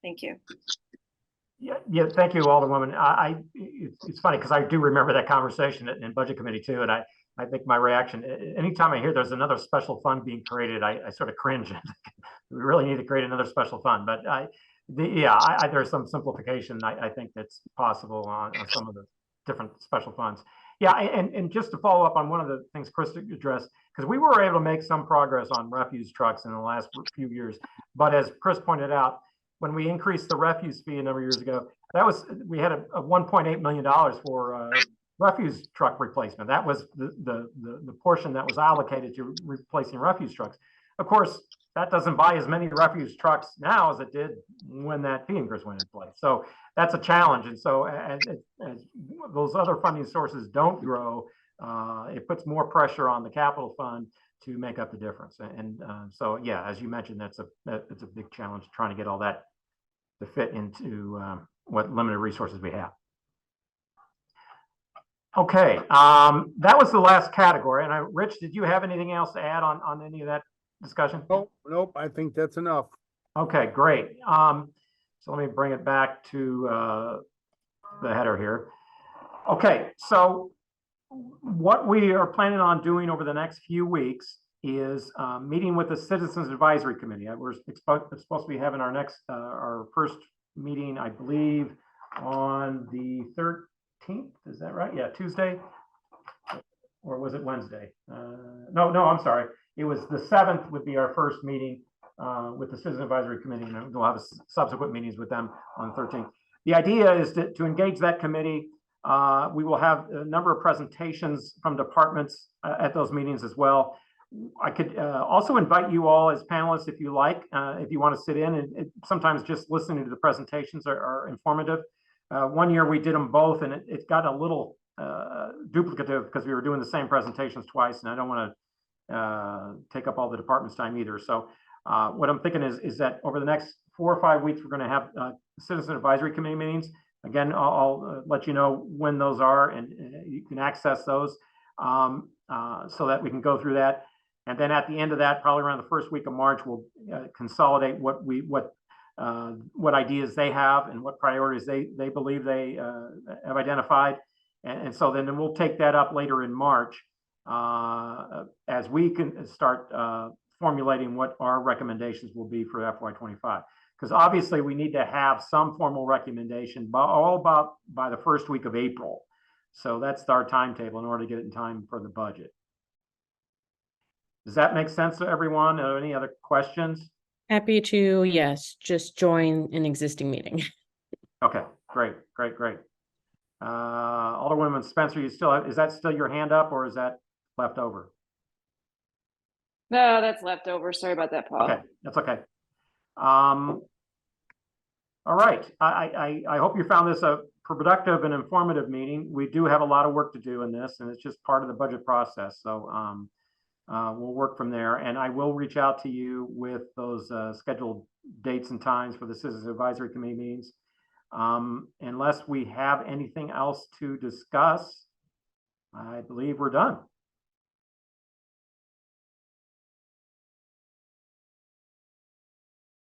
Thank you. Yeah, thank you, Alderwoman. It's funny because I do remember that conversation in Budget Committee too, and I think my reaction, anytime I hear there's another special fund being created, I sort of cringe. We really need to create another special fund, but there's some simplification I think that's possible on some of the different special funds. Yeah, and just to follow up on one of the things Chris addressed, because we were able to make some progress on refuse trucks in the last few years, but as Chris pointed out, when we increased the refuse fee a number of years ago, we had a $1.8 million for refuse truck replacement. That was the portion that was allocated to replacing refuse trucks. Of course, that doesn't buy as many refuse trucks now as it did when that fee increase went in place. So that's a challenge. And so as those other funding sources don't grow, it puts more pressure on the capital fund to make up the difference. And so, yeah, as you mentioned, it's a big challenge trying to get all that to fit into what limited resources we have. Okay, that was the last category. And Rich, did you have anything else to add on any of that discussion? Nope, I think that's enough. Okay, great. So let me bring it back to the header here. Okay, so what we are planning on doing over the next few weeks is meeting with the Citizens Advisory Committee. We're supposed to be having our first meeting, I believe, on the 13th. Is that right? Yeah, Tuesday. Or was it Wednesday? No, I'm sorry. It was the 7th would be our first meeting with the Citizen Advisory Committee, and we'll have subsequent meetings with them on the 13th. The idea is to engage that committee. We will have a number of presentations from departments at those meetings as well. I could also invite you all as panelists if you like, if you want to sit in, and sometimes just listening to the presentations are informative. One year we did them both, and it got a little duplicative because we were doing the same presentations twice, and I don't want to take up all the department's time either. So what I'm thinking is that over the next 4 or 5 weeks, we're going to have Citizen Advisory Committee meetings. Again, I'll let you know when those are, and you can access those so that we can go through that. And then at the end of that, probably around the first week of March, we'll consolidate what ideas they have and what priorities they believe they have identified. And so then we'll take that up later in March as we can start formulating what our recommendations will be for FY25. Because obviously we need to have some formal recommendation by the first week of April. So that's our timetable in order to get it in time for the budget. Does that make sense to everyone? Any other questions? Happy to, yes, just join an existing meeting. Okay, great. Alderwoman Spencer, is that still your hand up, or is that left over? No, that's left over. Sorry about that, Paul. Okay, that's okay. All right, I hope you found this a productive and informative meeting. We do have a lot of work to do in this, and it's just part of the budget process. So we'll work from there, and I will reach out to you with those scheduled dates and times for the Citizens Advisory Committee meetings. Unless we have anything else to discuss, I believe we're done.